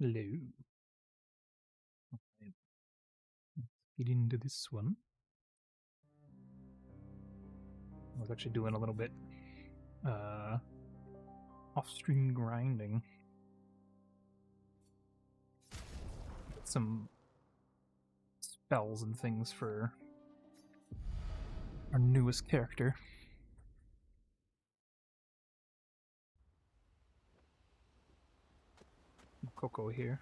Hello. Right. Let's get into this one. I was actually doing a little bit off-stream grinding. Get some spells and things for our newest character. Coco here.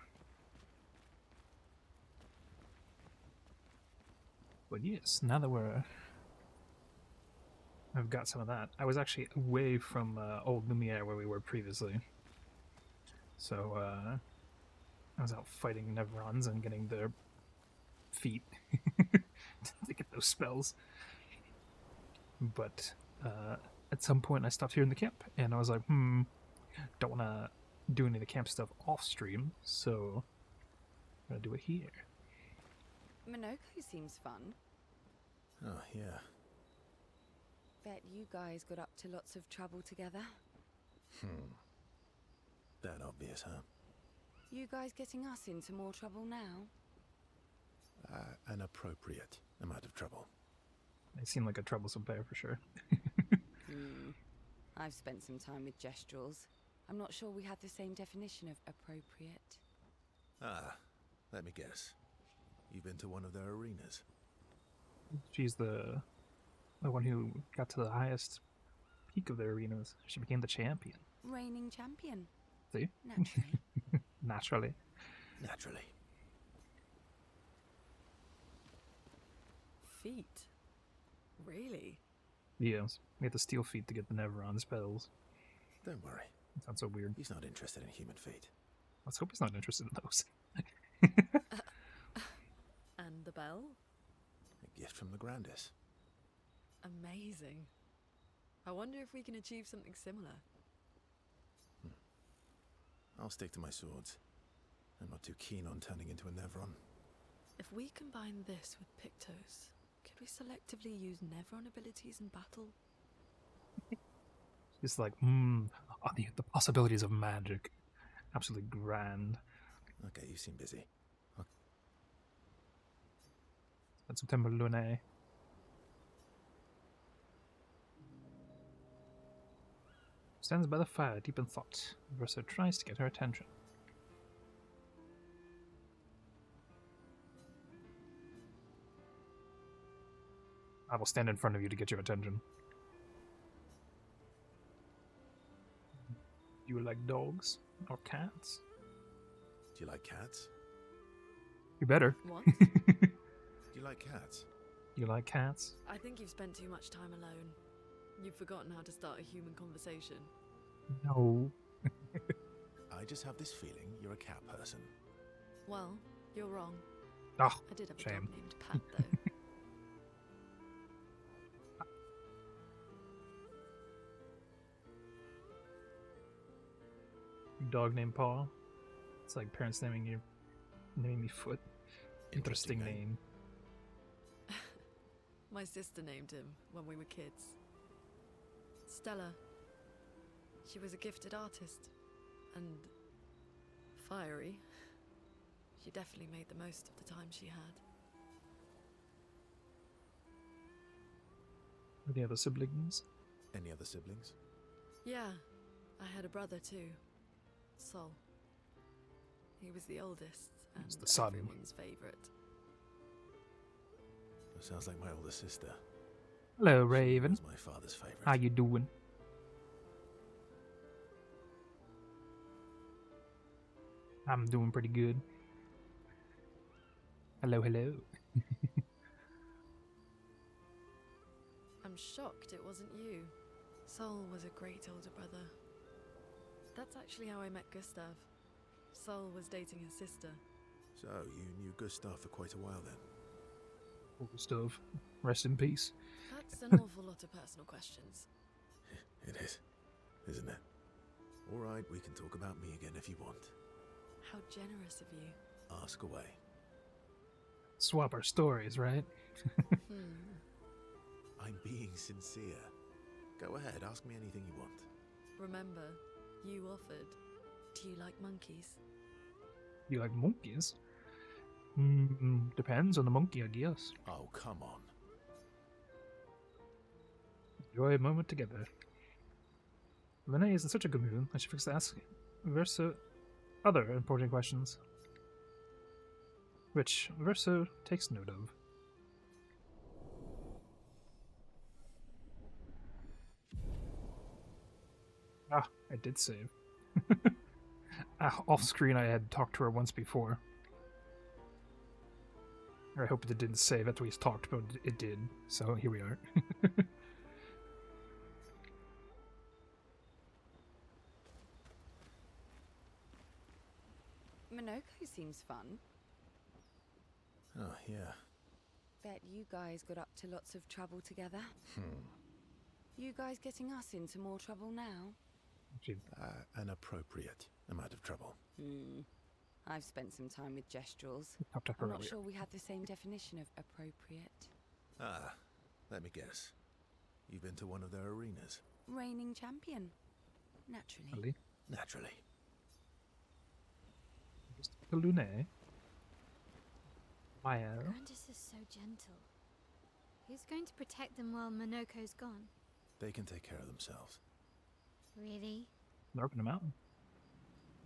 But yes, now that I've got some of that. I was actually away from Old Lumiere where we were previously. So I was out fighting Nevrons and getting their feet to get those spells. But at some point I stopped here in the camp and I was like, don't want to do any of the camp stuff off stream, so I'm going to do it here. Minoko seems fun. Oh, yeah. Bet you guys got up to lots of trouble together. That obvious, huh? You guys getting us into more trouble now? An appropriate amount of trouble. They seem like a troublesome pair for sure. I've spent some time with Gestrals. I'm not sure we had the same definition of appropriate. Let me guess. You've been to one of their arenas? She's the one who got to the highest peak of their arenas. She became the champion. Reigning champion. See? Naturally. Naturally. Naturally. Feet? Really? Yes. We had to steal feet to get the Nevron spells. Don't worry. That sounds so weird. He's not interested in human feet. Let's hope he's not interested in those. And the bell? A gift from the Grandis. Amazing. I wonder if we can achieve something similar. I'll stick to my swords. I'm not too keen on turning into a Nevron. If we combine this with Pictos, could we selectively use Nevron abilities in battle? It's like, the possibilities of magic. Absolutely grand. Okay, you seem busy. At September Lunae. Stands by the fire, deep in thought. Versa tries to get her attention. I will stand in front of you to get your attention. Do you like dogs or cats? Do you like cats? You better. What? Do you like cats? You like cats? I think you've spent too much time alone. You've forgotten how to start a human conversation. No. I just have this feeling you're a cat person. Well, you're wrong. Oh, I did have a shame. dog named Pat, though. Dog named Paul. It's like parents naming me Foot. Interesting name. My sister named him when we were kids. Stella. She was a gifted artist. And fiery. She definitely made the most of the time she had. Any other siblings? Any other siblings? Yeah, I had a brother too. Sol. He was the oldest and the son. everyone's favorite. That sounds like my older sister. Hello, She Raven. was my father's favorite. How you doing? I'm doing pretty good. Hello, hello. I'm shocked it wasn't you. Sol was a great older brother. That's actually how I met Gustav. Sol was dating his sister. So, you knew Gustav for quite a while then? Stuff. Rest in peace. That's an awful lot of personal questions. It is, isn't it? Alright, we can talk about me again if you want. How generous of you. Ask away. Swap our stories, right? I'm being sincere. Go ahead, ask me anything you want. Remember, you offered. Do you like monkeys? You like monkeys? Depends on the monkey, I guess. Oh, come on. Enjoy a moment together. Renee is in such a good mood, I should fix to ask Verso other important questions. Which Verso takes note of. Ah, I did save. Off screen, I had talked to her once before. Or I hope it didn't save after we talked, but it did. So here we are. Minoko seems fun. Oh, yeah. Bet you guys got up to lots of trouble together. You guys getting us into more trouble now? An appropriate amount of trouble. I've spent some time with Gestrels. Talked to her I'm not earlier. sure we had the same definition of appropriate. Ah, let me guess. You've been to one of their arenas? Reigning champion. Naturally. Really? Naturally. Lune. Maya. Grandis is so gentle. Who's going to protect them while Minoko's gone? They can take care of themselves. Really? They're up in the mountain.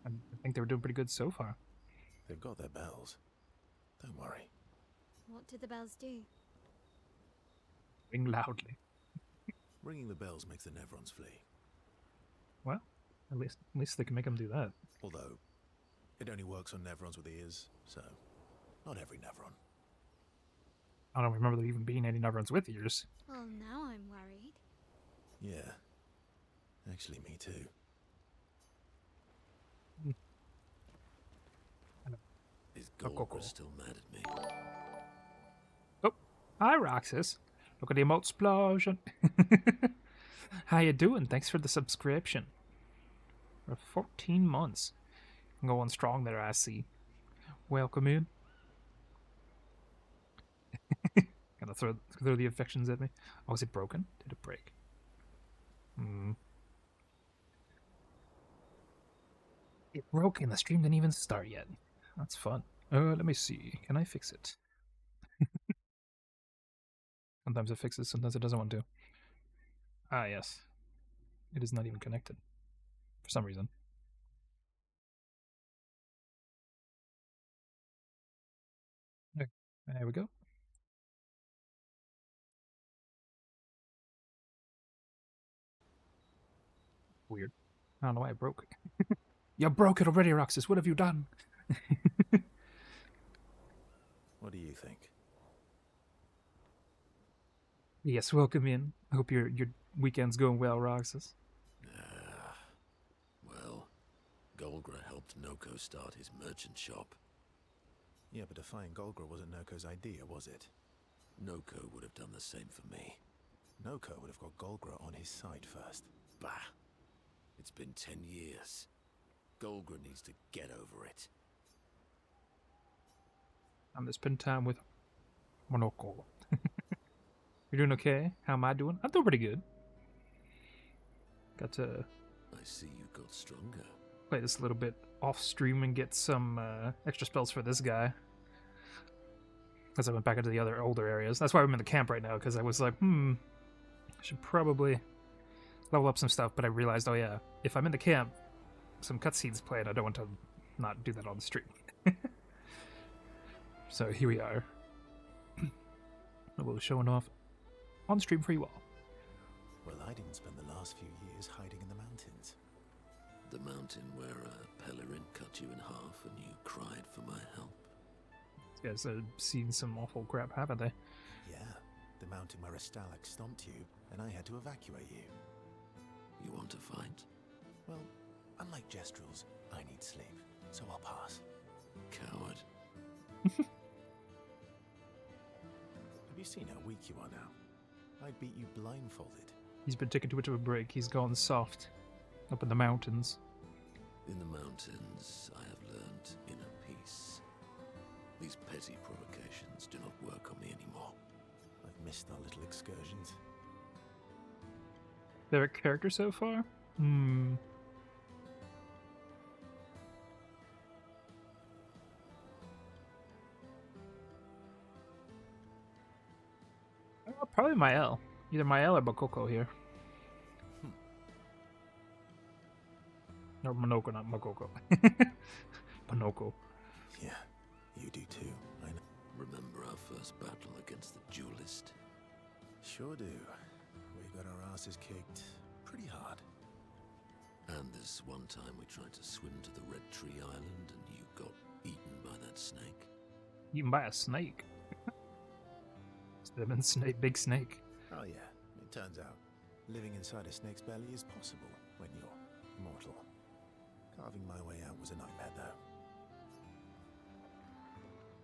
I think they were doing pretty good so far. They've got their bells. Don't worry. What do the bells do? Ring loudly. Ringing the bells makes the Nevrons flee. Well, at least they can make them do that. Although, it only works on Nevrons with ears, so not every Nevron. I don't remember there even being any Nevrons with ears. Well, now I'm worried. Yeah. Actually, me too. Is Cool. Golgra still mad at me? Oh, hi Roxas. Look at the emote explosion. How you doing? Thanks for the subscription. For 14 months. I'm going strong there, I see. Welcome in. Gonna throw the affections at me. Oh, is it broken? Did it break? It broke and the stream didn't even start yet. That's fun. Let me see. Can I fix it? Sometimes it fixes, sometimes it doesn't want to. Ah, yes. It is not even connected. For some reason. Okay, there we go. Weird. I don't know why it broke. You broke it already, Roxas. What have you done? What do you think? Yes, welcome in. I hope your weekend's going well, Roxas. Well, Golgra helped Noko start his merchant shop. Yeah, but defying Golgra wasn't Noko's idea, was it? Noko would have done the same for me. Noko would have got Golgra on his side first. Bah! It's been 10 years. Golgra needs to get over it. I'm to spend time with Monoko. You're doing okay? How am I doing? I'm doing pretty good. Got to I see you got stronger. play this a little bit off stream and get some extra spells for this guy. As I went back into the other older areas. That's why I'm in the camp right now, because I was like, I should probably level up some stuff, but I realized, oh yeah, if I'm in the camp, some cutscenes play, and I don't want to not do that on the stream. So here we are. We'll showing off on stream for you all. Well, I didn't spend the last few years hiding in the mountains. The mountain where a Pelerin cut you in half and you cried for my help. These guys have seen some awful crap, haven't they? Yeah, the mountain where a Stalak stomped you, and I had to evacuate you. You want to fight? Well, unlike Gestrels, I need sleep, so I'll pass. Coward. Have you seen how weak you are now? I'd beat you blindfolded. He's been taking too much of a break. He's gone soft up in the mountains. In the mountains, I have learned inner peace. These petty provocations do not work on me anymore. I've missed our little excursions. Favorite character so far? Oh, probably Mael. Either Mael or Bakoko here. Or Monoko, not Makoko. Monoko. Yeah, you do too. I know. Remember our first battle against the duelist? Sure do. We got our asses kicked pretty hard. And this one time we tried to swim to the Red Tree Island and you got eaten by that snake. Eaten by a snake. Cinnamon snake, big snake. Oh yeah, it turns out living inside a snake's belly is possible when you're mortal. Carving my way out was a nightmare though.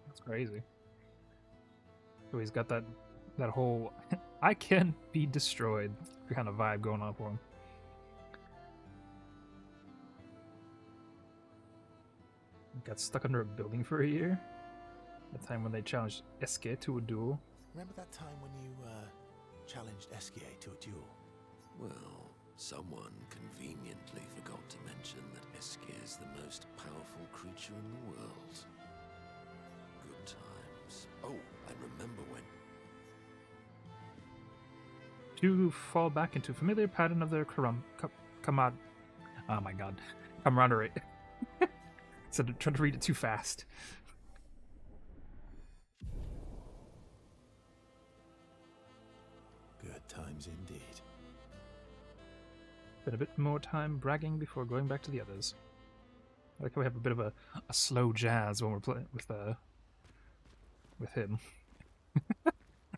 That's crazy. So he's got that whole I can be destroyed kind of vibe going on for him. Got stuck under a building for a year. The time when they challenged Eske to a duel. Remember that time when you challenged Eskie to a duel? Well, someone conveniently forgot to mention that Eske is the most powerful creature in the world. Good times. Oh, I remember when... To fall back into a familiar pattern of their oh my god, camaraderie. So I'm trying to read it too fast. Good times indeed. Been a bit more time bragging before going back to the others. I like how we have a bit of a slow jazz when we're playing with him.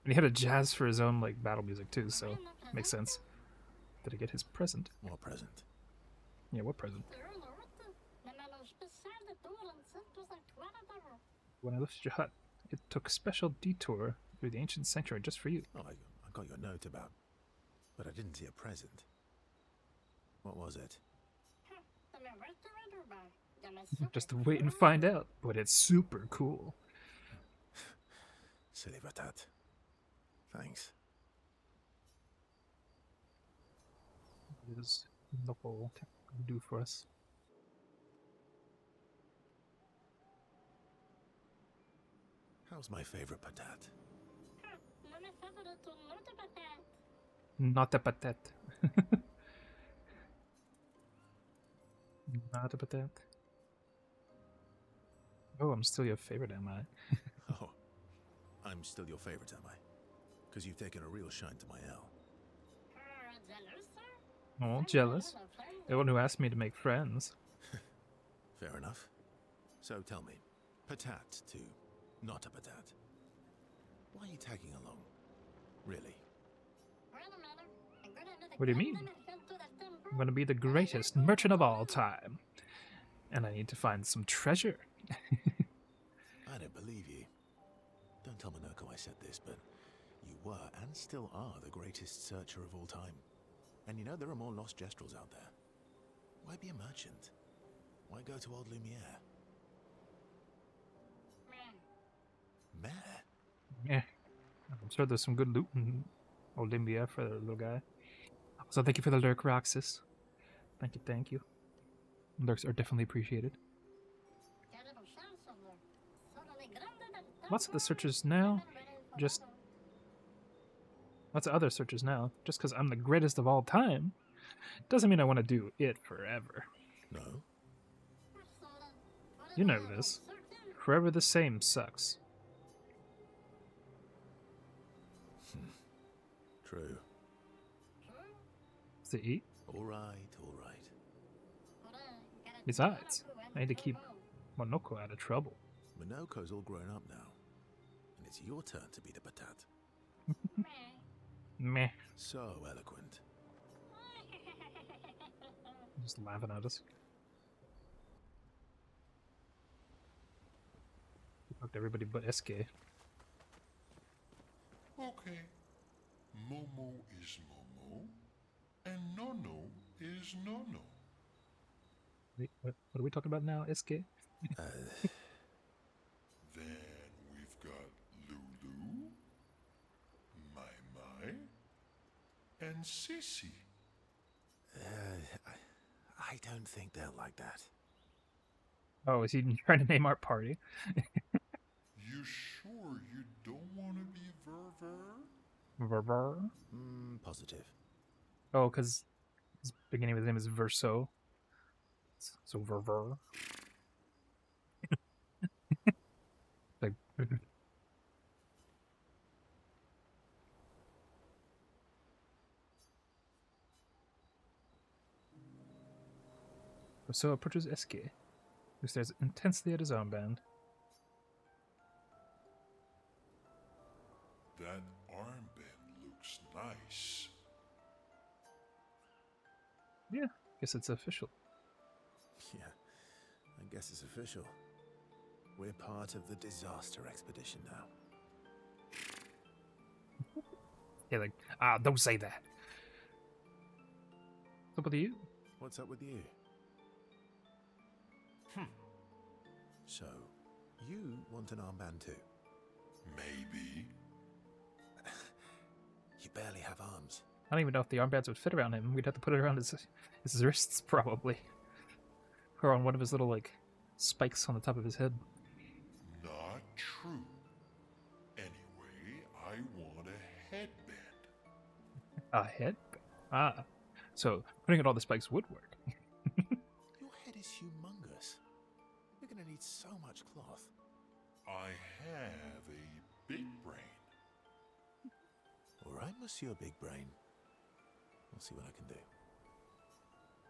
And he had a jazz for his own like battle music too, so makes sense. Did I get his present? What present? Yeah, what present? When I lifted your hut, it took a special detour through the ancient sanctuary just for you. Oh, I got your note about, but I didn't see a present. What was it? Just wait and find out, but it's super cool. Silly Batat. Thanks. What does Noko do for us? How's my favorite patat? Not a patat. Not a patat. Oh, I'm still your favorite, am I? Oh, I'm still your favorite, am I? Because you've taken a real shine to my L. Oh, jealous. The one who asked me to make friends. Fair enough. So tell me, patat to not a patat. Why are you tagging along? Really? What do you mean? I'm gonna be the greatest merchant of all time. And I need to find some treasure. I don't believe you. Don't tell Minoko I said this, but you were and still are the greatest searcher of all time. And you know there are more lost Gestrels out there. Why be a merchant? Why go to Old Lumiere? Meh? Yeah. I'm sure there's some good loot in Old Lumiere for the little guy. So thank you for the lurk, Roxas. Thank you, thank you. Lurks are definitely appreciated. Lots of the searchers now, just... Lots of other searchers now, just because I'm the greatest of all time, doesn't mean I want to do it forever. No? You know this. Forever the same sucks. True. To eat? Alright, alright. Besides, I need to keep Monoko out of trouble. Minoko's all grown up now. And it's your turn to be the patat. Meh. So eloquent. Just laughing at us. We talked to everybody but SK. Okay. Momo is Momo, and Nono is Nono. Wait, what are we talking about now, SK? Then we've got Lulu, Mai, and Sissy. I don't think they'll like that. Oh, is he trying to name our party? You sure you don't want to be Ver? Verver? Positive. Oh, because his beginning of his name is Verso. So Verver. Like, Verso approaches Eske, who stares intensely at his armband. That armband looks nice. Yeah, guess it's official. Yeah, I guess it's official. We're part of the disaster expedition now. Yeah, like, don't say that. What's up with you? What's up with you? So, you want an armband too? Maybe. You barely have arms. I don't even know if the armbands would fit around him. We'd have to put it around his wrists, probably. Or on one of his little, like, spikes on the top of his head. Not true. Anyway, I want a headband. A head? Ah. So, putting it on the spikes would work. Your head is humongous. You're gonna need so much cloth. I have a big brain. All right, Monsieur Big Brain. We'll see what I can do.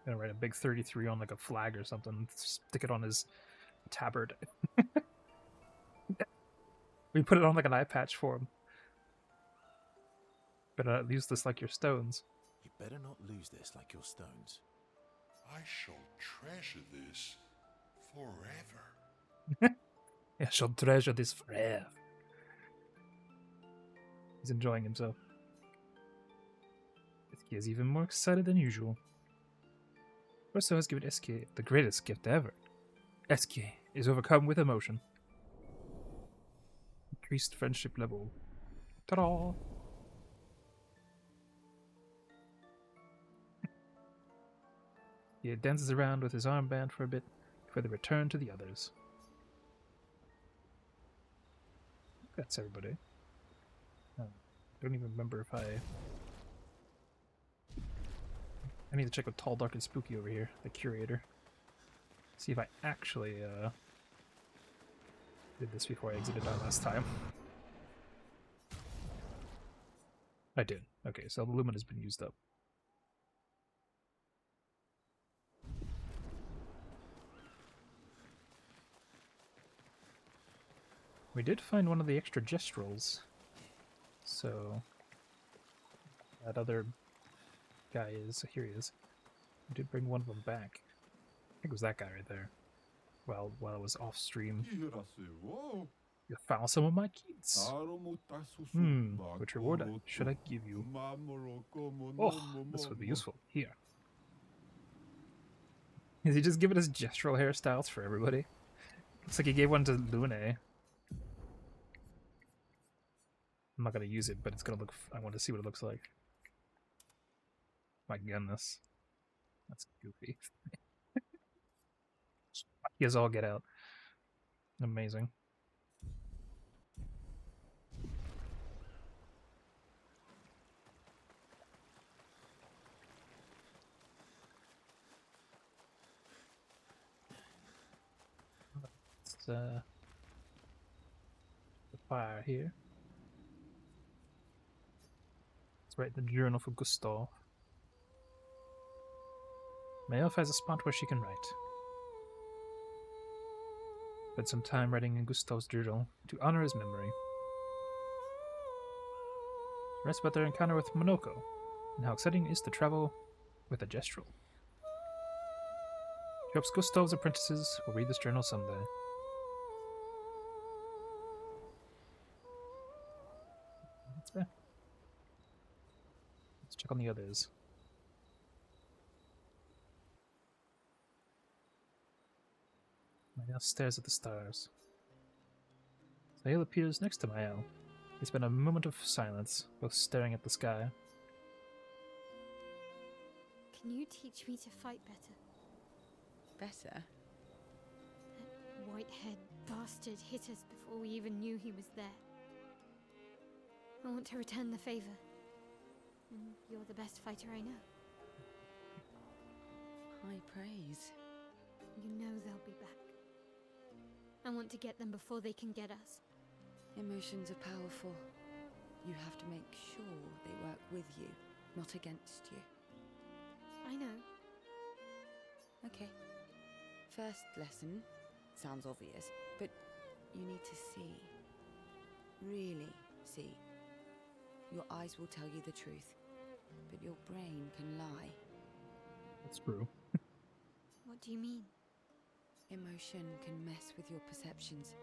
Gonna write a big 33 on, like, a flag or something. Stick it on his tabard. We put it on, like, an eye patch for him. Better not use this like your stones. You better not lose this like your stones. I shall treasure this forever. I shall treasure this forever. He's enjoying himself. Eske is even more excited than usual. Verso has given Eske the greatest gift ever. Eske is overcome with emotion. Increased friendship level. Ta-da! He dances around with his armband for a bit before they return to the others. That's everybody. I don't even remember if I need to check with Tall, Dark, and Spooky over here, the curator. See if I actually did this before I exited out last time. I did. Okay, so the lumen has been used up. We did find one of the extra gestrels. So that other guy is here. He is. We did bring one of them back. I think it was that guy right there. Well, while it was off stream, you found some of my kids. Which reward should I give you? Oh, this would be useful. Here. Is he just giving us gestural hairstyles for everybody? Looks like he gave one to Lune. I'm not gonna use it, but it's gonna look. I want to see what it looks like. My goodness, that's goofy. You guys all get out. Amazing. It's the fire here. Let's write the journal for Gustav. Maelf has a spot where she can write. Spent some time writing in Gustav's journal to honor his memory. Writes about their encounter with Monoko and how exciting it is to travel with a gestural. She hopes Gustav's apprentices will read this journal someday. That's fair. Let's check on the others. Mael stares at the stars. Sahil appears next to Mael. They spend a moment of silence, both staring at the sky. Can you teach me to fight better? Better? That white-haired bastard hit us before we even knew he was there. I want to return the favor. And you're the best fighter I know. High praise. You know they'll be back. I want to get them before they can get us. Emotions are powerful. You have to make sure they work with you, not against you. I know. Okay. First lesson. Sounds obvious, but you need to see. Really see. Your eyes will tell you the truth, but your brain can lie. That's true. What do you mean? Emotion can mess with your perceptions.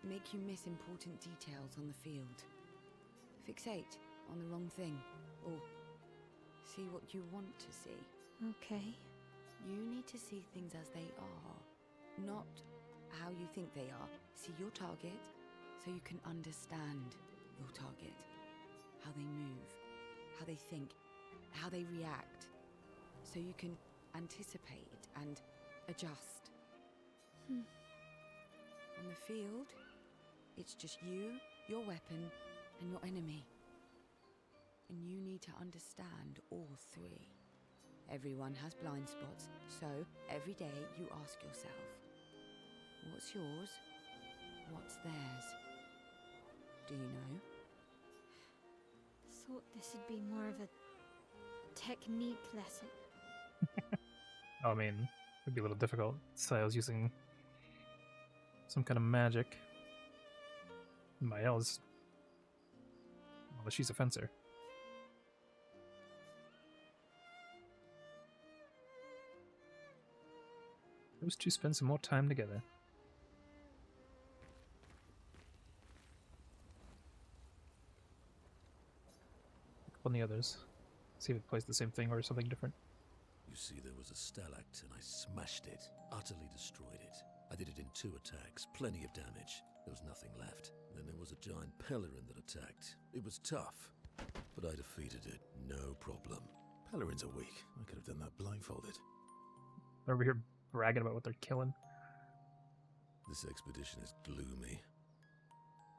Make you miss important details on the field. Fixate on the wrong thing, or see what you want to see. Okay. You need to see things as they are, not how you think they are. See your target, so you can understand your target. How they move, how they think, how they react. So you can anticipate and adjust. On the field, it's just you, your weapon, and your enemy. And you need to understand all three. Everyone has blind spots, so every day you ask yourself, what's yours? What's theirs? Do you know? Thought this would be more of a technique lesson. I mean, it'd be a little difficult. So I was using some kind of magic. Mael's, well, she's a fencer. Those two spend some more time together. Pick up on the others. See if it plays the same thing or something different. You see, there was a stalactite and I smashed it, utterly destroyed it. I did it in 2 attacks, plenty of damage. There was nothing left. Then there was a giant pelerin that attacked. It was tough, but I defeated it, no problem. Pelerins are weak. I could have done that blindfolded. They're over here bragging about what they're killing. This expedition is gloomy.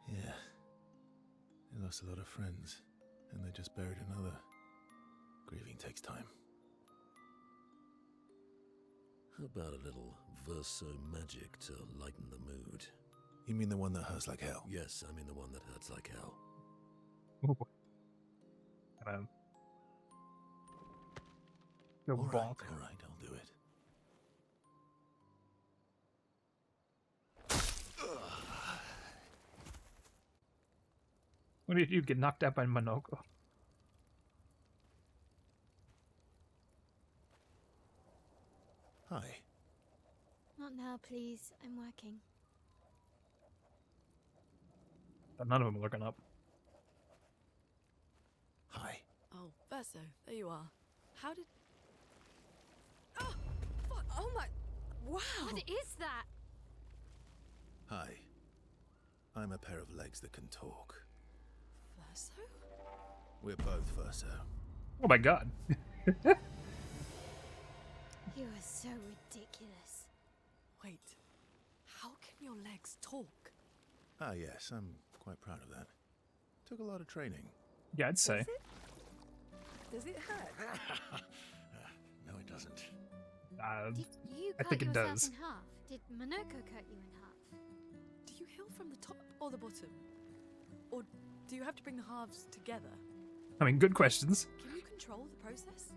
Yeah. They lost a lot of friends, and they just buried another. Grieving takes time. How about a little verso magic to lighten the mood? You mean the one that hurts like hell? Yes, I mean the one that hurts like hell. Ooh. Go All bonk. right, I'll do it. What did you get knocked out by Monoko? Hi. Not now, please. I'm working. But none of them are looking up. Hi. Oh, Verso, there you are. How did... Oh, fuck. Oh my... Wow! What is that? Hi. I'm a pair of legs that can talk. Verso? We're both Verso. Oh my god. You are so ridiculous. Wait, how can your legs talk? Ah, yes, I'm quite proud of that. Took a lot of training. Yeah, I'd say. Does it hurt? No, it doesn't. Did you I cut think it yourself does. in half? Did Monoko cut you in half? Do you heal from the top or the bottom? Or do you have to bring the halves together? I mean, good questions. Can you control the process?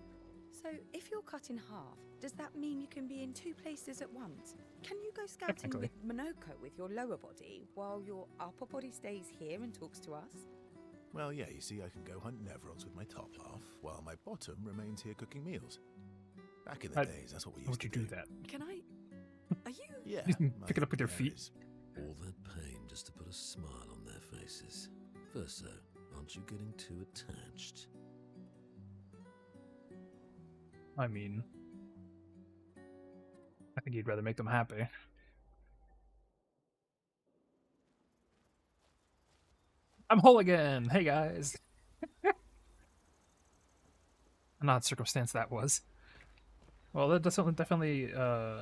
So, if you're cut in half, does that mean you can be in 2 places at once? Can you go scouting with Monoko with your lower body while your upper body stays here and talks to us? Well, yeah, you see, I can go hunt Nevrons with my top half, while my bottom remains here cooking meals. Back in the days, that's what we used Would to you do that? Can I... Are you... Yeah. Pick it up with your feet. All that pain just to put a smile on their faces. Verso, aren't you getting too attached? I mean, I think you'd rather make them happy. I'm whole again! Hey guys! An odd circumstance that was. Well, that definitely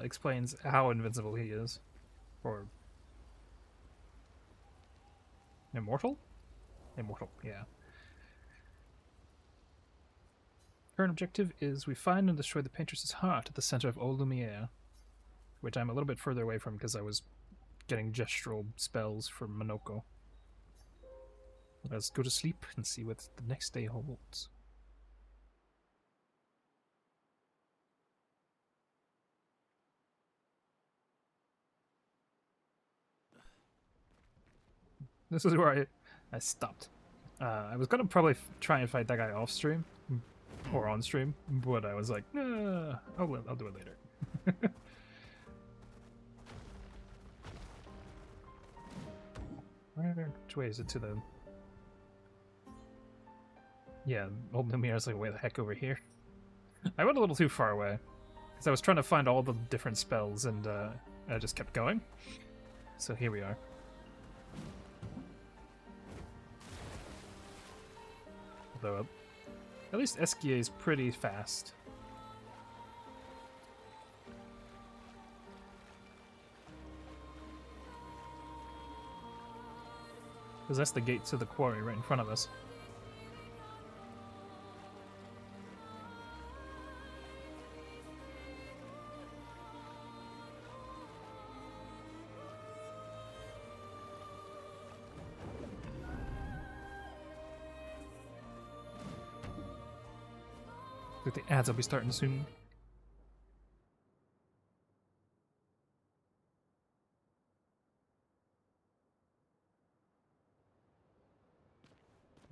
explains how invincible he is. Or... immortal? Immortal, yeah. Current objective is we find and destroy the Paintress's heart at the center of Old Lumiere, which I'm a little bit further away from because I was getting gestural spells from Minoko. Let's go to sleep and see what the next day holds. This is where I stopped. I was gonna probably try and fight that guy off stream or on stream, but I was like, nah, I'll do it later. Which way is it to the? Yeah, Old Lumiere is like way the heck over here. I went a little too far away because I was trying to find all the different spells, and I just kept going. So here we are. Although, at least Esquier is pretty fast. Because that's the gate to the quarry right in front of us. I think the ads will be starting soon.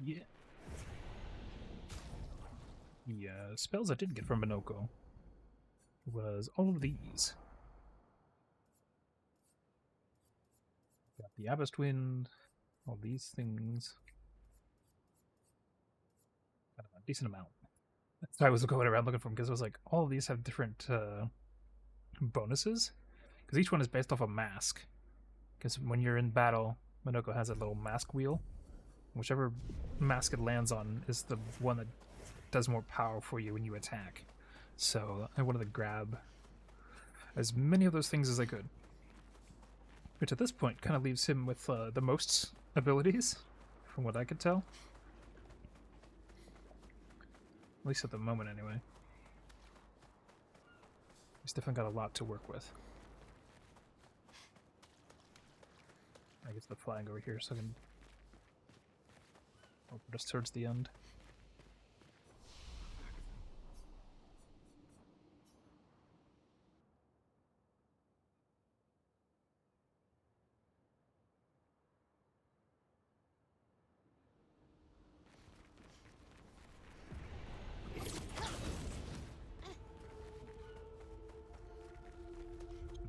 Yeah. The spells I did get from Minoko was all of these. Got the Abyss Wind, all these things. Got a decent amount. That's why I was going around looking for them, because I was like, all of these have different bonuses. Because each one is based off a mask. Because when you're in battle, Minoko has a little mask wheel. Whichever mask it lands on is the one that does more power for you when you attack. So I wanted to grab as many of those things as I could. Which at this point kind of leaves him with the most abilities, from what I could tell. At least at the moment, anyway. He's definitely got a lot to work with. I guess the flying over here so I can... Oh, just towards the end.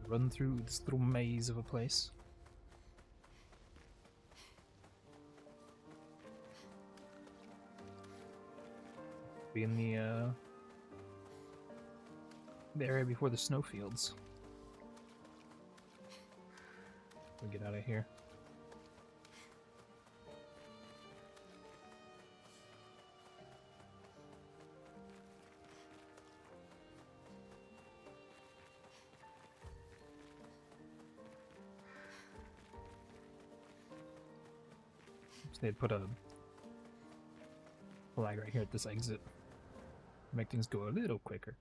Run through this little maze of a place. Be in the area before the snowfields. We'll get out of here. So they'd put a flag right here at this exit. Make things go a little quicker.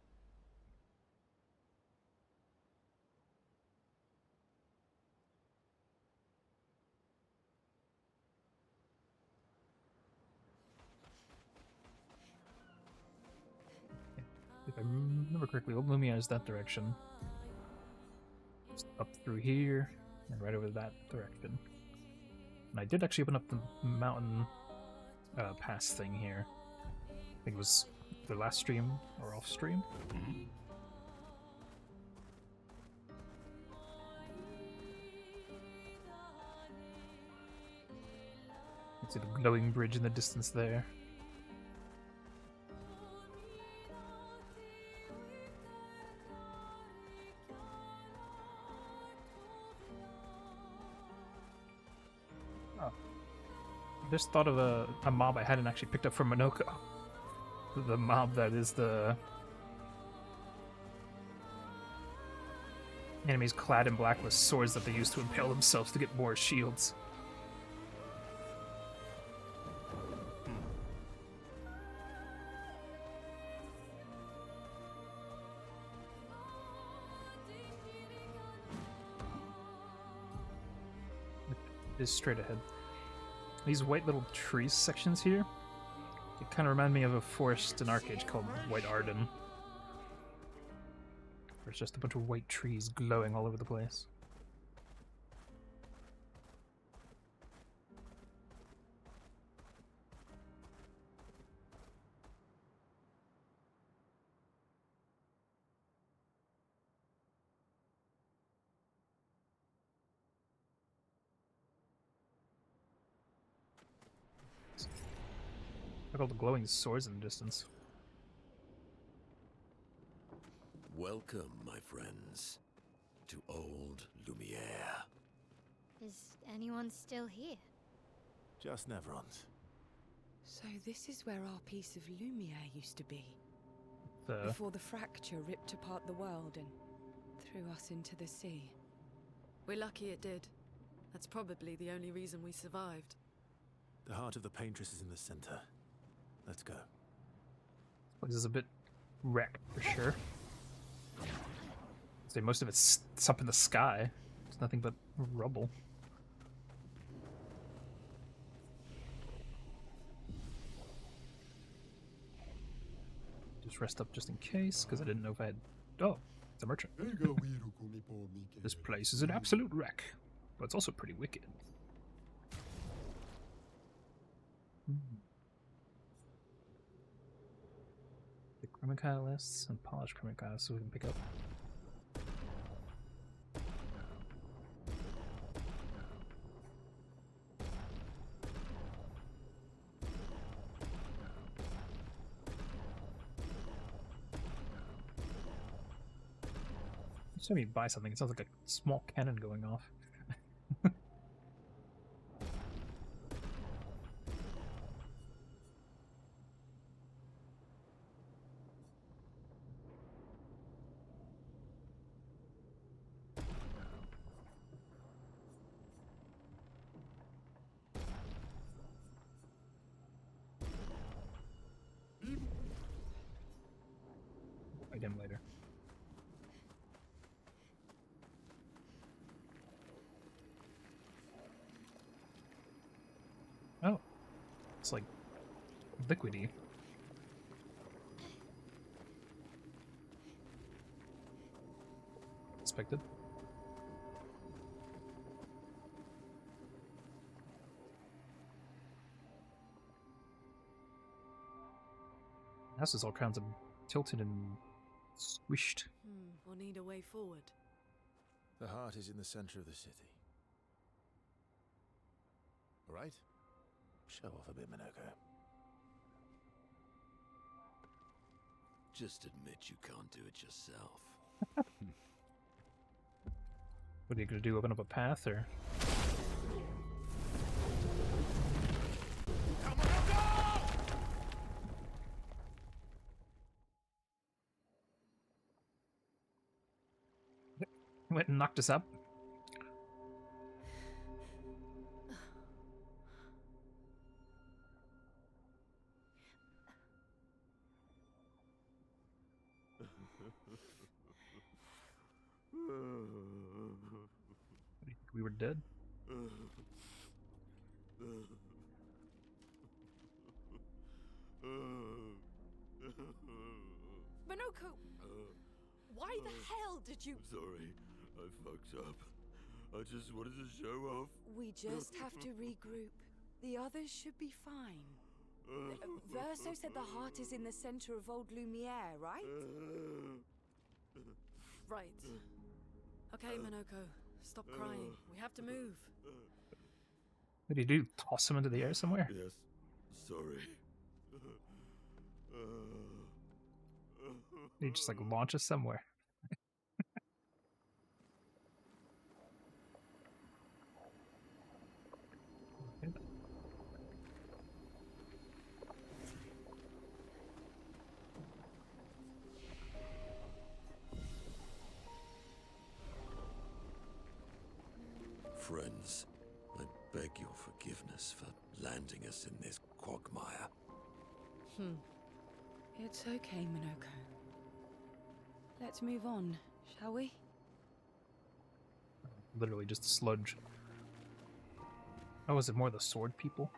If I remember correctly, Old Lumiere is that direction. Just up through here, and right over that direction. And I did actually open up the mountain pass thing here. I think it was the last stream or off stream. You can see the glowing bridge in the distance there. Oh. Just thought of a mob I hadn't actually picked up from Minoko. The mob that is the enemies clad in black with swords that they use to impale themselves to get more shields. is straight ahead. These white little tree sections here, it kind of remind me of a forest in Arcade called White Arden. Where it's just a bunch of white trees glowing all over the place. Look at all the glowing swords in the distance. Welcome, my friends, to Old Lumiere. Is anyone still here? Just Nevron's. So this is where our piece of Lumiere used to be. The Before the fracture ripped apart the world and threw us into the sea. We're lucky it did. That's probably the only reason we survived. The heart of the paintress is in the center. Let's go. place is a bit wrecked for sure. I'd say most of it's up in the sky. It's nothing but rubble. Just rest up just in case, because I didn't know if I had... Oh, it's a merchant. This place is an absolute wreck, but it's also pretty wicked. The Chromica lists and polished Chromica, so we can pick up. Every time you buy something, it sounds like a small cannon going off. Fight him later. Oh, it's like liquidy. Expected. House is all kinds of tilted and squished. We'll need a way forward. The heart is in the center of the city. All right? Show off a bit, Minoko. Just admit you can't do it yourself. What are you gonna do? Open up a path, or? Went and knocked us up. We were dead. Minoko! Why the hell did you... Sorry, I fucked up. I just wanted to show off. We just have to regroup. The others should be fine. Verso said the heart is in the center of Old Lumiere, right? Right. Okay, Minoko. Stop crying. We have to move. What do you do? Toss him into the air somewhere? Yes, sorry. You just like launch us somewhere. Okay, then. Friends, I beg your forgiveness for landing us in this quagmire. It's okay, Minoko. Let's move on, shall we? Literally just sludge. Oh, is it more the sword people?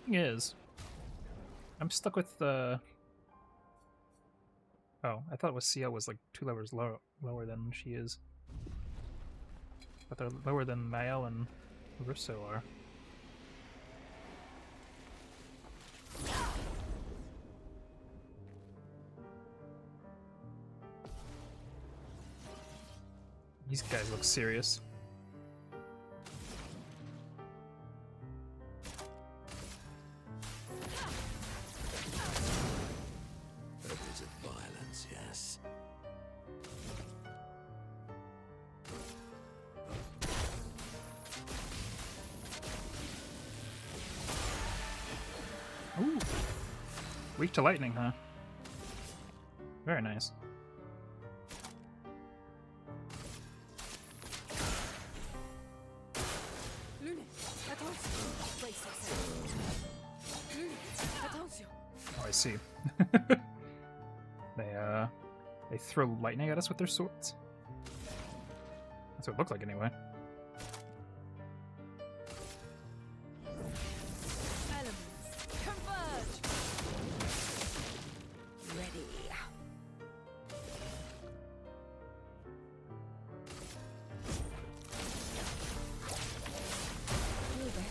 Thing is, I'm stuck with the. Oh, I thought it was Cia was like 2 levels lower than she is. But they're lower than Mael and Russo are. These guys look serious. A bit of violence, yes. Ooh. Weak to lightning, huh? Very nice. Oh, I see. They throw lightning at us with their swords. That's what it looked like, anyway. Elements, converge! Ready. Feel better.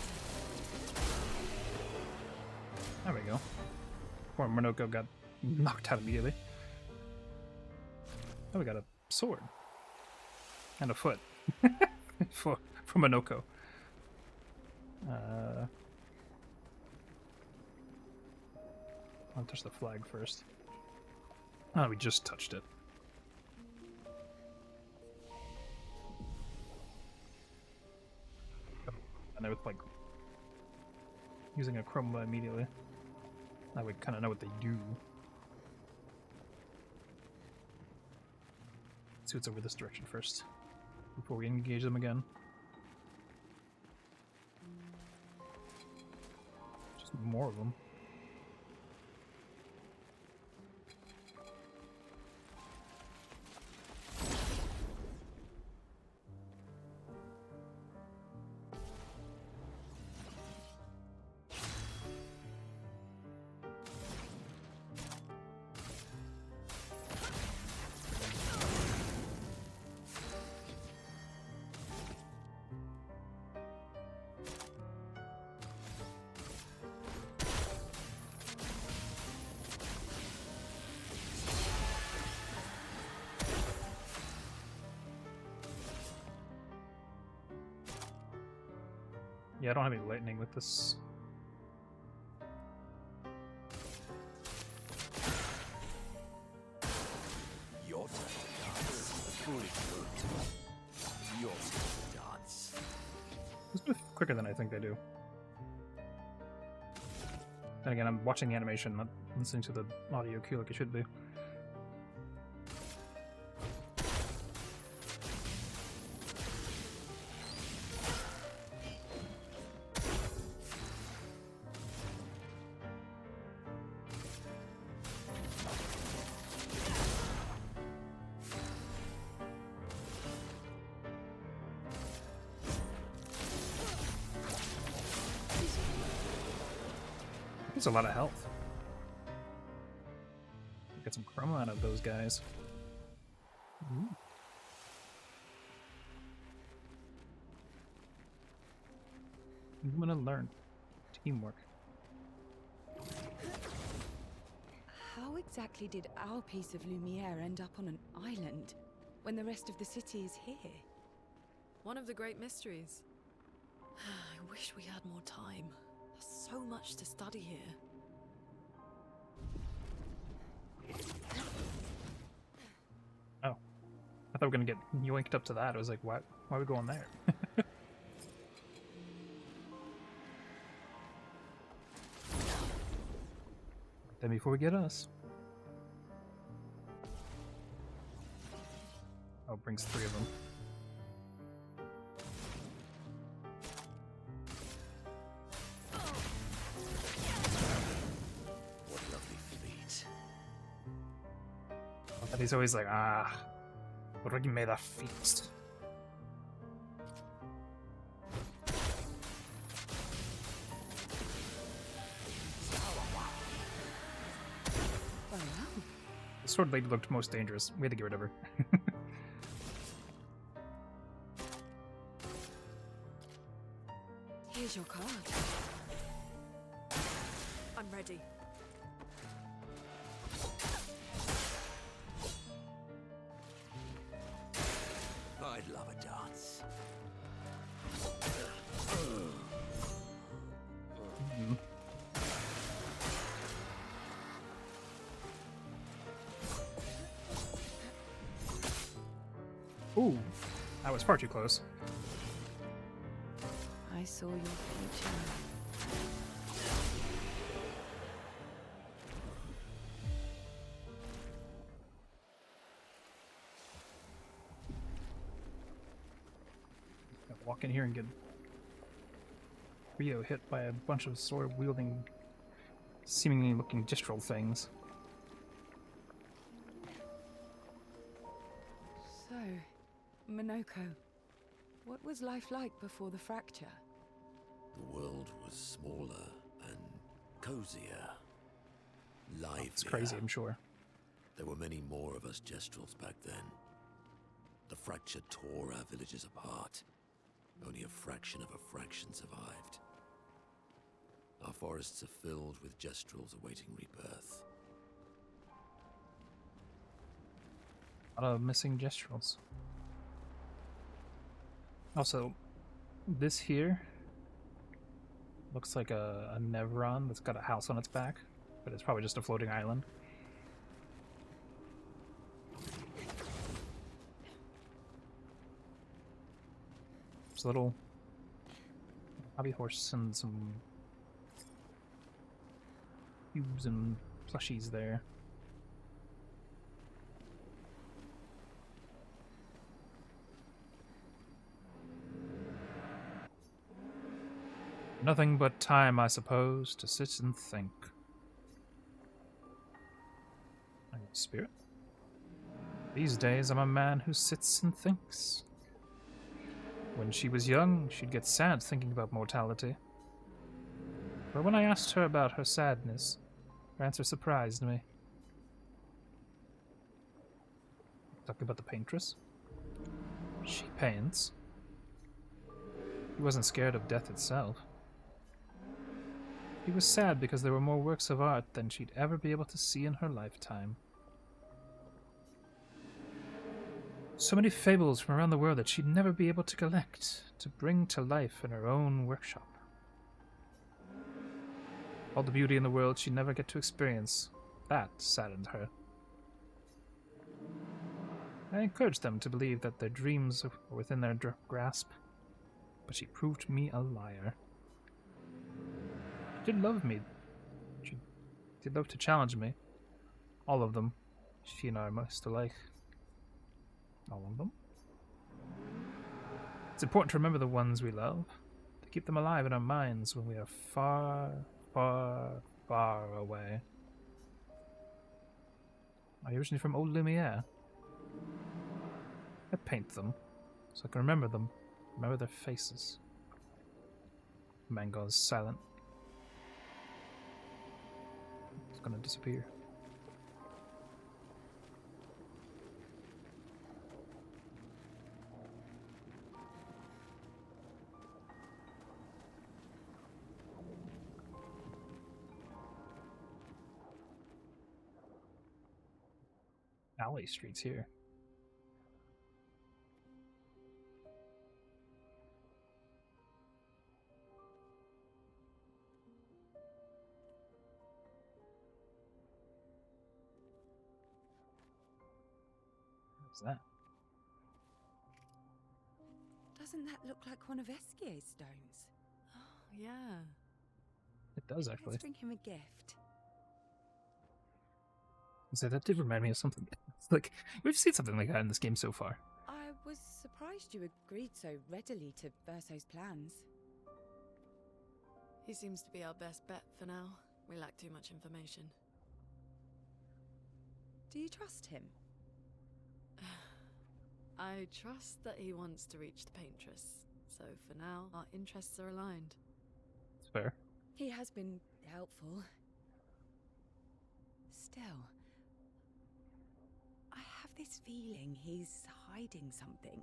There we go. Poor Monoko got knocked out immediately. Oh, we got a sword. And a foot. From Monoko. I'll touch the flag first. Oh, we just touched it. And I was like using a chroma immediately. I would kind of know what they do. Let's see what's over this direction first before we engage them again. Just more of them. Yeah, I don't have any lightning with this. Your turn to dance. A foolish move. Your turn to dance. This moves quicker than I think they do. Then again, I'm watching the animation, not listening to the audio cue like it should be. That's a lot of health. Get some chroma out of those guys. Ooh. I'm gonna learn teamwork. How exactly did our piece of Lumiere end up on an island when the rest of the city is here? One of the great mysteries. I wish we had more time. There's so much to study here. Oh. I thought we were gonna get yoinked up to that. I was like, why are we going there? Then before we get us. Oh, it brings 3 of them. What lovely feet. But he's always like, ah. Already made a feast. Well, The sword lady looked most dangerous. We had to get rid of her. here's your card. I'm ready. I'd love a dance. Ooh, that was far too close. I saw your future. Walk in here and get Rio hit by a bunch of sword-wielding, seemingly looking gistral things. So, Minoko, what was life like before the fracture? The world was smaller and cozier. Livelier. It's crazy, I'm sure. There were many more of us Gestrels back then. The fracture tore our villages apart. Only a fraction of a fraction survived. Our forests are filled with Gestrels awaiting rebirth. A lot of missing gestrels. Also, this here looks like a Nevron that's got a house on its back, but it's probably just a floating island. There's a little hobby horse and some cubes and plushies there. Nothing but time, I suppose, to sit and think. Spirit? These days, I'm a man who sits and thinks. When she was young, she'd get sad thinking about mortality. But when I asked her about her sadness, her answer surprised me. Talking about the paintress? She paints. She wasn't scared of death itself. She was sad because there were more works of art than she'd ever be able to see in her lifetime. So many fables from around the world that she'd never be able to collect, to bring to life in her own workshop. All the beauty in the world she'd never get to experience. That saddened her. I encouraged them to believe that their dreams were within their grasp, but she proved me a liar. She did love me. She did love to challenge me. All of them. She and I are most alike. All of them. It's important to remember the ones we love, to keep them alive in our minds when we are far, far, far away. Are you originally from Old Lumiere? I paint them, so I can remember them, remember their faces. Mango is silent. It's gonna disappear. Alley streets here. What's that? Doesn't that look like one of Eskier's stones? Oh, yeah. It does actually. Let's bring him a gift. So that did remind me of something. It's like we've seen something like that in this game so far. I was surprised you agreed so readily to Verso's plans. He seems to be our best bet for now. We lack too much information. Do you trust him? I trust that he wants to reach the paintress, so for now, our interests are aligned. It's fair. He has been helpful. Still, I have this feeling he's hiding something.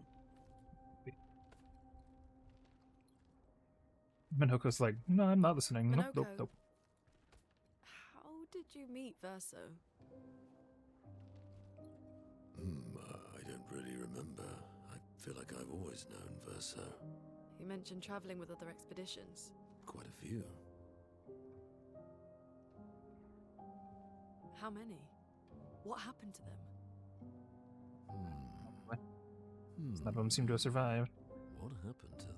Minoko's like, no, I'm not listening. Nope, nope, Minoko. nope. How did you meet Verso? I don't really remember. I feel like I've always known Verso. You mentioned traveling with other expeditions. Quite a few. How many? What happened to them? None of them seem to have survived. What happened to them?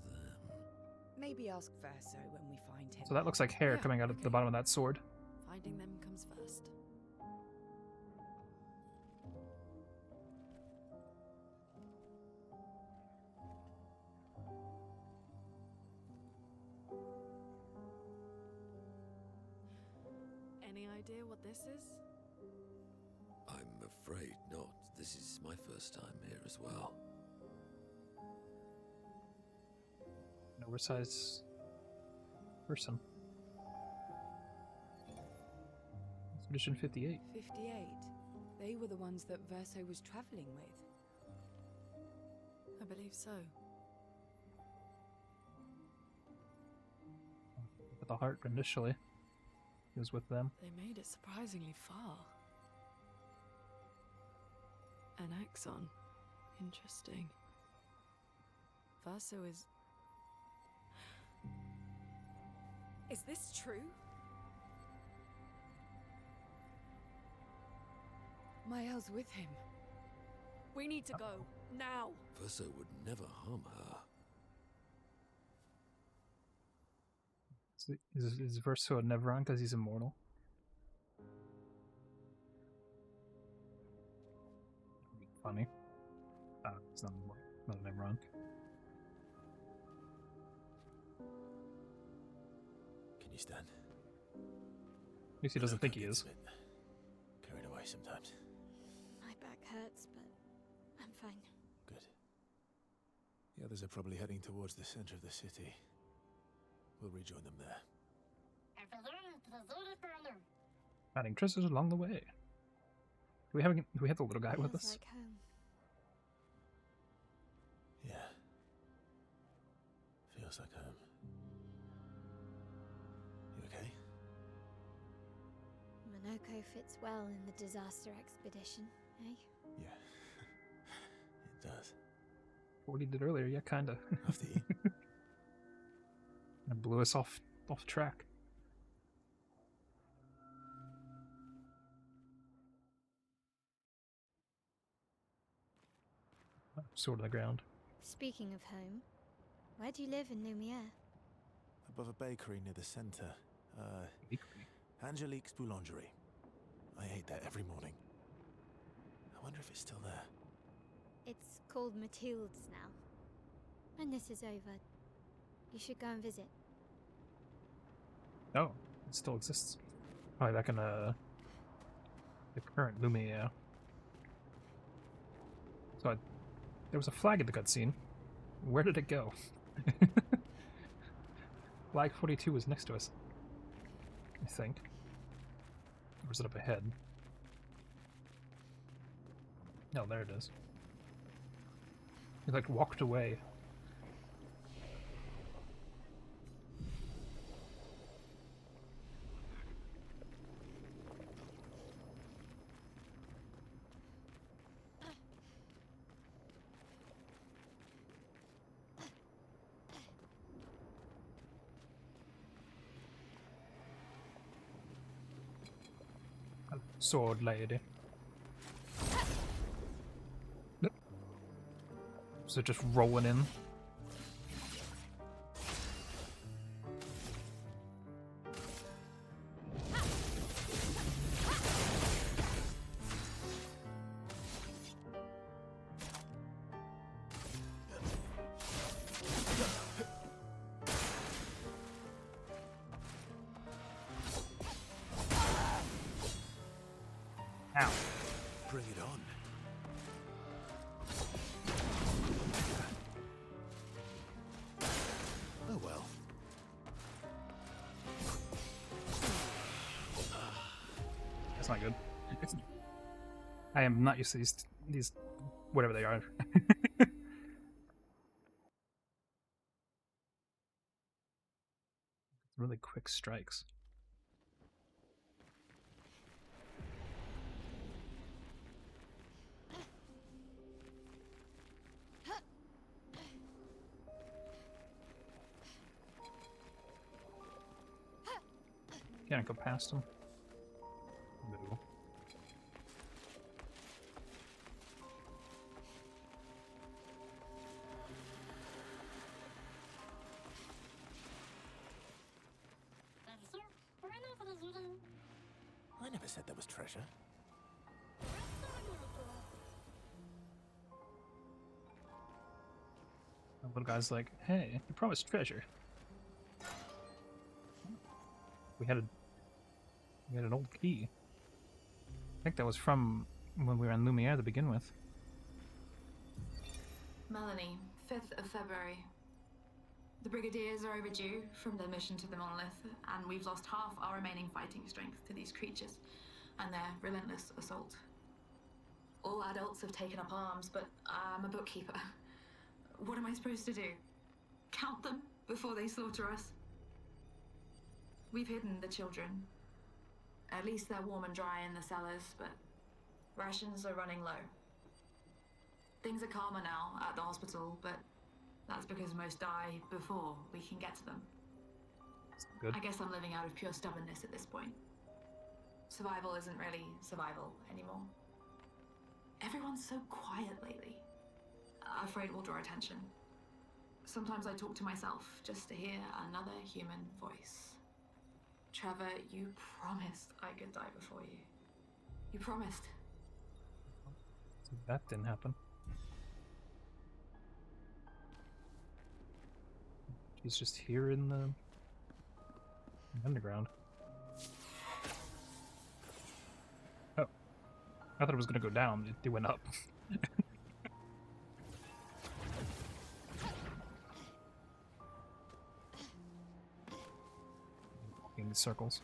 Maybe ask Verso when we find him. So that looks like hair Yeah, coming out of the okay. bottom of that sword. Finding them comes first. Any idea what this is? I'm afraid not. This is my first time here as well. An oversized person. Expedition 58. 58. They were the ones that Verso was traveling with. I believe so. With the heart initially. He was with them. They made it surprisingly far. An axon. Interesting. Verso is... Is this true? Mael's with him. We need to go. Now! Verso would never harm her. Is Verso a Nevron because he's immortal? Funny. It's not a Nevron. Can you stand? At least he doesn't think he is. Gets a bit carried away sometimes. My back hurts, but I'm fine. Good. The others are probably heading towards the center of the city. We'll rejoin them there. Finding treasures along the way. Do we have the little guy with Feels us? like home. Yeah. Feels like home. You okay? Minoko fits well in the disaster expedition, eh? Yeah. It does. What he did earlier, yeah, kinda. After you. And blew us off track. Sword on the ground. Speaking of home, where do you live in Lumiere? Above a bakery near the center. Angelique's Boulangerie. I ate there every morning. I wonder if it's still there. It's called Matilda's now. When this is over, you should go and visit. Oh, it still exists. Probably back in the current Lumiere. So there was a flag in the cutscene. Where did it go? Flag 42 was next to us, I think. Or was it up ahead? No, there it is. He like walked away. Sword lady. Nope. So just rolling in. Ow. Bring it on. That's not good. I am not used to these whatever they are. Really quick strikes. Can't go past him. No. I never said there was treasure. The little guy's like, "Hey, you promised treasure." We had an old key. I think that was from when we were in Lumiere to begin with. Melanie, 5th of February. The Brigadiers are overdue from their mission to the Monolith, and we've lost half our remaining fighting strength to these creatures and their relentless assault. All adults have taken up arms, but I'm a bookkeeper. What am I supposed to do? Count them before they slaughter us? We've hidden the children. At least they're warm and dry in the cellars, but rations are running low. Things are calmer now at the hospital, but that's because most die before we can get to them. Good. I guess I'm living out of pure stubbornness at this point. Survival isn't really survival anymore. Everyone's so quiet lately. Afraid we'll draw attention. Sometimes I talk to myself just to hear another human voice. Trevor, you promised I could die before you. You promised. So that didn't happen. He's just here in the underground. Oh. I thought it was gonna go down. It went up. Walking in circles.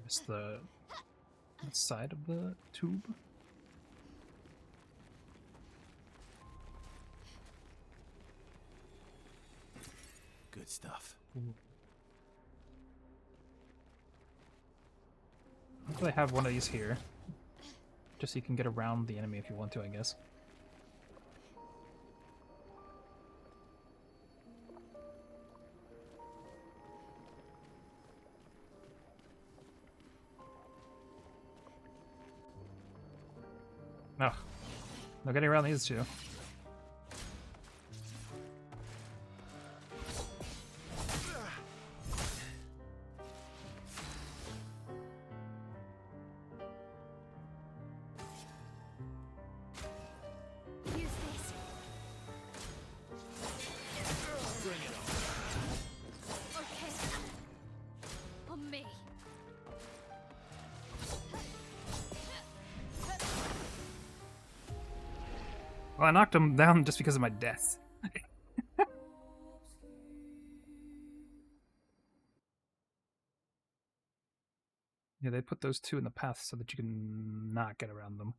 Missed the side of the tube. Good stuff. Hopefully I have one of these here. Just so you can get around the enemy if you want to, I guess. No. No getting around these two. Use this. Bring it on. Okay. On me. Well, I knocked him down just because of my death. Yeah, they put those two in the path so that you can not get around them.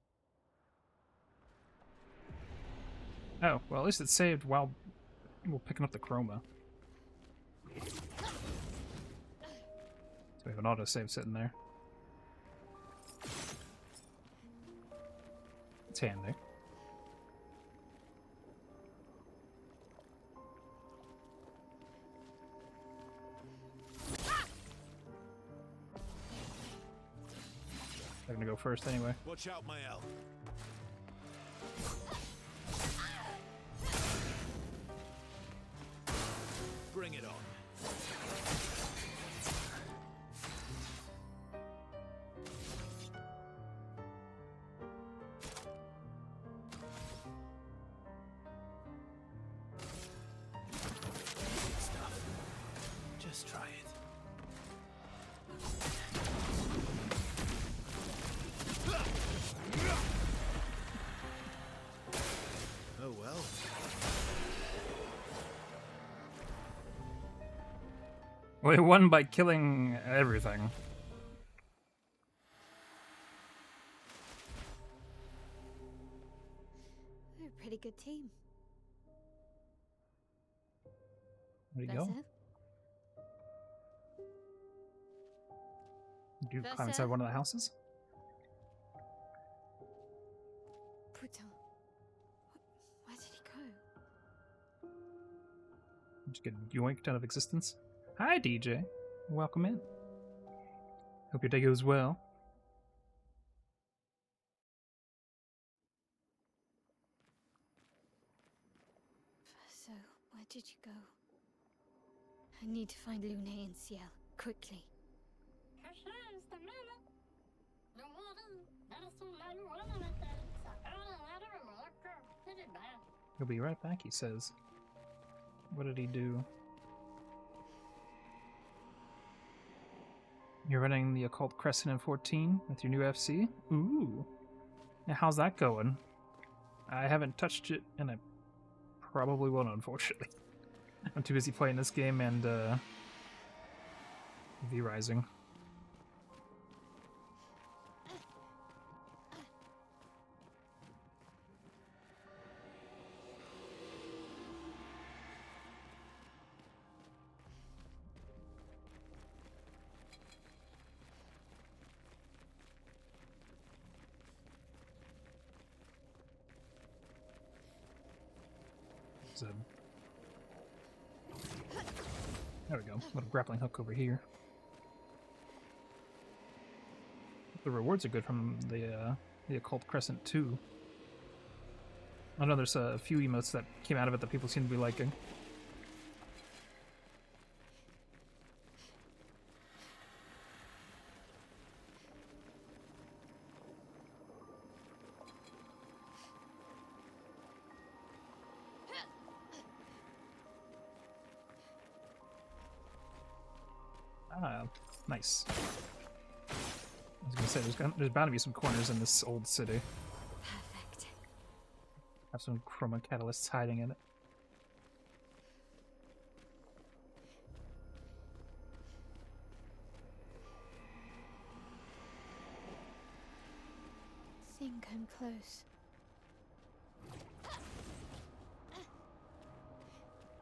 Oh, well, at least it saved while we're picking up the chroma. So we have an autosave sitting there. It's handy. I'm gonna go first anyway. Watch out, Mael. Bring it on. Good stuff. Just try it. We won by killing everything. We're a pretty good team. Where'd he go? Verso? Do you climb Verso? inside one of the houses? Putain. Where did he go? Just get yoinked out of existence. Hi, DJ. Welcome in. Hope your day goes well. So, where did you go? I need to find Lune and Ciel, quickly. He'll be right back, he says. What did he do? You're running the Occult Crescent in 14 with your new FC? Ooh. Now, how's that going? I haven't touched it, and I probably won't, unfortunately. I'm too busy playing this game and, V-Rising. So, there we go. Little grappling hook over here. The rewards are good from the Occult Crescent too. I know there's a few emotes that came out of it that people seem to be liking. Ah, nice. I was gonna say, there's bound to be some corners in this old city. Perfect. Have some chroma catalysts hiding in it. Think I'm close.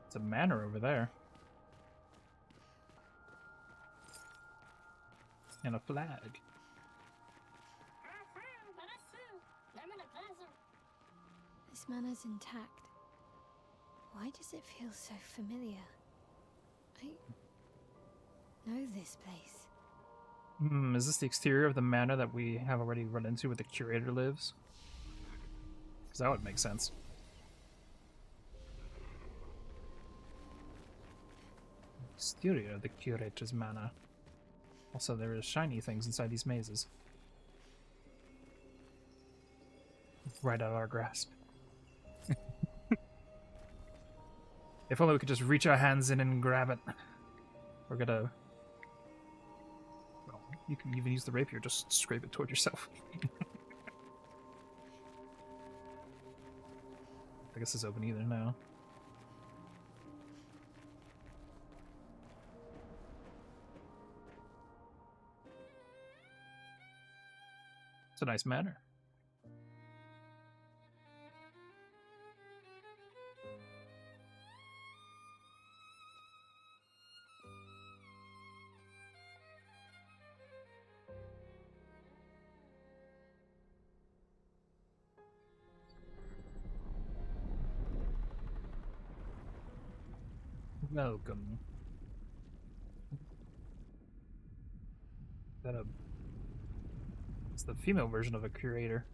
It's a manor over there. And a flag. This manor's intact. Why does it feel so familiar? I know this place. Is this the exterior of the manor that we have already run into where the curator lives? Because that would make sense. Exterior of the curator's manor. Also, there is shiny things inside these mazes. Right out of our grasp. If only we could just reach our hands in and grab it. We're gonna... Well, you can even use the rapier, just scrape it toward yourself. I guess it's open either now. It's a nice manor. Welcome. Is that a... It's the female version of a curator.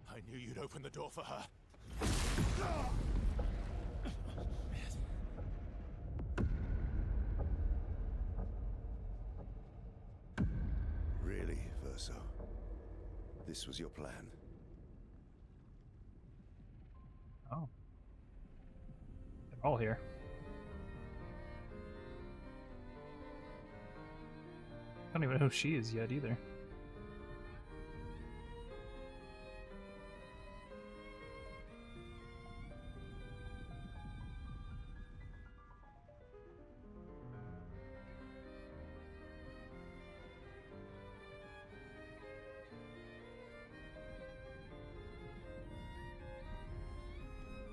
I knew you'd open the door for her. Really, Verso? This was your plan? Oh. They're all here. I don't even know who she is yet either.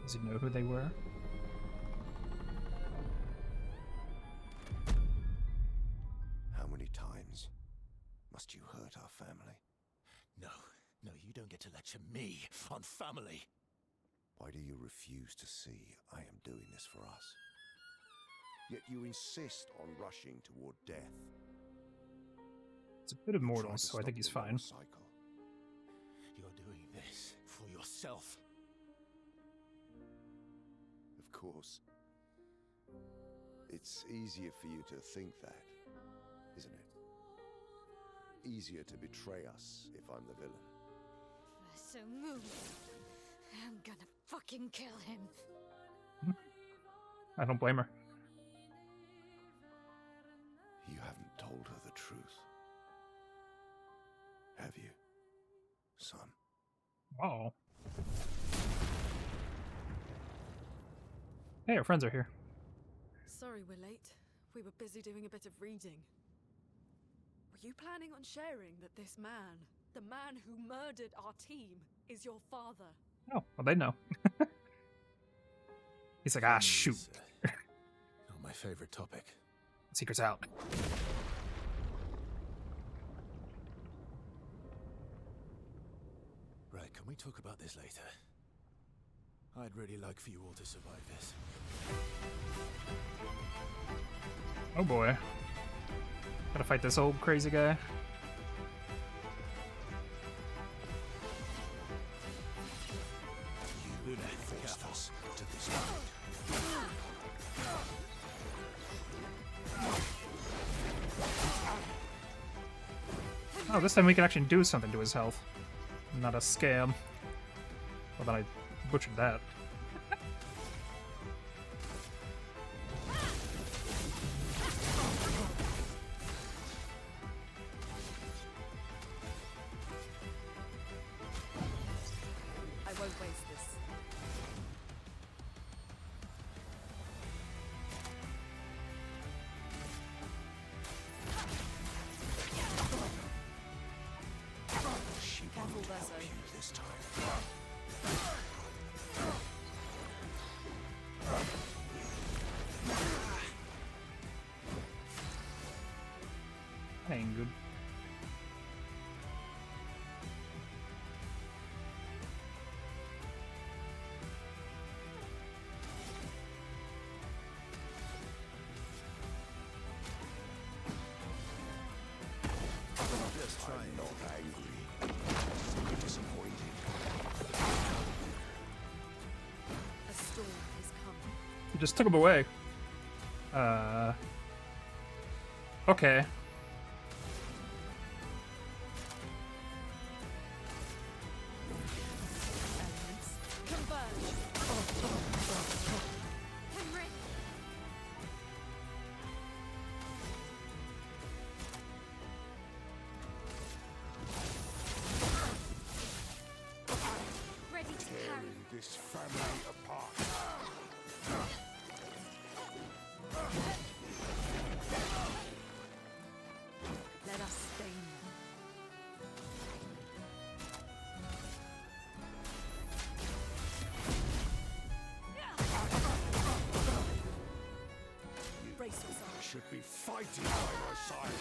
Does he know who they were? How many times must you hurt our family? No, no, you don't get to lecture me on family. Why do you refuse to see I am doing this for us? Yet you insist on rushing toward death. It's a bit of Try mortals, to so I think he's stop the fine. war cycle. You're doing this for yourself. Of course. It's easier for you to think that, isn't it? Easier to betray us if I'm the villain. So move. I'm gonna fucking kill him. I don't blame her. You haven't told her the truth. Have you, son? Oh. Hey, our friends are here. Sorry we're late. We were busy doing a bit of reading. Were you planning on sharing that this man, the man who murdered our team, is your father? Oh, well, they know. He's like, ah, shoot. Not my favorite topic. Secret's out. Right, can we talk about this later? I'd really like for you all to survive this. Oh boy. Gotta fight this old crazy guy. You forced us to this point. Oh, this time we can actually do something to his health. Not a scam. Well, then I butchered that. I won't waste this. She Careful, won't help Verso. you this time. That ain't good. Just try I'm it. not angry. I'm disappointed. A storm is coming. He just took him away. Okay. Elements converge. Henry! Ready to carry. Tearing this family apart. Let us stain them. Brace yourself. Should be fighting by my side.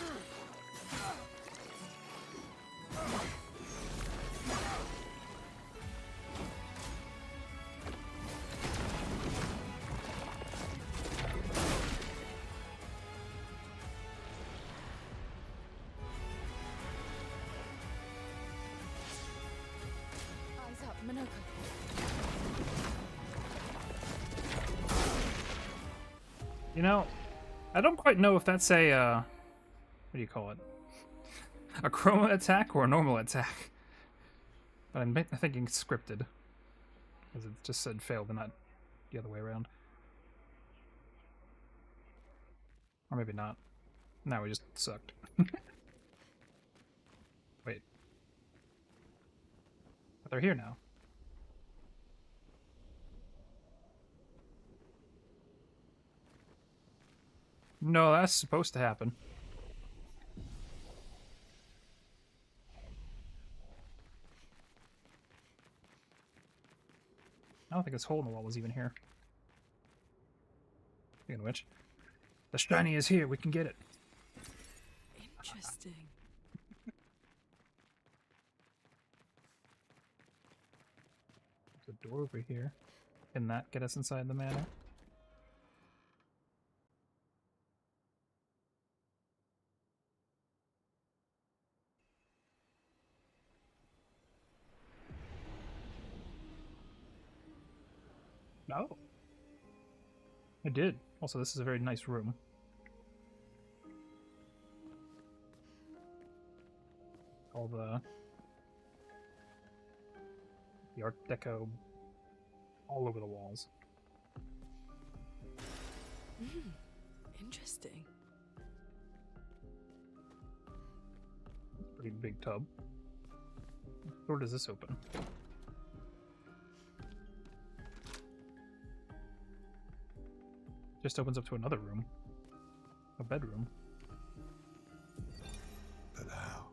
Eyes up, Minoko. You know, I don't quite know if that's a, what do you call it? A chroma attack or a normal attack. But I'm thinking scripted. Because it just said failed and not the other way around. Or maybe not. Now we just sucked. Wait. But they're here now. No, that's supposed to happen. I don't think this hole in the wall was even here. Speaking of which, the shiny is here. We can get it. Interesting. There's a door over here. Can that get us inside the manor? No. I did. Also, this is a very nice room. All the Art Deco all over the walls. Interesting. Pretty big tub. What door does this open? Just opens up to another room. A bedroom. But how?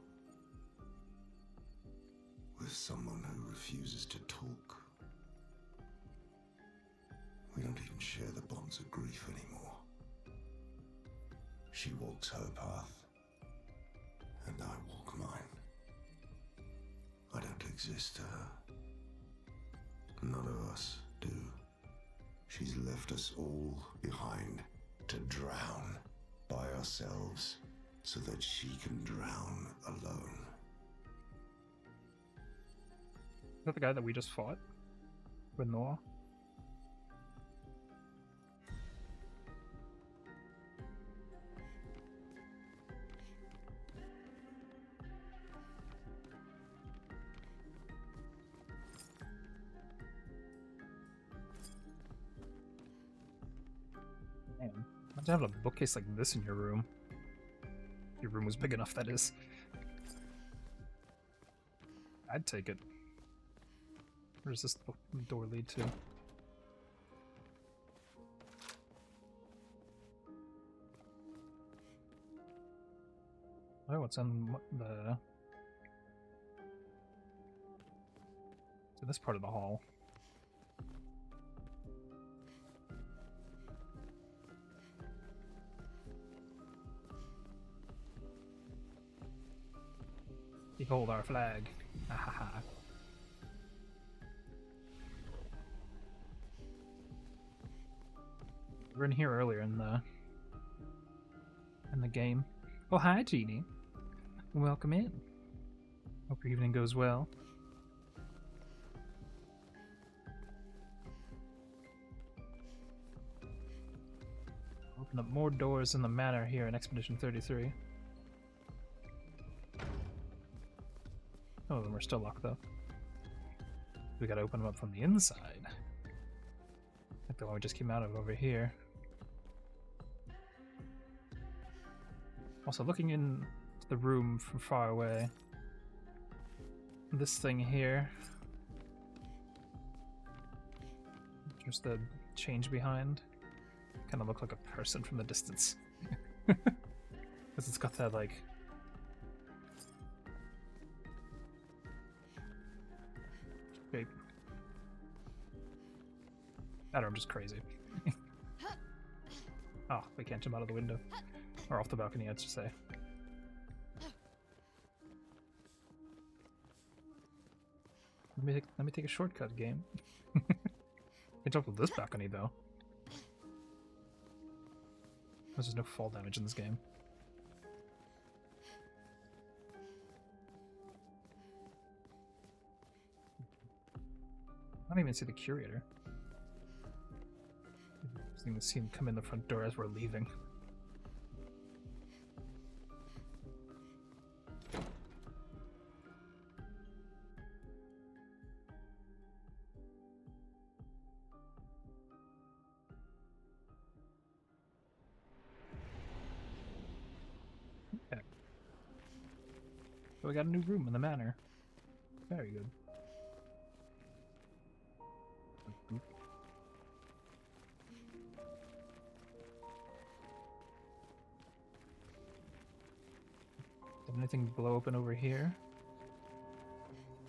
With someone who refuses to talk. We don't even share the bonds of grief anymore. She walks her path, and I walk mine. I don't exist to her. None of us do. She's left us all behind to drown by ourselves so that she can drown alone. Is that the guy that we just fought? With Noah? Man, imagine having a bookcase like this in your room. Your room was big enough, that is. I'd take it. Where does this door lead to? Oh, it's on the... to this part of the hall. Behold our flag. Ha ha ha. We were in here earlier in the game. Oh, hi, Jeannie. Welcome in. Hope your evening goes well. Open up more doors in the manor here in Expedition 33. Some of them are still locked though. We gotta open them up from the inside. Like the one we just came out of over here. Also, looking into the room from far away, this thing here, just the change behind, kind of look like a person from the distance. Because it's got that, like, shape. I don't know, I'm just crazy. Oh, we can't jump out of the window. Or off the balcony, I'd say. Let me take a shortcut, game. I jumped with this balcony, though. There's just no fall damage in this game. I don't even see the curator. I didn't see him come in the front door as we're leaving. Okay. So we got a new room in the manor. Very good. Did anything blow open over here?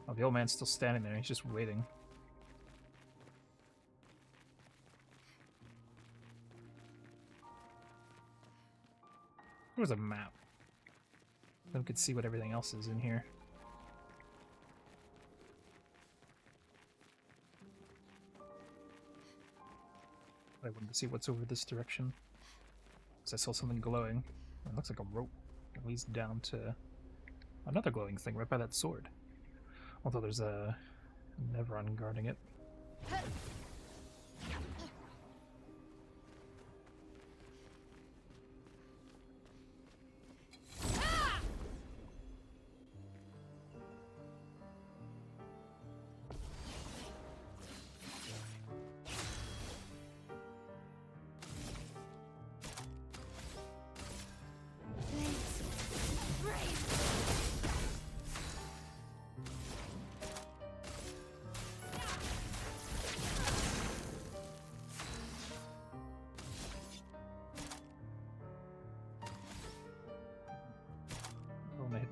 Oh, the old man's still standing there. He's just waiting. There was a map. So we could see what everything else is in here. I wanted to see what's over this direction. Because I saw something glowing. It looks like a rope. It leads down to another glowing thing right by that sword. Although there's a Nevron guarding it. Oh, my heavens.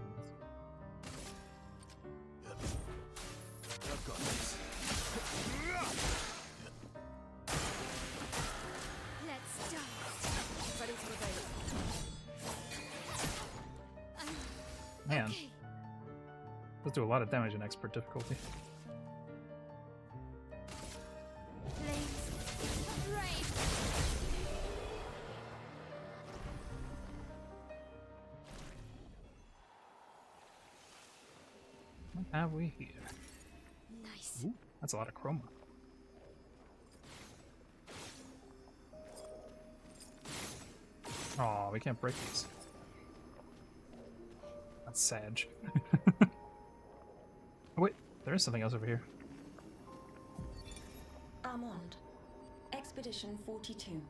I've got this. Let's start. Ready to evade. Man, Okay. those do a lot of damage in expert difficulty. Flames. Rain. What have we here? Nice. Ooh, that's a lot of chroma. Aw, we can't break these. That's sad. Oh, wait, there is something else over here. Armand, Expedition 42.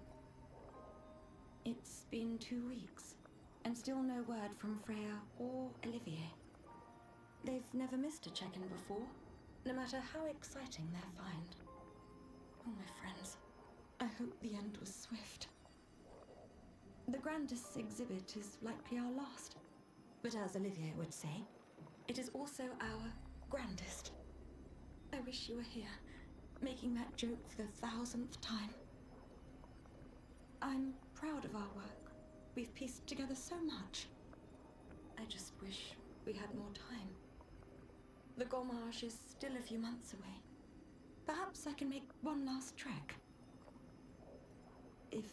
It's been 2 weeks, and still no word from Freya or Olivier. They've never missed a check-in before, no matter how exciting their find. Oh, my friends, I hope the end was swift. The grandest exhibit is likely our last, but as Olivier would say, it is also our grandest. I wish you were here, making that joke for the 1000th time. I'm proud of our work. We've pieced together so much. I just wish we had more time. The Gommage is still a few months away. Perhaps I can make one last trek. If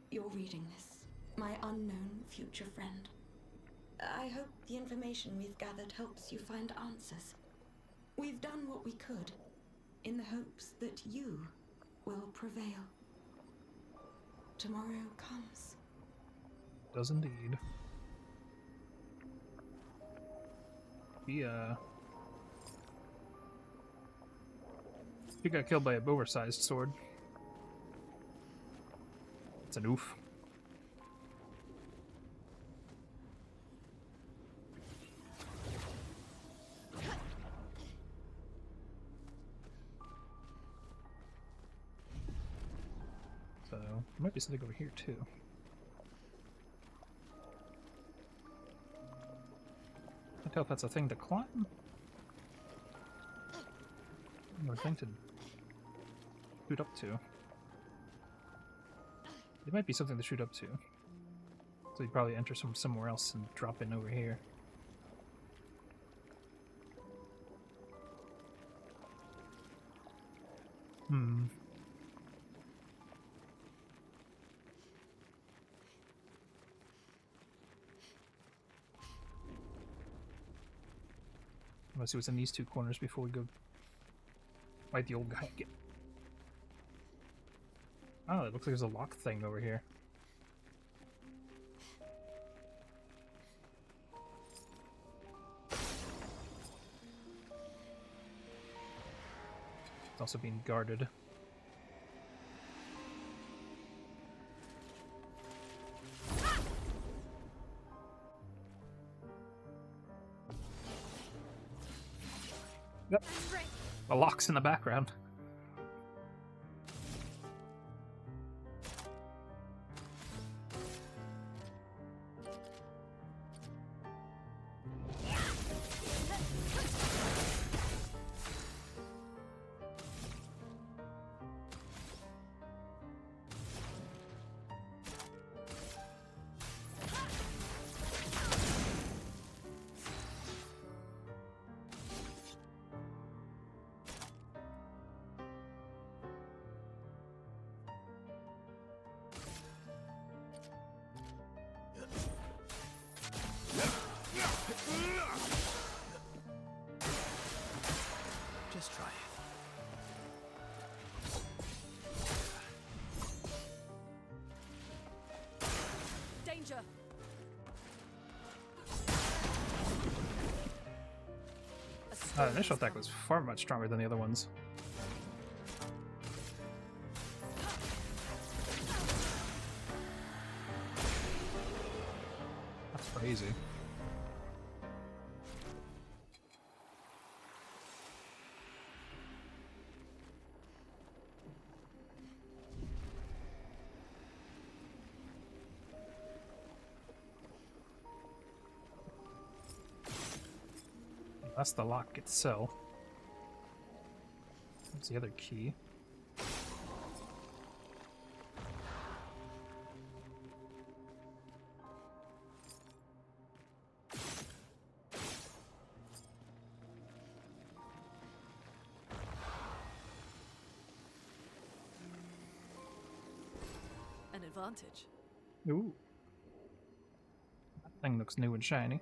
you're reading this, my unknown future friend, I hope the information we've gathered helps you find answers. We've done what we could, in the hopes that you will prevail. Tomorrow comes. Does indeed. He got killed by a oversized sword. It's an oof. So, there might be something over here too. I can't tell if that's a thing to climb. Or a thing to shoot up to. It might be something to shoot up to. So you'd probably enter from somewhere else and drop in over here. Let's see what's in these two corners before we go fight the old guy again. Oh, it looks like there's a lock thing over here. It's also being guarded. Yep. The lock's in the background. Let's try it. Danger! The initial attack was far much stronger than the other ones. That's crazy. That's the lock itself. That's the other key. An advantage. Ooh. That thing looks new and shiny.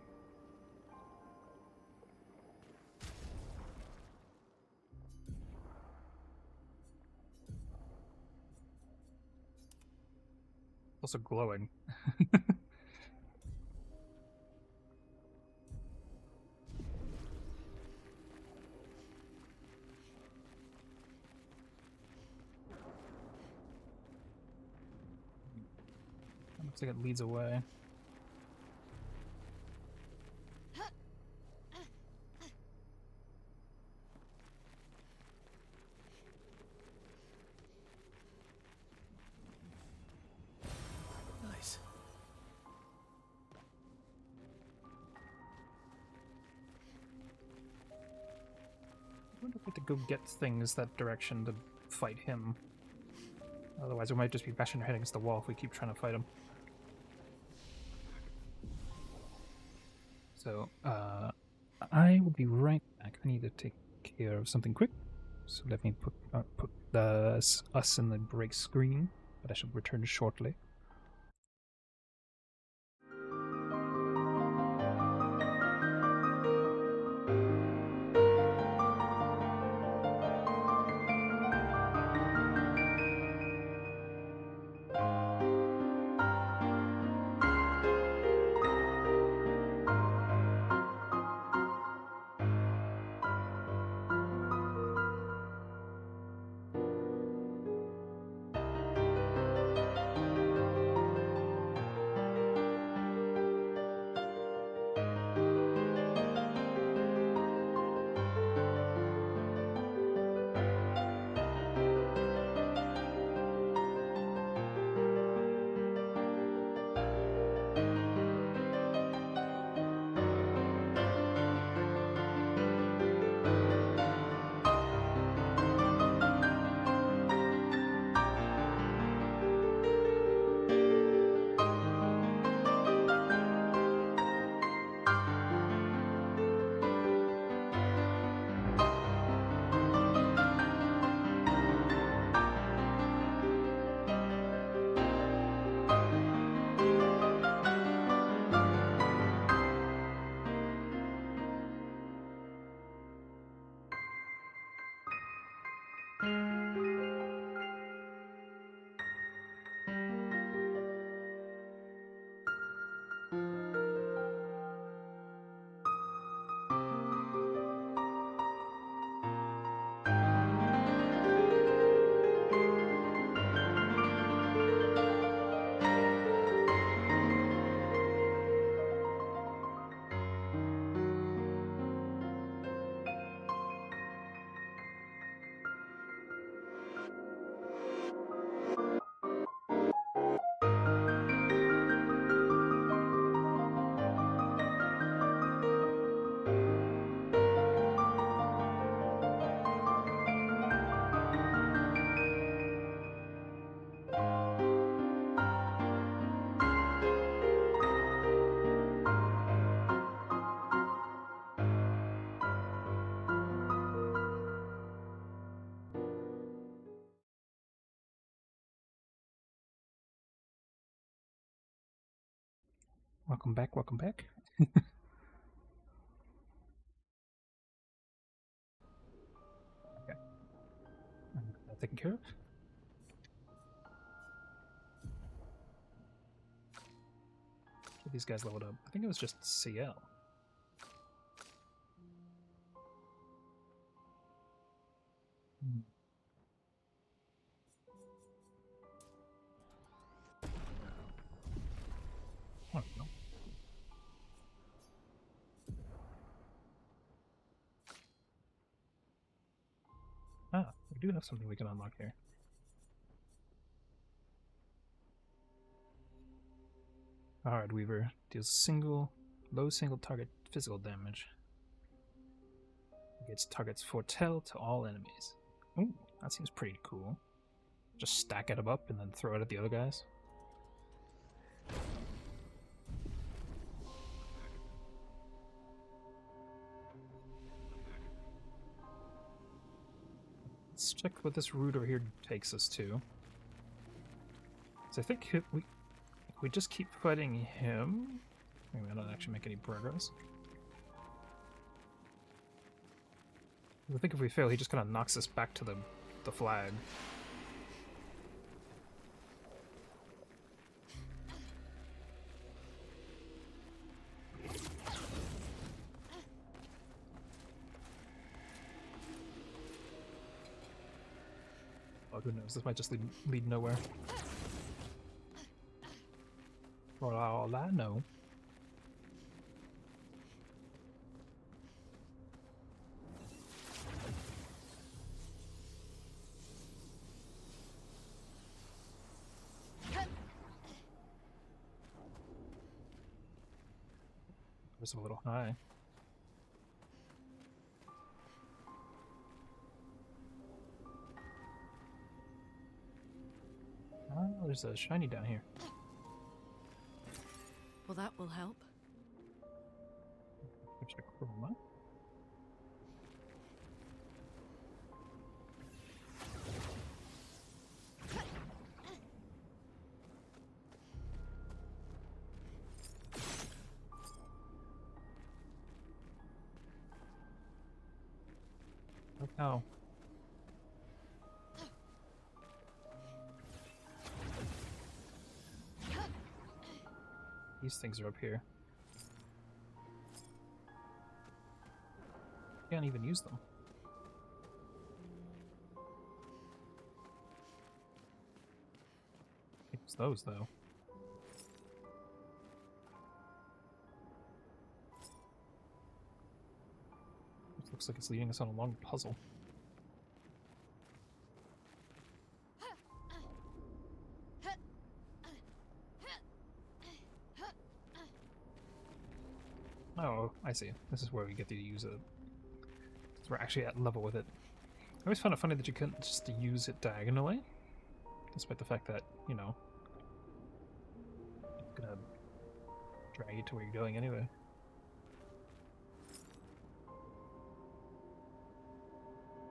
Also glowing. Looks like it leads away. Nice. I wonder if we have to go get things that direction to fight him. Otherwise, we might just be bashing our head against the wall if we keep trying to fight him. So, I will be right back. I need to take care of something quick. So let me put us in the break screen, but I shall return shortly. Welcome back, welcome back. taken care of. Get these guys leveled up. I think it was just CL. I don't know. Ah, we do have something we can unlock here. Hard Weaver deals low single target physical damage. Gets targets foretell to all enemies. Ooh, that seems pretty cool. Just stack it up and then throw it at the other guys. Let's check what this route over here takes us to. So I think if we just keep fighting him, maybe I don't actually make any progress. I think if we fail, he just kind of knocks us back to the flag. Oh, who knows? This might just lead nowhere. For all I know. It was a little high. Oh, there's a shiny down here. Well, that will help. Check chroma. Oh. These things are up here. Can't even use them. Use those though. This looks like it's leading us on a long puzzle. Oh, I see. This is where we get to use it. So we're actually at level with it. I always found it funny that you couldn't just use it diagonally, despite the fact that, you know, it's gonna drag you to where you're going anyway.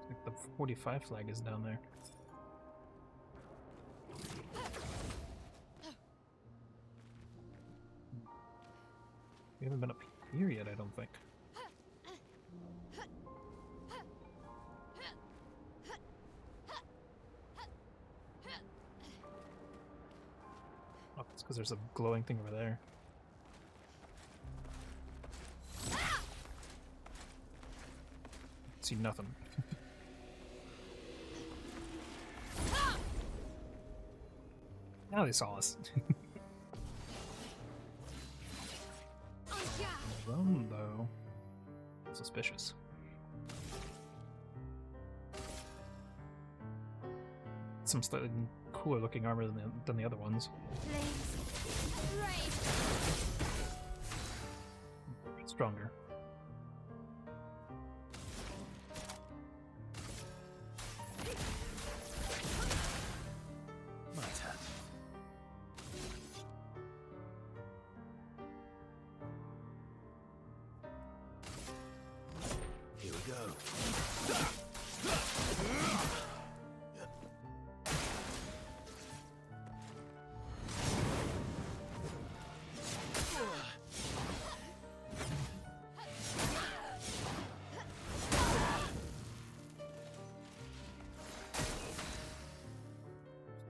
Like the 45 flag is down there. We haven't been up here yet, I don't think. Oh, it's because there's a glowing thing over there. See nothing. Now they saw us. Run, though. Suspicious. Some slightly cooler looking armor than the other ones. Stronger. Here we go.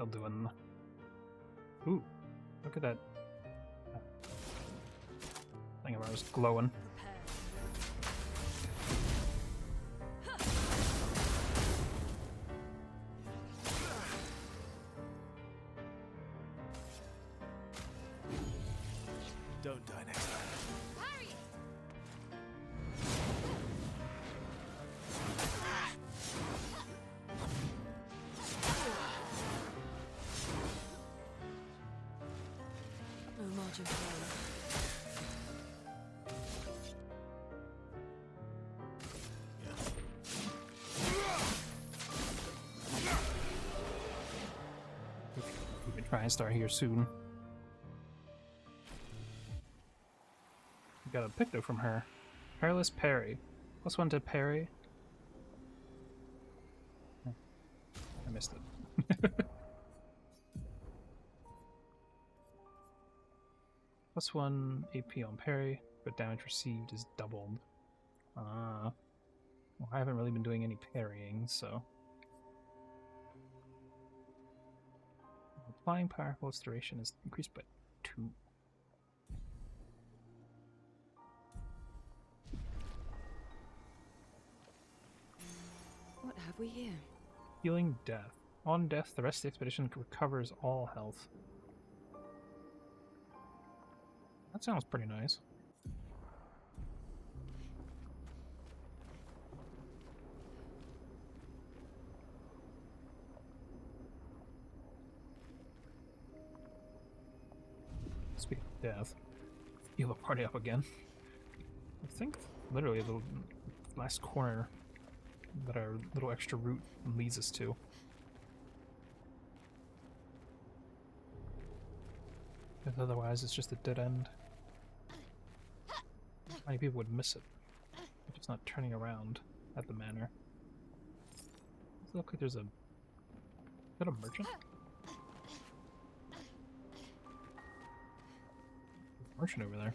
catgirl doing? Ooh, look at that thing of ours glowing. Don't die next time. No margin for error. We can try and start here soon. We got a pick though from her. Perilous parry. +1 to parry. I missed it. +1 AP on parry, but damage received is doubled. Well, I haven't really been doing any parrying, so. Applying powerful its duration is increased by 2. What have we here? Healing death. On death, the rest of the expedition recovers all health. That sounds pretty nice. Speaking of death, heal the party up again. I think literally the last corner that our little extra route leads us to. Because otherwise it's just a dead end. Many people would miss it if it's not turning around at the manor. Does it look like there's a... Is that a merchant? Merchant over there.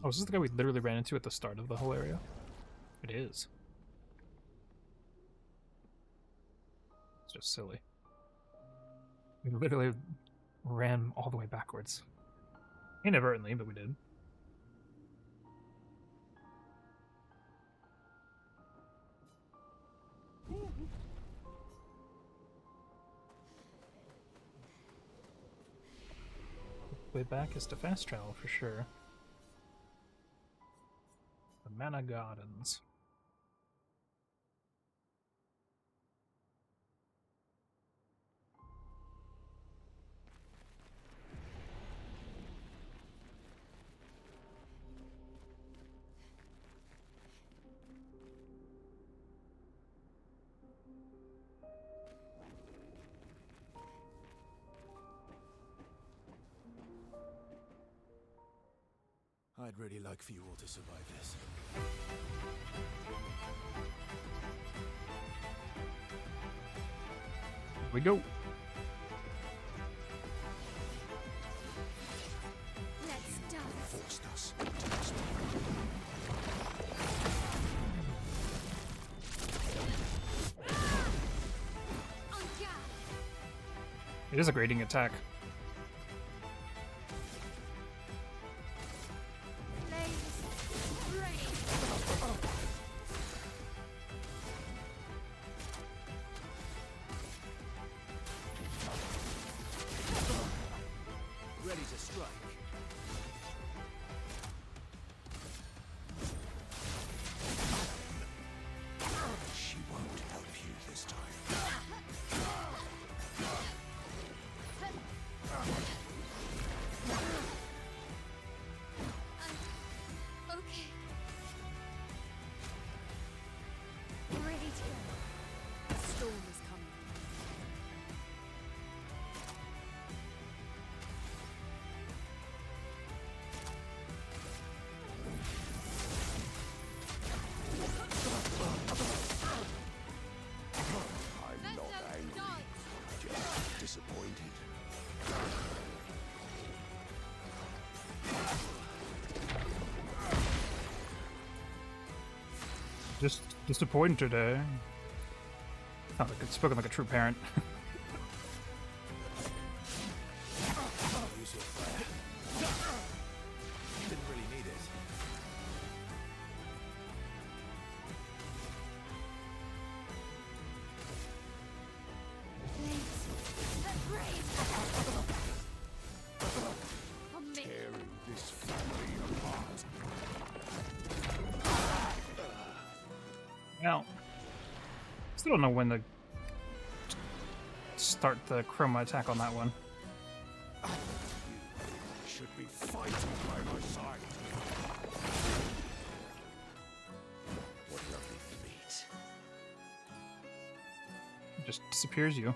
Oh, is this the guy we literally ran into at the start of the whole area? It is. It's just silly. We literally ran all the way backwards. Inadvertently, but we did. Way back is to fast travel for sure. The Mana Gardens. I'd really like for you all to survive this. Here we go. Let's dance. Forced us. On guard. It is a grading attack. Ready to strike. She won't help you this time. Just disappointed, eh? Sounds like it's spoken like a true parent. Use your fire. Didn't really need it. Tearing this family apart. Well, still don't know when to start the chroma attack on that one. You should be fighting by my side. What lovely feet. It just disappears you.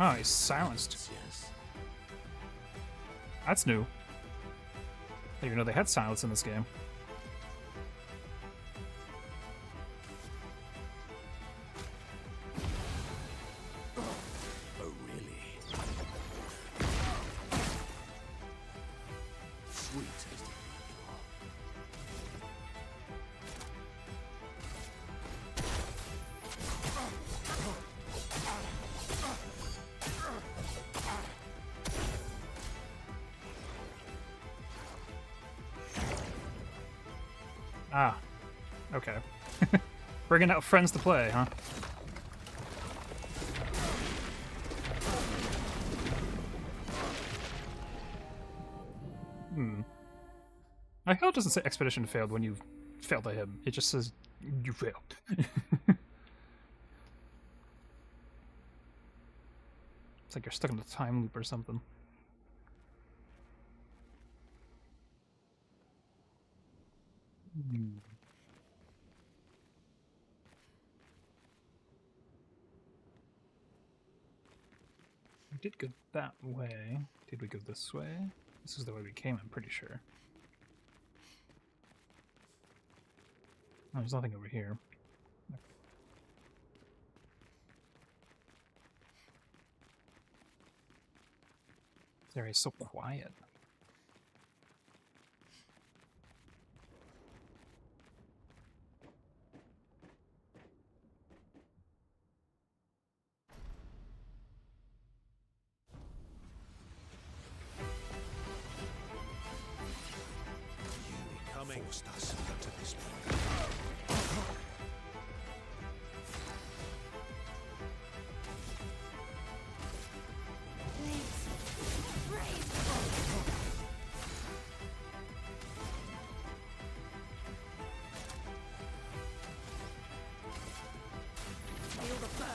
Oh, he's silenced. Yes. That's new. I didn't even know they had silence in this game. Oh, really? Sweet tasting people. Ah, okay. Bringing out friends to play, huh? I hope it doesn't say Expedition failed when you failed at him. It just says you failed. It's like you're stuck in a time loop or something. We did go that way. Did we go this way? This is the way we came, I'm pretty sure. Oh, there's nothing over here. This area is so quiet. Coming. Forced us to this point. Feel the burn.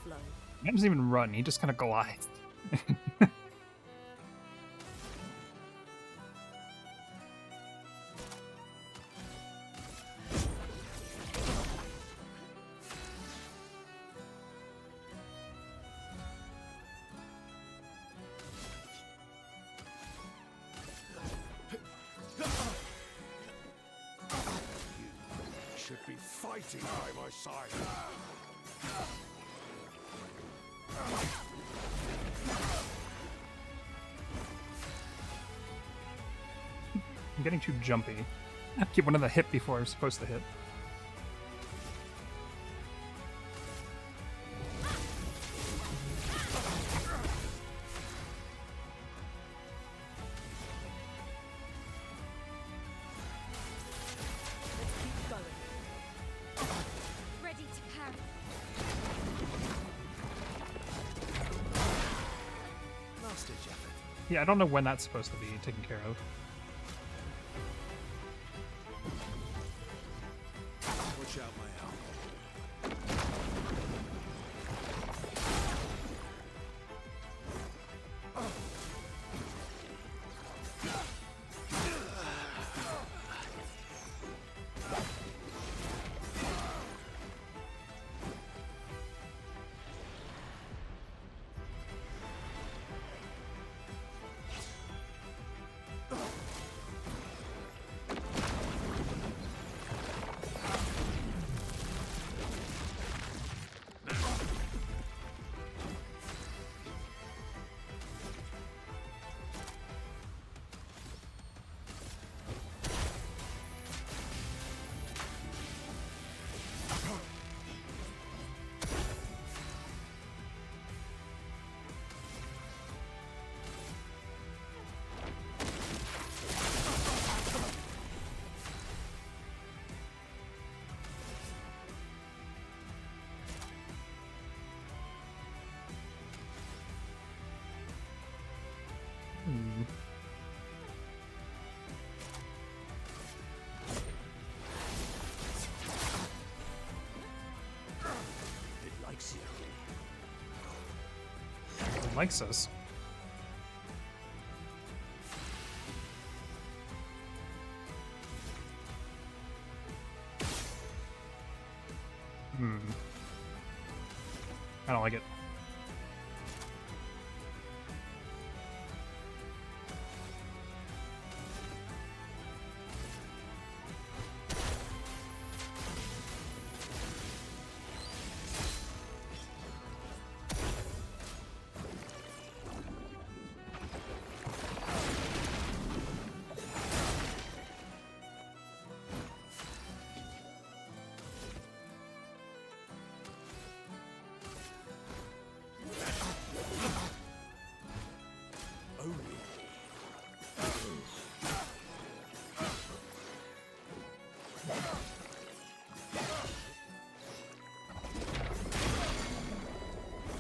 flow. He doesn't even run, he just kind of glides. Should be fighting by my side. I'm getting too jumpy. I keep one of the hit before I'm supposed to hit. Ready to parry. Last ditch effort. Yeah, I don't know when that's supposed to be taken care of. Watch out, my help. It likes you. It likes us. I don't like it.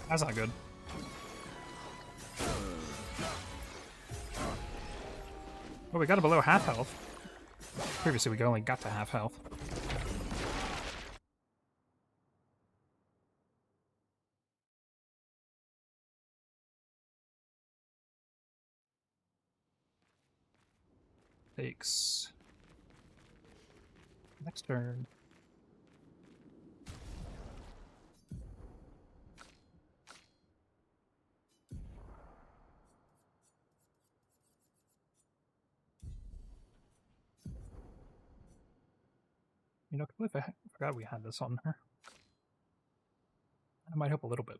That's not good. Well, we got it below half health. Previously, we only got to half health. Takes next turn. You know, I forgot we had this on her. That might help a little bit.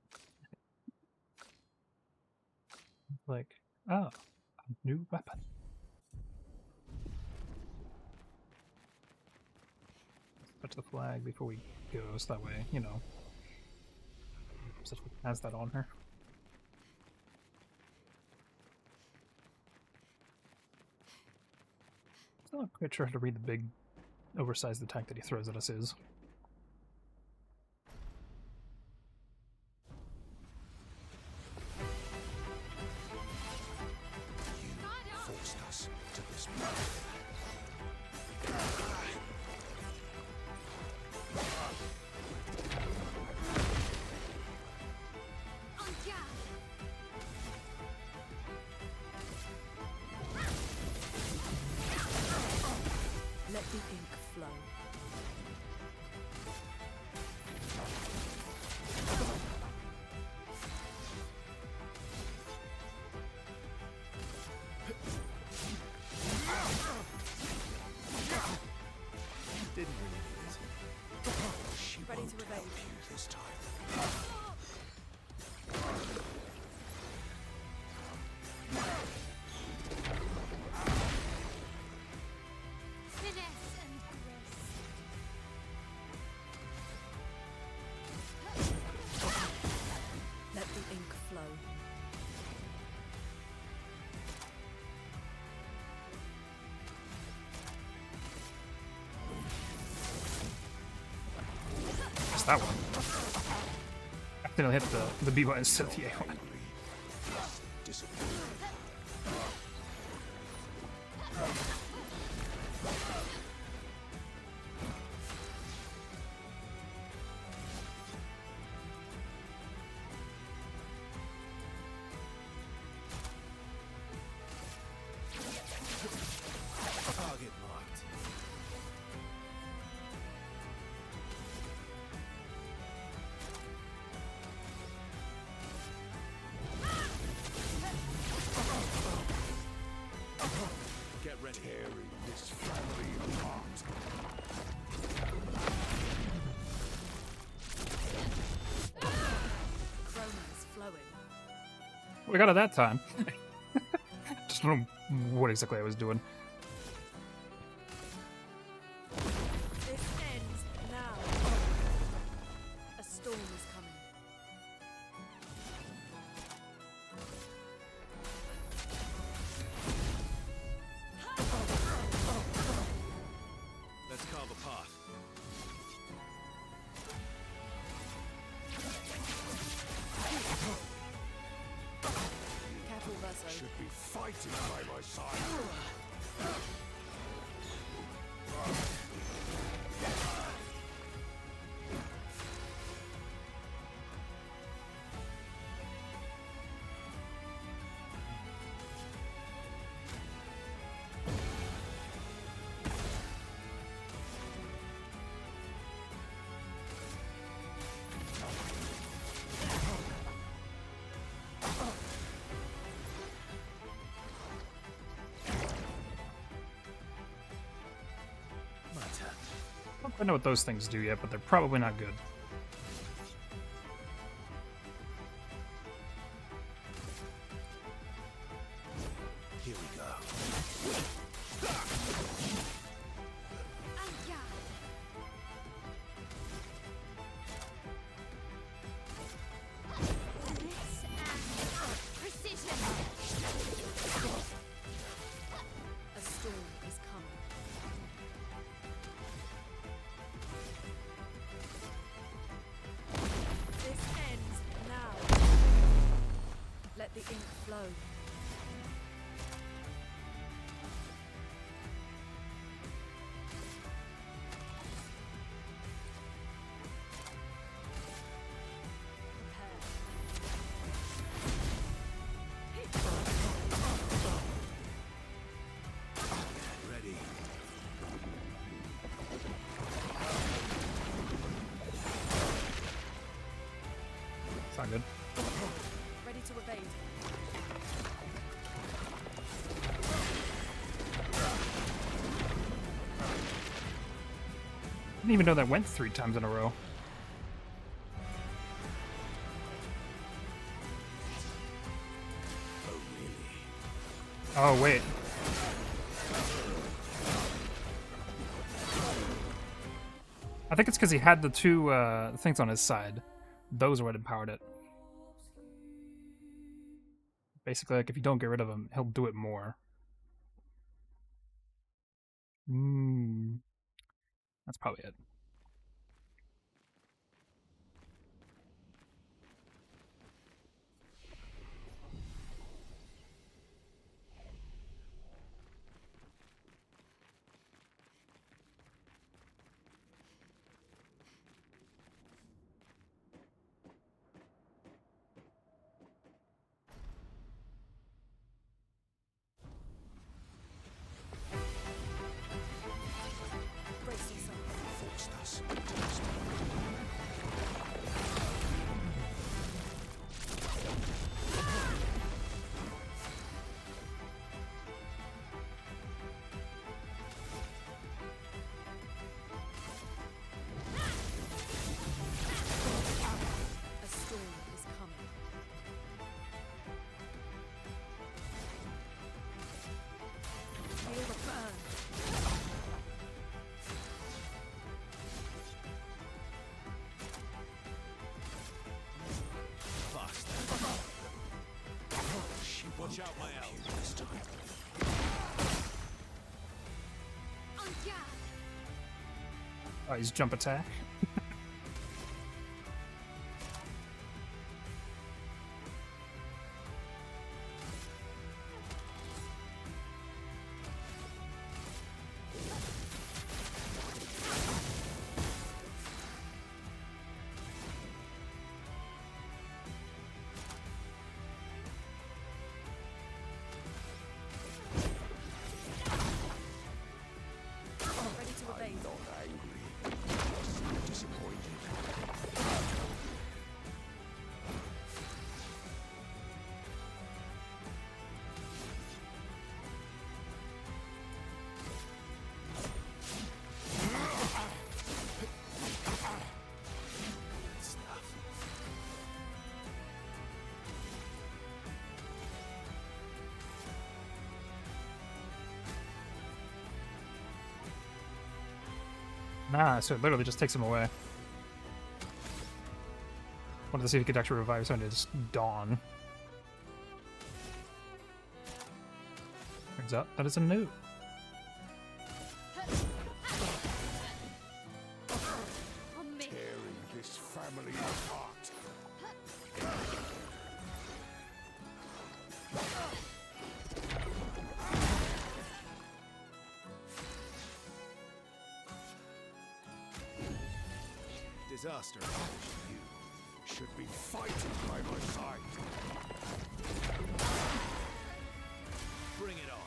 Like, oh, a new weapon. Touch the flag before we go, so that way, you know, has that on her. Still not quite sure how to read the big, oversized attack that he throws at us is. You forced us to this the ink flow. Didn't really need it. She Ready won't to evade. help you this time. Finesse and grace. Let the ink flow. What's that one? I accidentally hit the B button instead of the A one. Disappear. Target marked. Get ready. Tearing this family apart. Chroma is flowing. We got it that time. Just don't know what exactly I was doing. This ends now. A storm is coming. Let's carve a path. Careful, Verso. Should be fighting by my side. I don't know what those things do yet, but they're probably not good. Here we go. Finesse and precision. A storm is coming. This ends now. Let the ink flow. Ready. It's not good. Ready to evade. Didn't even know that went 3 times in a row. Oh, really? Oh, wait. I think it's because he had the 2 things on his side. Those are what empowered it. Basically, like, if you don't get rid of him, he'll do it more. That's probably it. Watch out, my elf. This time. On guard. Oh, he's jump attack. Ready to obey. Not angry. Just disappointed. Nah, so it literally just takes him away. Wanted to see if he could actually revive someone to just dawn. Turns out that is a no. On me. Tearing this family apart. Disaster. You should be fighting by my side. Bring it on.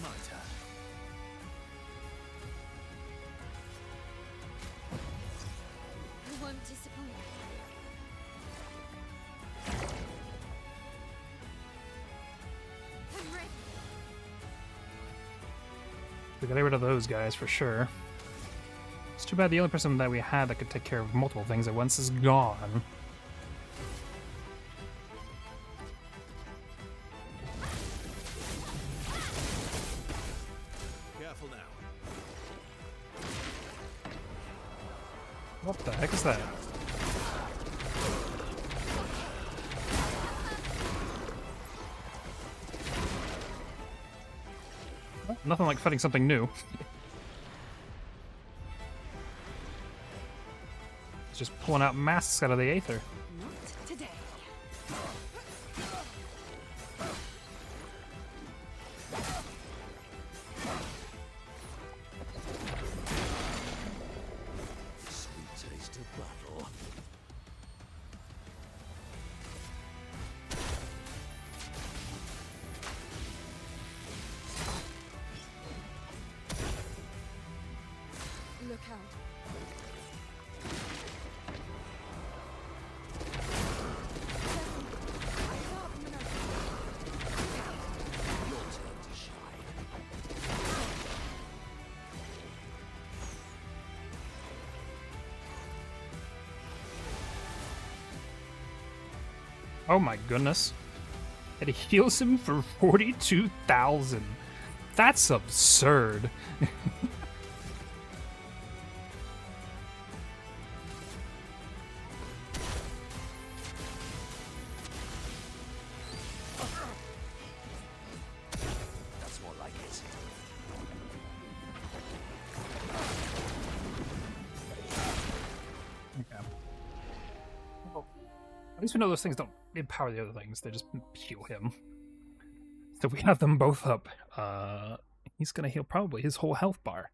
My turn. I won't disappoint. I'm ready. We gotta get rid of those guys for sure. It's too bad the only person that we had that could take care of multiple things at once is gone. Careful now. What the heck is that? Well, nothing like fighting something new. It's just pulling out masks out of the aether. Not today. Sweet taste of battle. Look out. Your turn to shine. Oh my goodness. It heals him for 42,000. That's absurd. That's more like it. Okay. Well, at least we know those things don't empower the other things, they just heal him. So if we have them both up, he's gonna heal probably his whole health bar.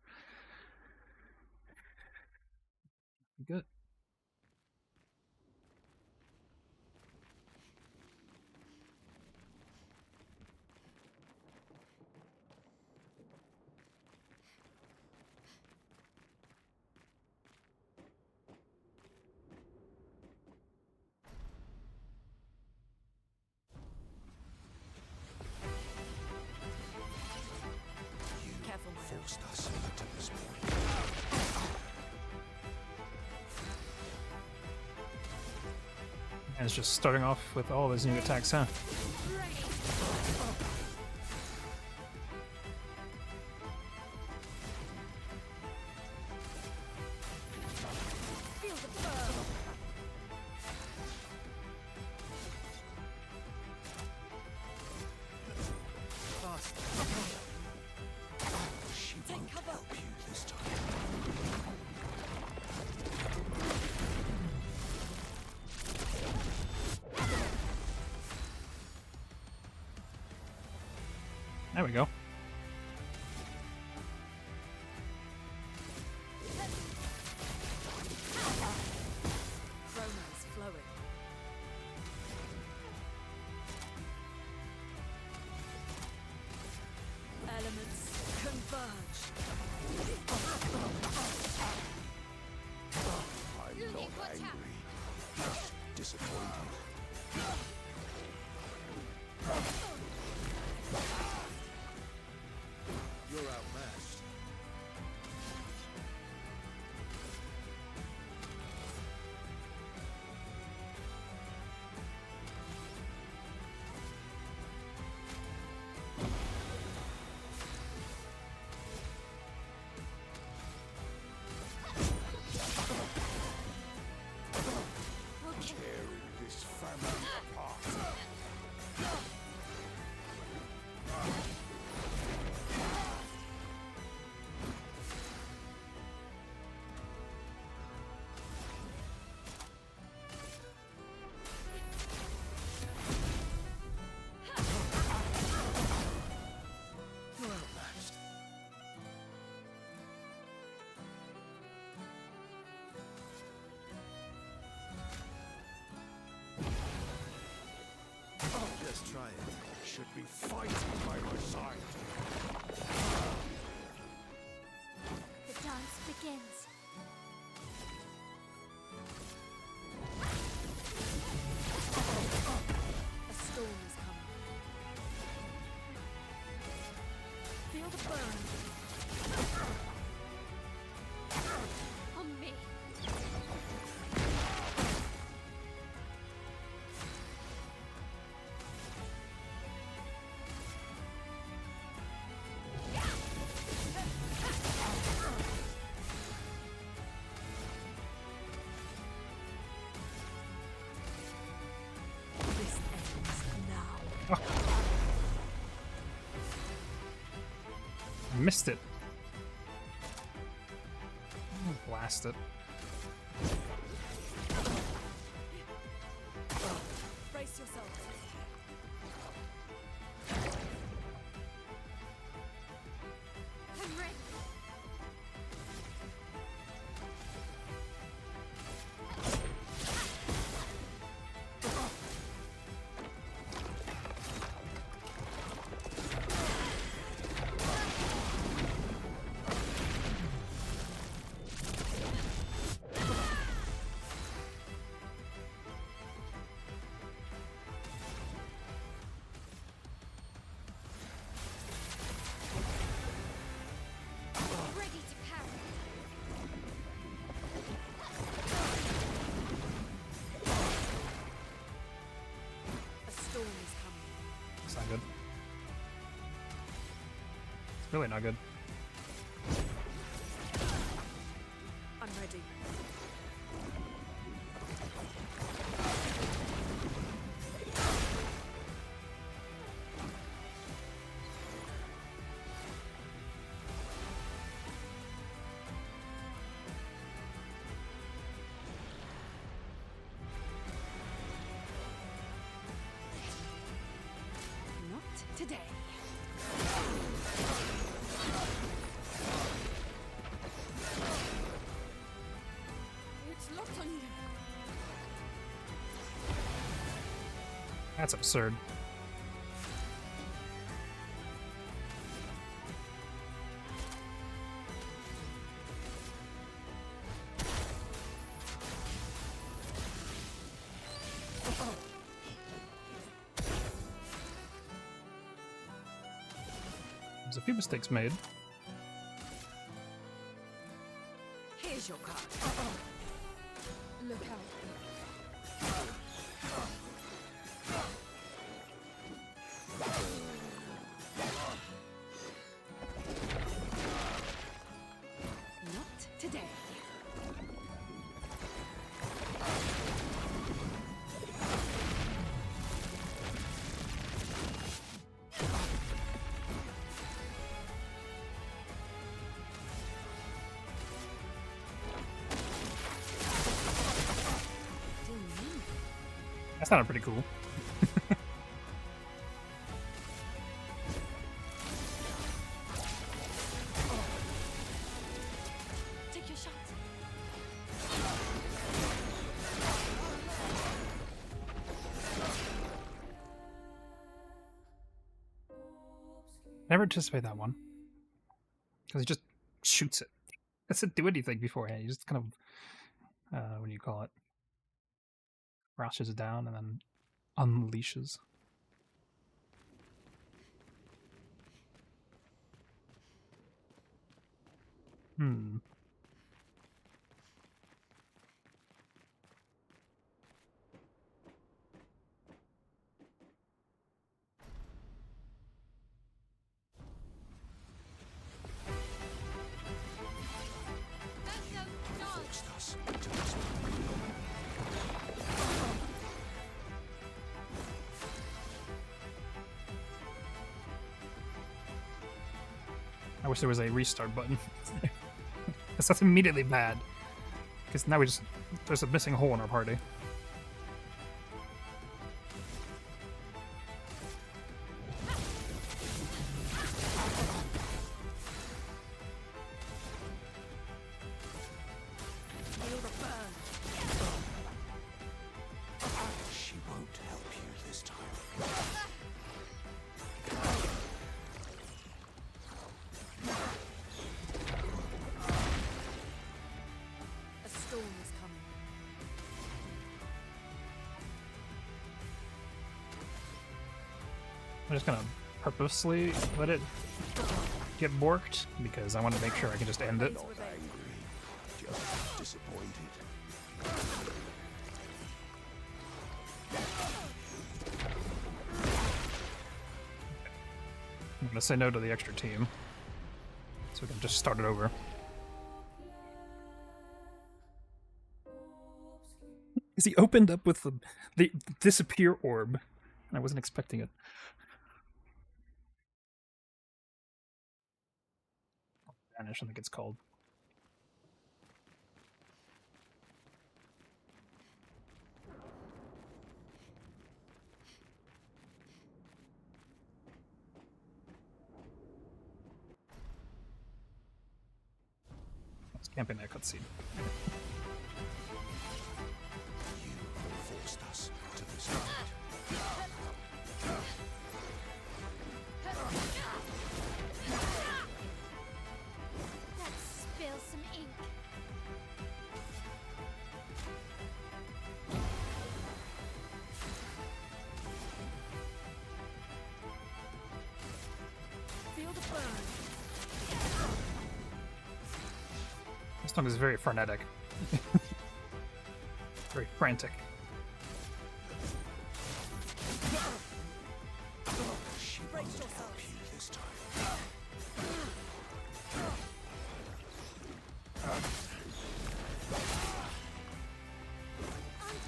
Good. Careful, my elf. Forced us to this point. And it's just starting off with all those new attacks, huh? There we go. Chroma's flowing. Elements converge. I'm not angry, just disappointed. You're outmatched. Tearing this family apart. You're outmatched. Just try it. Should be fighting by my side. The dance begins. A storm is coming. Feel the burn. On me. This ends now. I missed it. Blast it. Brace yourselves. I'm ready. Ready to parry. A storm is coming. It's not good. It's really not good. I'm ready. Not today. It's locked on you. That's absurd. There's a few mistakes made. Here's your card. Look out. Not today. That sounded pretty cool. Never anticipate that one. Because he just shoots it. It doesn't do anything beforehand. He just kind of, what do you call it? Rushes it down and then unleashes. I wish there was a restart button. That's immediately bad. Because now there's a missing hole in our party. She won't help you this time. A storm is coming. I'm just gonna purposely let it get borked because I want to make sure I can just end it. Not angry, just disappointed. I'm gonna say no to the extra team, so we can just start it over. Because he opened up with the disappear orb, and I wasn't expecting it. Vanish, I think it's called. I was camping that cutscene. You forced us to this fight. Let's spill some ink. Feel the burn. This song is very frenetic. Very frantic. She won't help you this time.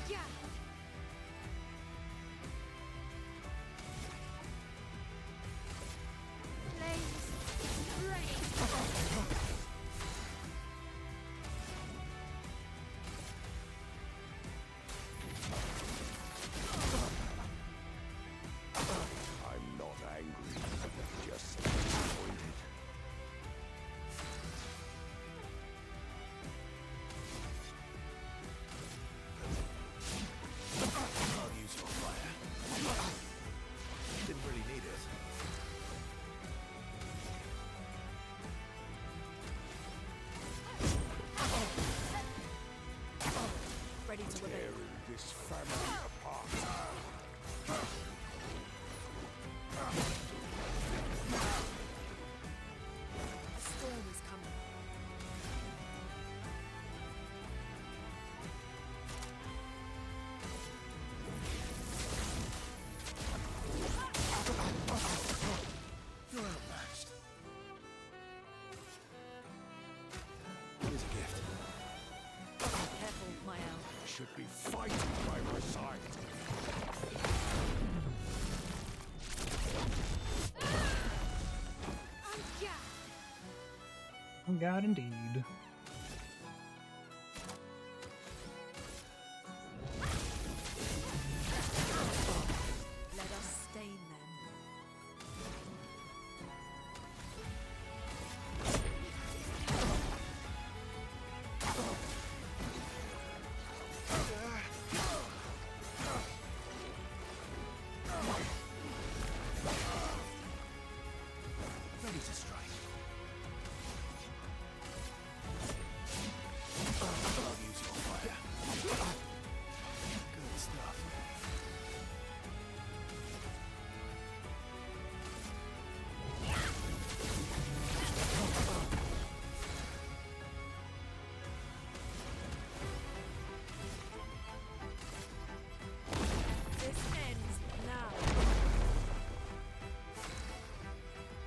Yeah. Flames, rain. I'm not angry, just disappointed. I'll use your fire. Didn't really need it. Ready to whip it. Tearing this family apart. A storm is coming. You're outmatched. Here's a gift. Careful, my owl. You should be fighting by my side. Yeah. Oh God, indeed. Let us stain them.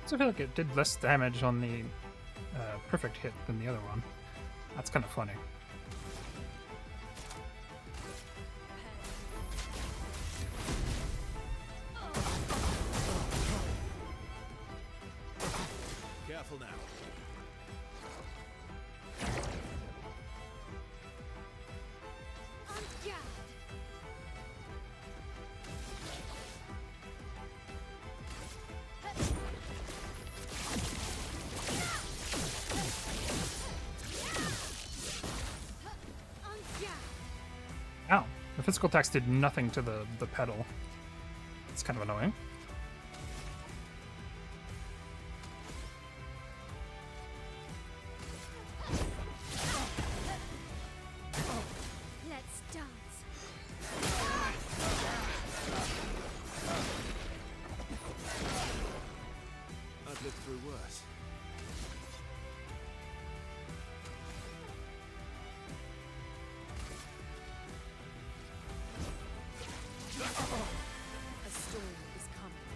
So I feel like it did less damage on the perfect hit than the other one. That's kind of funny. Careful now. Ow. The physical attacks did nothing to the pedal. It's kind of annoying. Let's dance. I've lived through worse. A storm is coming.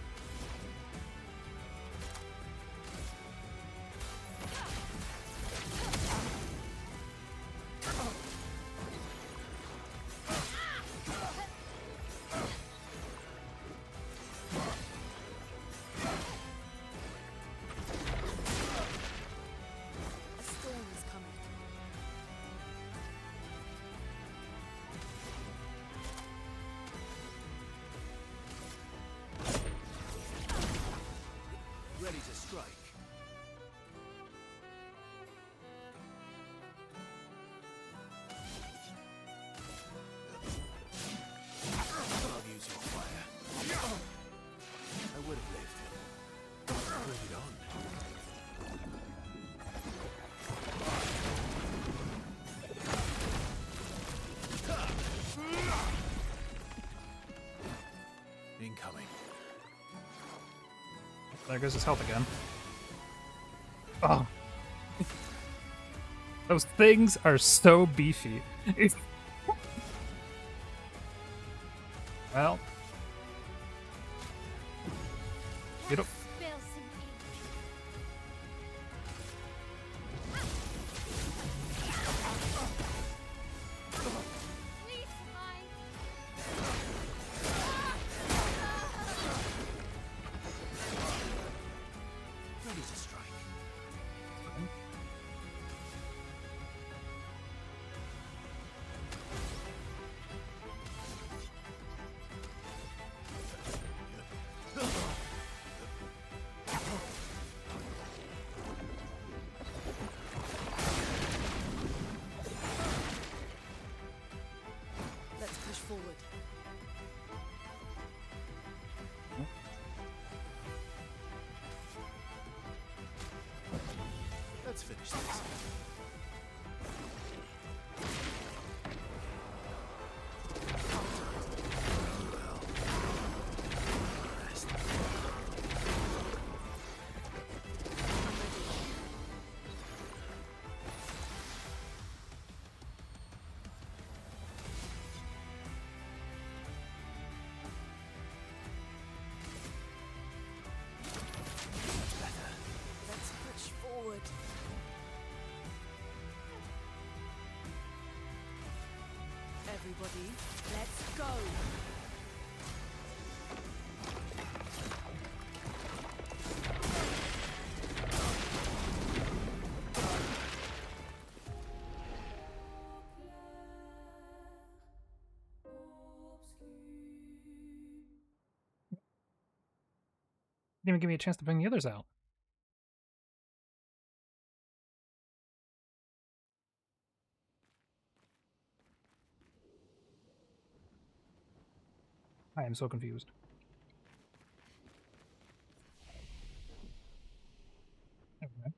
A storm is coming. Ready to strike. I'll use your fire. I would have lived. Bring it on. Incoming. There goes his health again. Oh. Those things are so beefy. Well. You don't. Spill some ink. Please, mine. Ready to strike. Let's push forward. Let's finish this. Let's push forward. Everybody, let's go. Didn't even give me a chance to bring the others out. I am so confused. Never mind.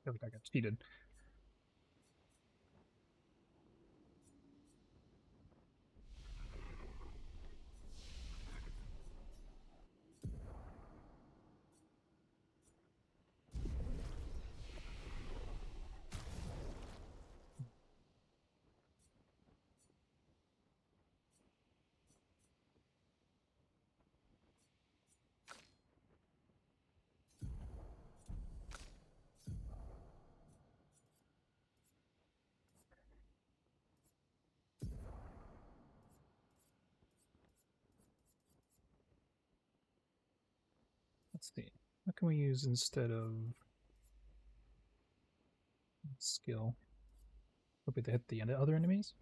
I feel like I got cheated. Let's see. What can we use instead of skill? Hoping to hit the other enemies?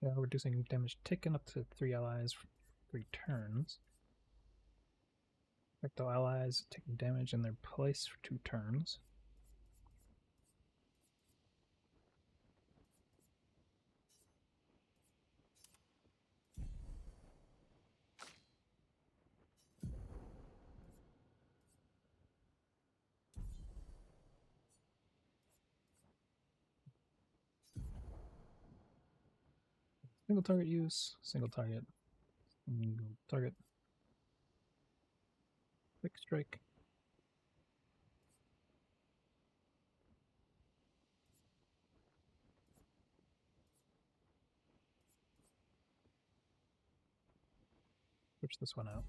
Yeah, reducing damage taken up to 3 allies for 3 turns. Affect all allies taking damage in their place for 2 turns. Single target use, single target, quick strike. Switch this one out.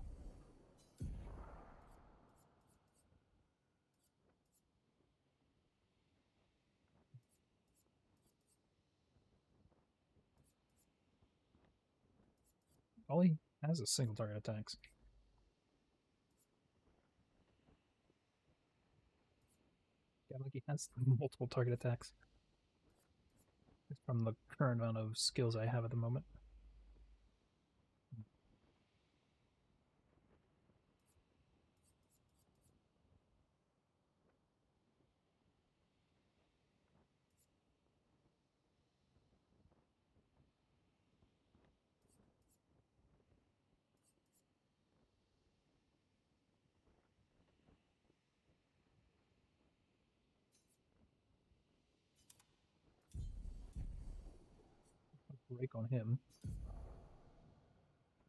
All he has is single target attacks. Yeah, like he has multiple target attacks. From the current amount of skills I have at the moment. Break on him.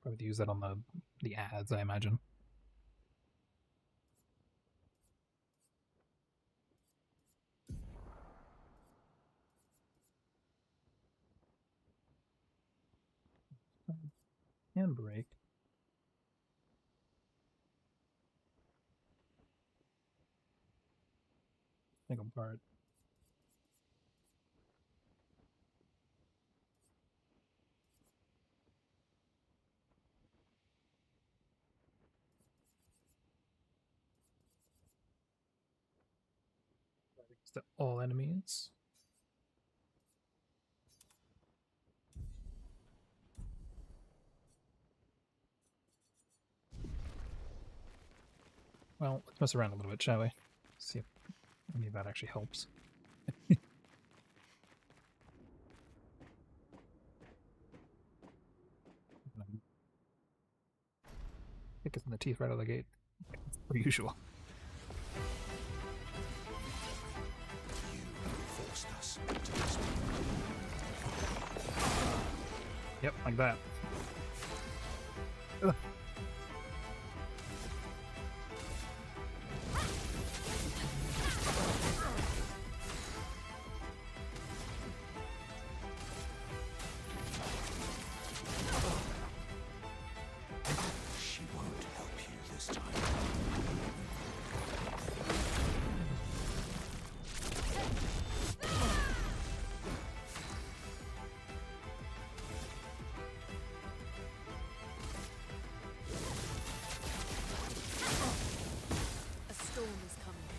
Probably use that on the ads, I imagine. And break. Single part. To all enemies. Well, let's mess around a little bit, shall we? See if any of that actually helps. Kick us in the teeth right out of the gate. Per usual. Forced us to this. Yep, like that. Ugh. She won't help you this time. A storm is coming.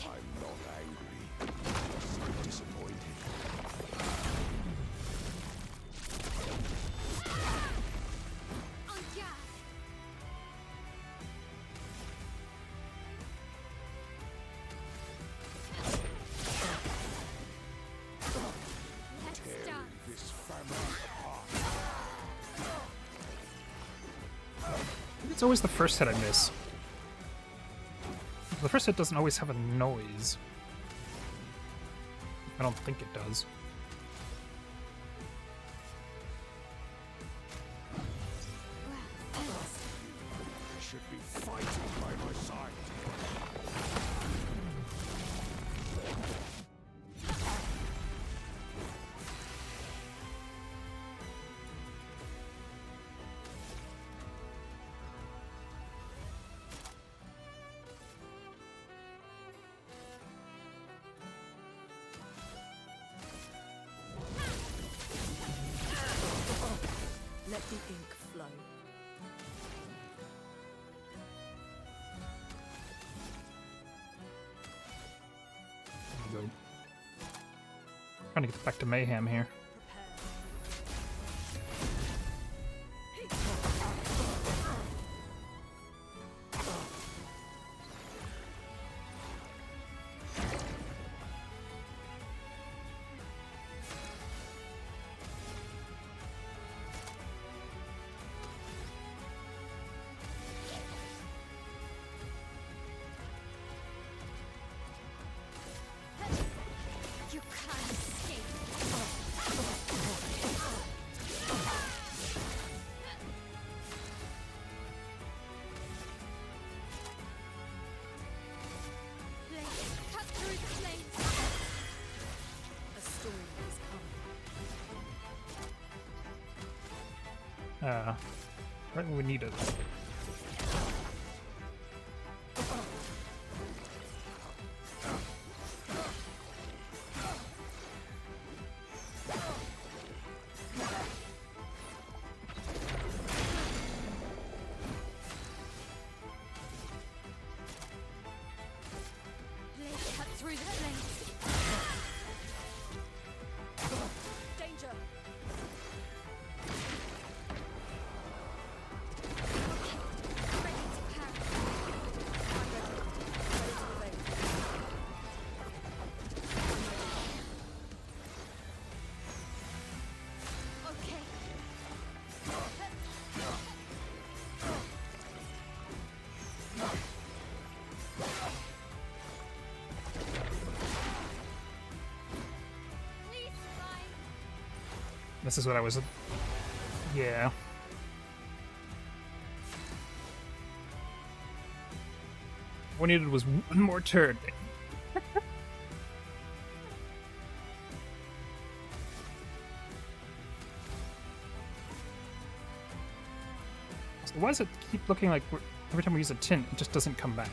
I'm not angry. Just disappointed. Tearing this family apart. It's always the first hit I miss. The first hit doesn't always have a noise. I don't think it does. They should be fighting by my side. Trying to get back to mayhem here. You can't escape. Cut through the flames. A storm is coming. Right when we need it. Cut through the flames. Danger! Ready to pounce. I'm ready. Ready to evade. Okay. Please fine. This is what I was. Yeah. What I needed was one more turn. So why does it keep looking like every time we use a tint, it just doesn't come back?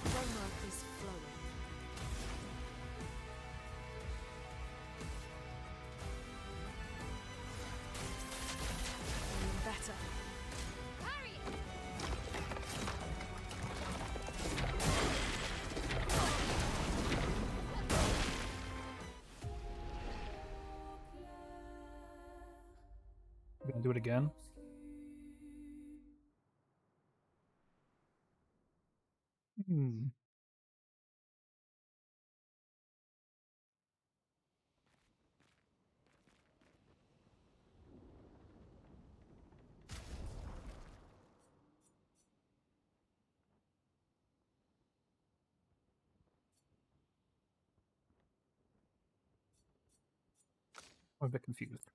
Aroma is flowing. Feeling better. Harry! We're gonna do it again. Hmm. I'm a bit confused.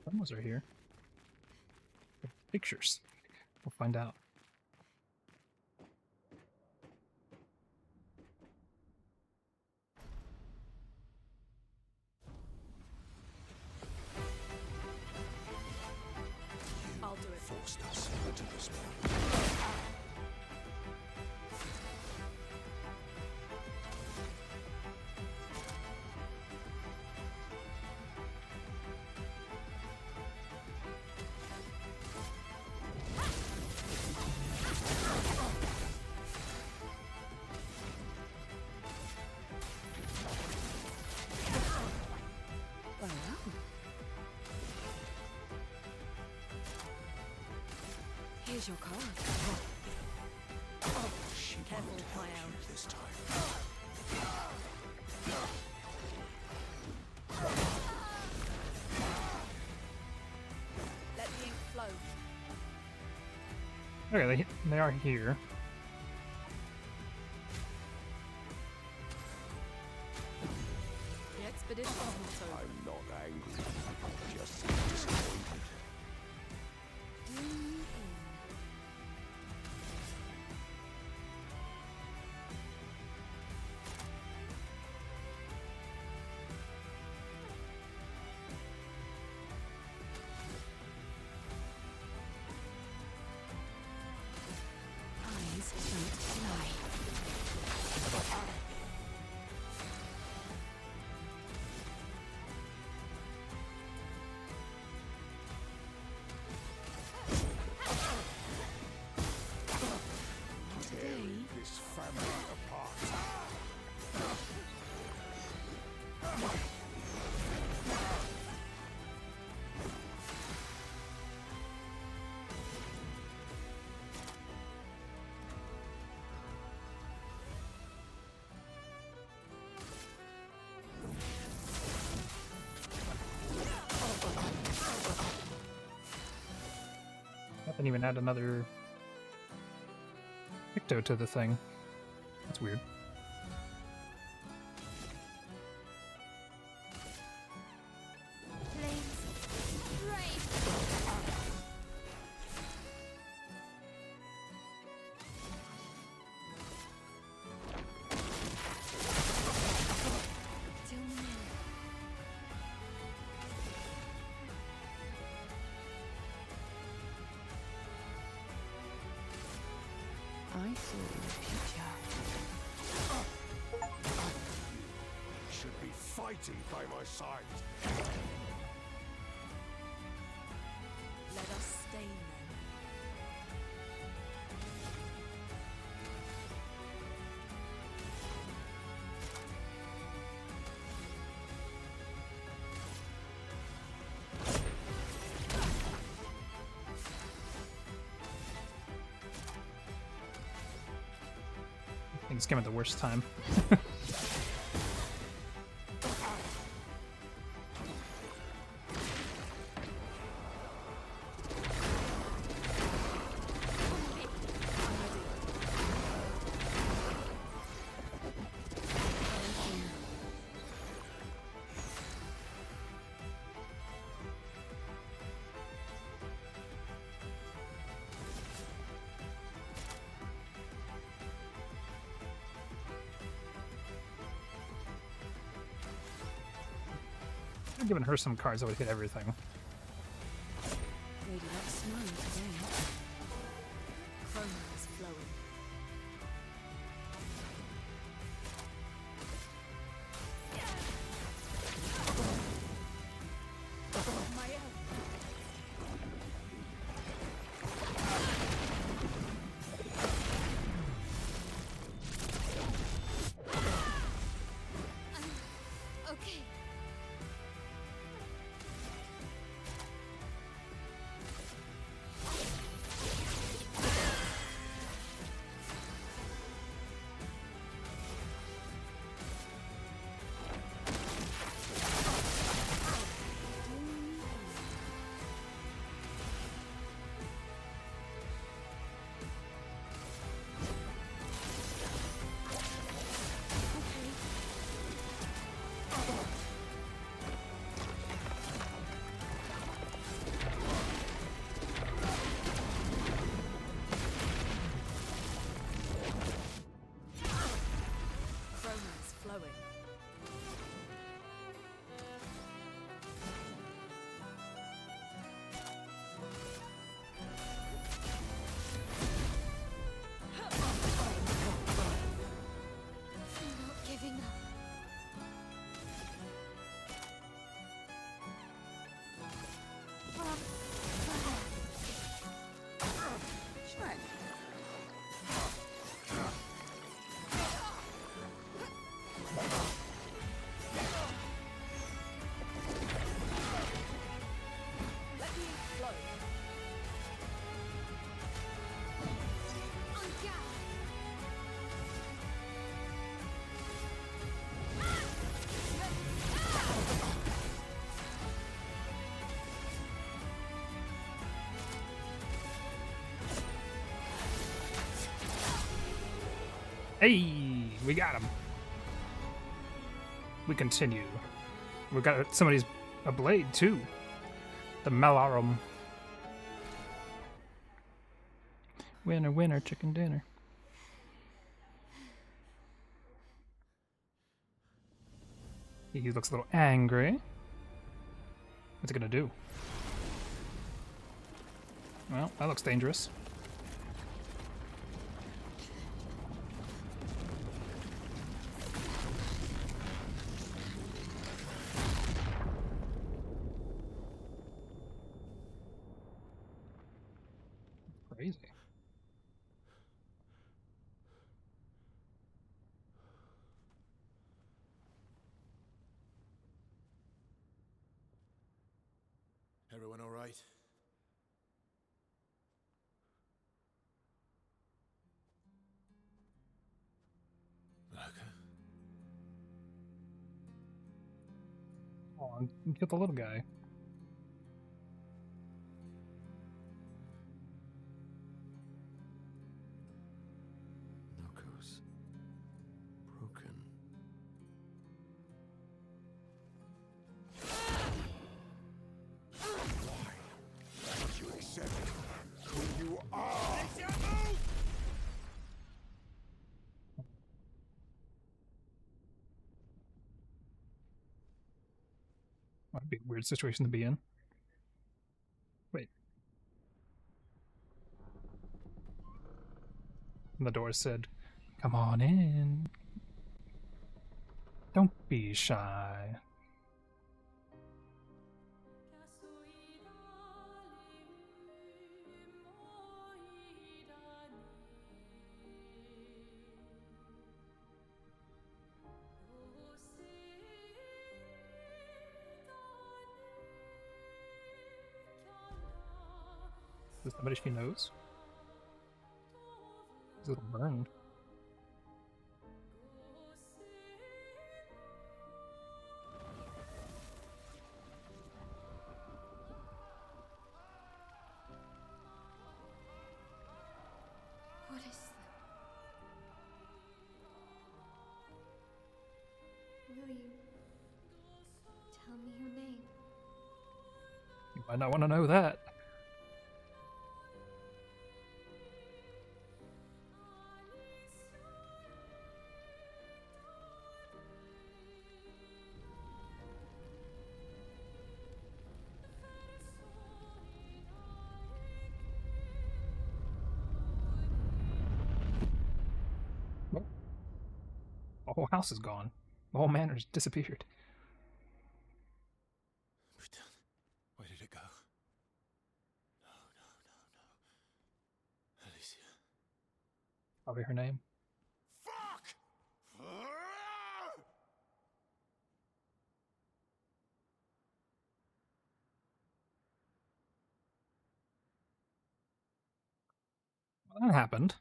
Demos are here. Pictures. We'll find out. I'll do it. Forced us into this one. Well, here's your card. She Careful, won't help my you elf. this time. Let the ink flow. Okay, they are here. The Expediton's motto. I'm not angry, just disappointed. Do you in? Didn't even add another miqo'te to the thing. That's weird. I saw the future. You should be fighting by my side. Let us stay then. I think it's came at the worst time. I've given her some cards that would hit everything. Lady likes smiling today. Chroma is flowing. Okay. Chroma is flowing. I'm not giving up. Shrek. Let me flow. On guard. Hey, we got him. We continue. We got somebody's a blade too. The Malarum. Winner, winner, chicken dinner. He looks a little angry. What's it gonna do? Well, that looks dangerous. Crazy. Everyone all right? Okay. Oh, you get the little guy. Might be a weird situation to be in. Wait. And the door said, "Come on in. Don't be shy." Is somebody she knows? He's a little burned. What is that? Will you tell me your name? You might not want to know that. The whole house is gone. The whole manor's disappeared. Where did it go? No. Alicia. Probably her name. Fuck! Well, that happened.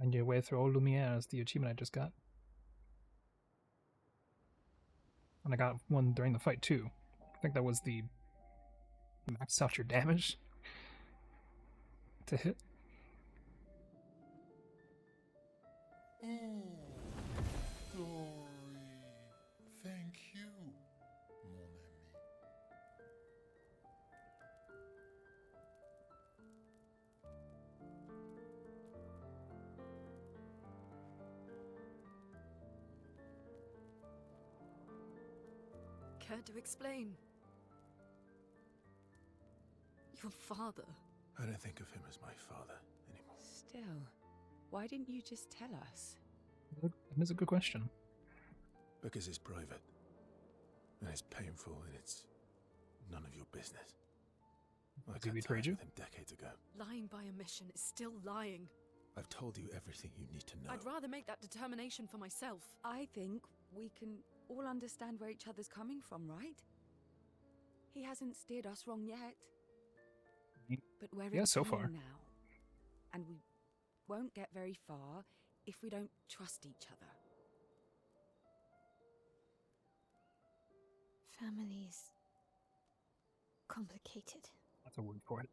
And your way through Old Lumiere is the achievement I just got. And I got one during the fight too. I think that was the max out your damage to hit. Oh, Dory. Thank you, mon ami. Care to explain? Your father. I don't think of him as my father anymore. Still, why didn't you just tell us? That is a good question. Because it's private. And it's painful and it's none of your business. I Has he got betrayed tired you? with him decades ago. Lying by omission is still lying. I've told you everything you need to know. I'd rather make that determination for myself. I think we can all understand where each other's coming from, right? He hasn't steered us wrong yet. But we're Yeah, in so pain far. now. And we won't get very far if we don't trust each other. Family's complicated. That's a word for it.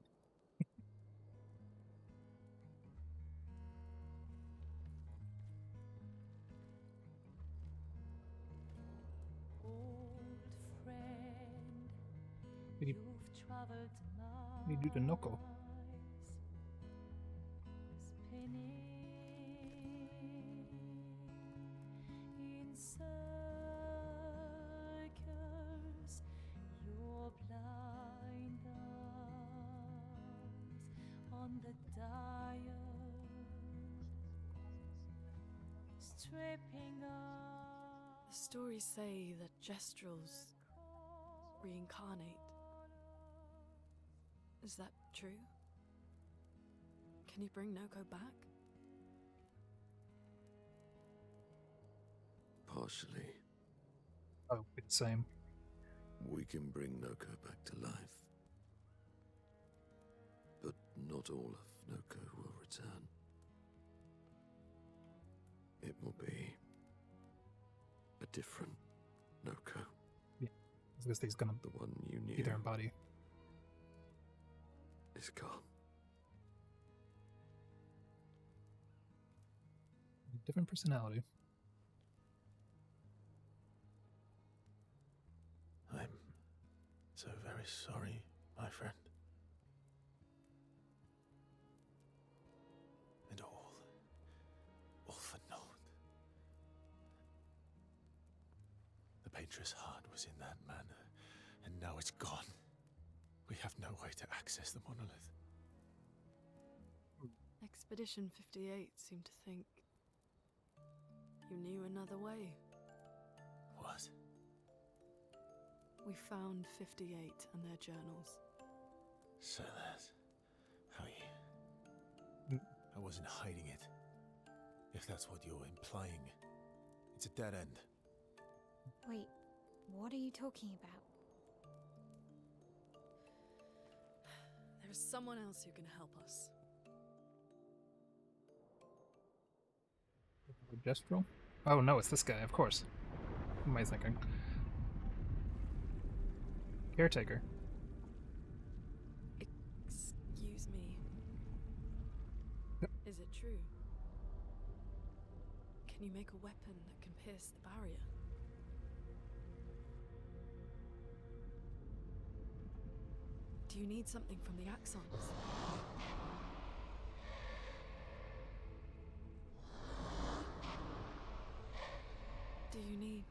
What do you do to Noko? The stories say that Gestrels reincarnate. Is that true? Can you bring Noko back? Partially. Oh, it's the same. We can bring Noko back to life. But not all of Noko will return. It will be a different Noko. Yeah, because he's gonna The one you knew either embody. is gone. Different personality. I'm so very sorry, my friend. And all for naught. dangerous heart was in that man, and now it's gone. We have no way to access the monolith. Expedition 58 seemed to think you knew another way. What? We found 58 and their journals. So that's how you... I wasn't hiding it. If that's what you're implying, it's a dead end. Wait, what are you talking about? There is someone else who can help us. Gestural? Oh no, it's this guy, of course. What am I thinking? Caretaker. Excuse me. Is it true? Can you make a weapon that can pierce the barrier? Do you need something from the Axons? Do you need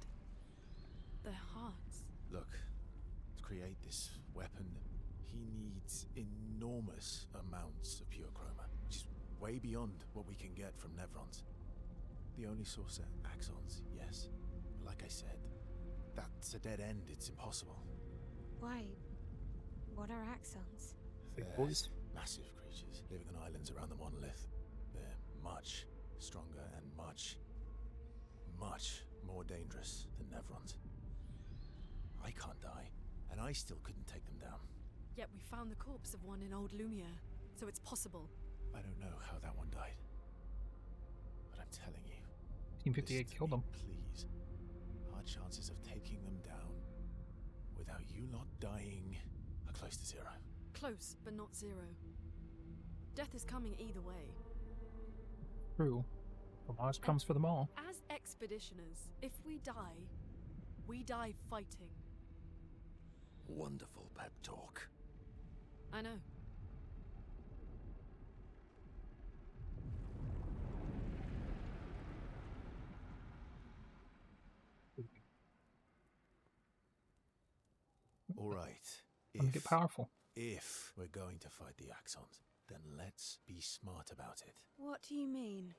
their hearts? Look, to create this weapon, he needs enormous amounts of pure chroma, which is way beyond what we can get from Nevrons. The only source are axons, yes. But like I said, that's a dead end. It's impossible. Why? What are axons? Big They're boys. massive creatures living on islands around the monolith. They're much stronger and much more dangerous than Nevrons. I can't die, and I still couldn't take them down. Yet we found the corpse of one in Old Lumiere, so it's possible. I don't know how that one died. But I'm telling you, Team 58 killed him. please. Our chances of taking them down without you lot dying are close to zero. Close, but not zero. Death is coming either way. True. The Mars comes for them all. As expeditioners, if we die fighting. Wonderful pep talk. I know. All right. Get powerful. If we're going to fight the Axons, then let's be smart about it. What do you mean?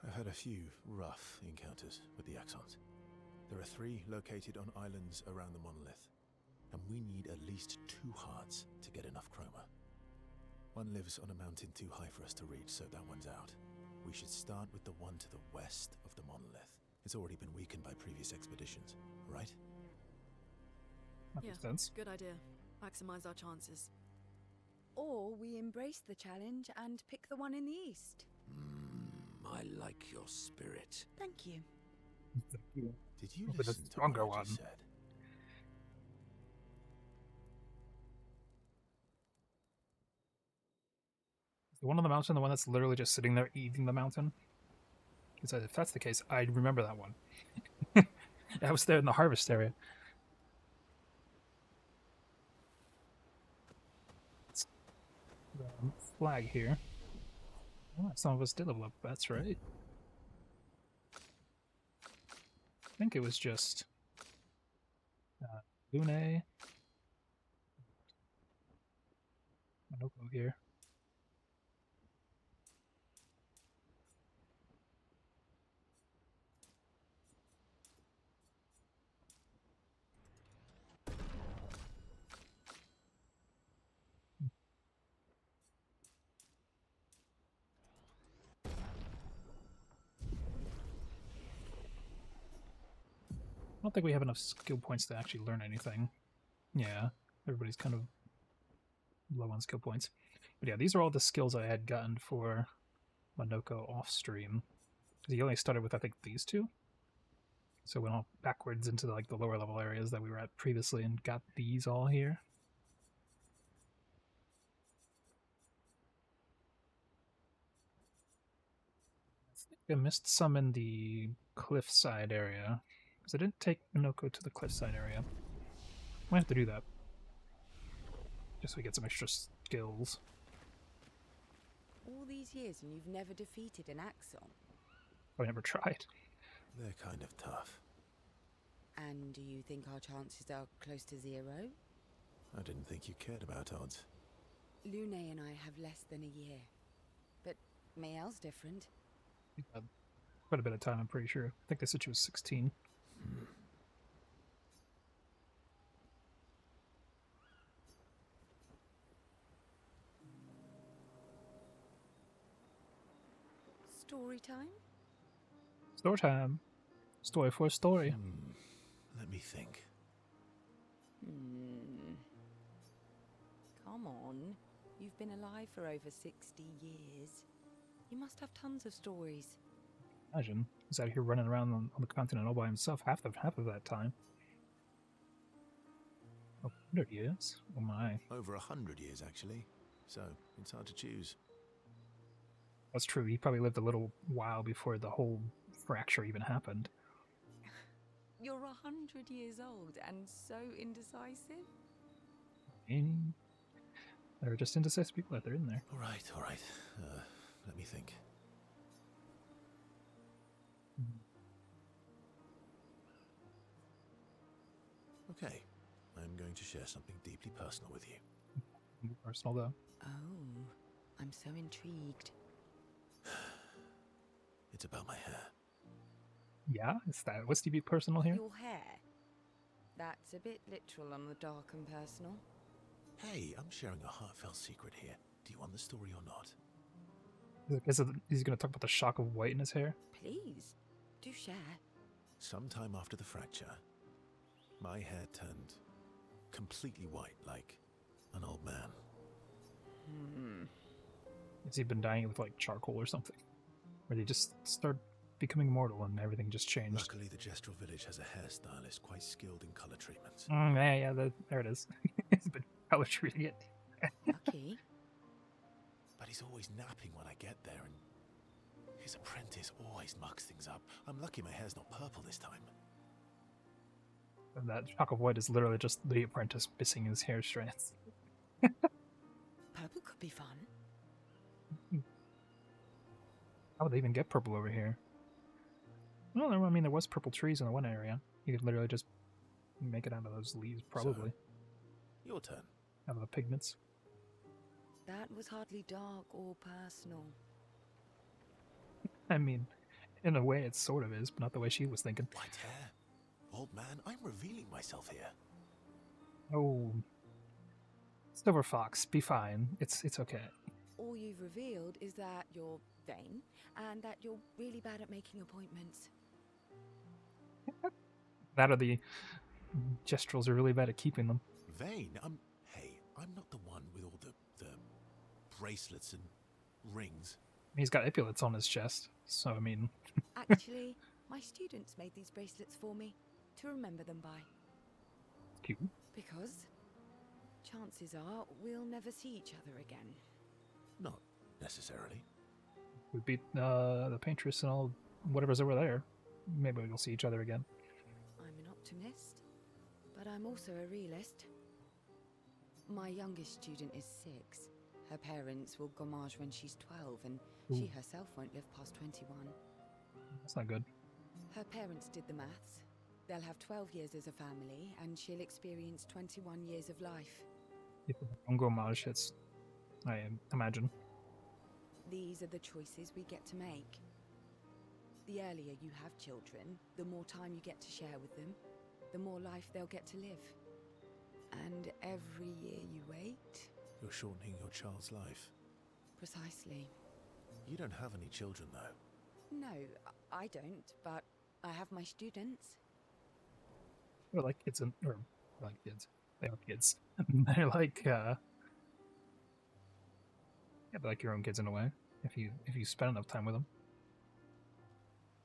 I've had a few rough encounters with the Axons. There are 3 located on islands around the monolith, and we need at least 2 hearts to get enough chroma. One lives on a mountain too high for us to reach, so that one's out. We should start with the one to the west of the monolith. It's already been weakened by previous expeditions, right? That makes sense. Good idea. Maximize our chances. Or we embrace the challenge and pick the one in the east. I like your spirit. Thank you. Did you But the listen to stronger what I one. just said? Is the one on the mountain the one that's literally just sitting there eating the mountain? Because if that's the case, I remember that one. I was there in the harvest area. The flag here. Oh, some of us did level up, that's right. I think it was just Lune, Manoko here. I don't think we have enough skill points to actually learn anything. Yeah, everybody's kind of low on skill points. But yeah, these are all the skills I had gotten for Manoko off stream. Because he only started with, I think, these 2. So went all backwards into like the lower level areas that we were at previously and got these all here. I think I missed some in the cliffside area. Because I didn't take Manoko to the cliffside area. Might have to do that. Just so we get some extra skills. All these years and you've never defeated an Axon. I never tried. They're kind of tough. And do you think our chances are close to 0? I didn't think you cared about odds. Lune and I have less than a year. But Mayel's different. Quite a bit of time, I'm pretty sure. I think they said she was 16. Story time? Story time. Story for a story. Let me think. Come on. You've been alive for over 60 years. You must have tons of stories. Imagine he's out here running around on the continent all by himself half of that time. Oh, 100 years? Oh my. Over 100 years, actually. So, it's hard to choose. That's true. He probably lived a little while before the whole fracture even happened. You're 100 years old and so indecisive? There are just indecisive people out there, isn't there? All right. Let me think. Okay, I'm going to share something deeply personal with you. Personal, though. Oh, I'm so intrigued. It's about my hair. Yeah? Is that what's deeply personal here? Your hair? That's a bit literal on the dark and personal. Hey, I'm sharing a heartfelt secret here. Do you want the story or not? He's going to talk about the shock of white in his hair? Please, do share. Sometime after the fracture, my hair turned completely white, like an old man. Has he been dyeing it with like charcoal or something? Or did he just start becoming mortal and everything just changed? Luckily, the Gestural village has a hairstylist quite skilled in color treatments. Yeah, there it is. He's been color treating it. Lucky. But he's always napping when I get there, and his apprentice always mucks things up. I'm lucky my hair's not purple this time. And that shock of white is literally just the apprentice missing his hair strands. Purple could be fun. How would they even get purple over here? Well, I mean, there was purple trees in the one area. You could literally just make it out of those leaves, probably. So, your turn. Out of the pigments. That was hardly dark or personal. I mean, in a way it sort of is, but not the way she was thinking. White hair. Old man, I'm revealing myself here. Oh. Silver Fox, be fine. It's okay. All you've revealed is that you're vain and that you're really bad at making appointments. That or the Gestrals are really bad at keeping them. Vain? Hey, I'm not the one with all the bracelets and rings. He's got epaulets on his chest, so I mean... Actually, my students made these bracelets for me to remember them by. Cute. Because chances are we'll never see each other again. Not necessarily. We beat the paintress and all whatever's over there. Maybe we'll see each other again. I'm an optimist, but I'm also a realist. My youngest student is 6. Her parents will gommage when she's 12, and she herself won't live past 21. That's not good. Her parents did the maths. They'll have 12 years as a family, and she'll experience 21 years of life. Gommage, it's... I imagine. These are the choices we get to make. The earlier you have children, the more time you get to share with them, the more life they'll get to live. And every year you wait... You're shortening your child's life. Precisely. You don't have any children, though. No, I don't, but I have my students. They're like kids, or like kids. They are kids. They're like, yeah, they're like your own kids in a way. If you spend enough time with them.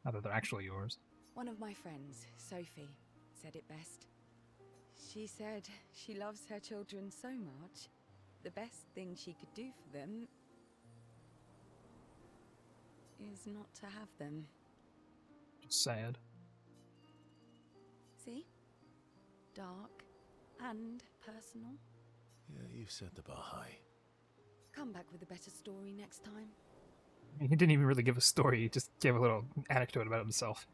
Not that they're actually yours. One of my friends, Sophie, said it best. She said she loves her children so much, the best thing she could do for them is not to have them. Just sad. See? Dark and personal. Yeah, you've set the bar high. Come back with a better story next time. He didn't even really give a story, he just gave a little anecdote about himself.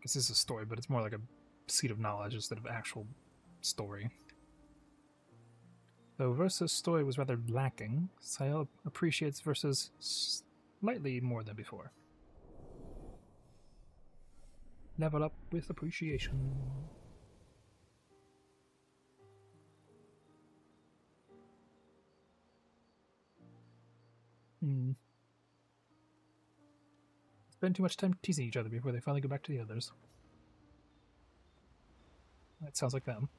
guess this is a story, but it's more like a seed of knowledge instead of actual story. Though Versa's story was rather lacking, Sayel appreciates Versa's slightly more than before. Level up with appreciation. Spend too much time teasing each other before they finally go back to the others. That sounds like them.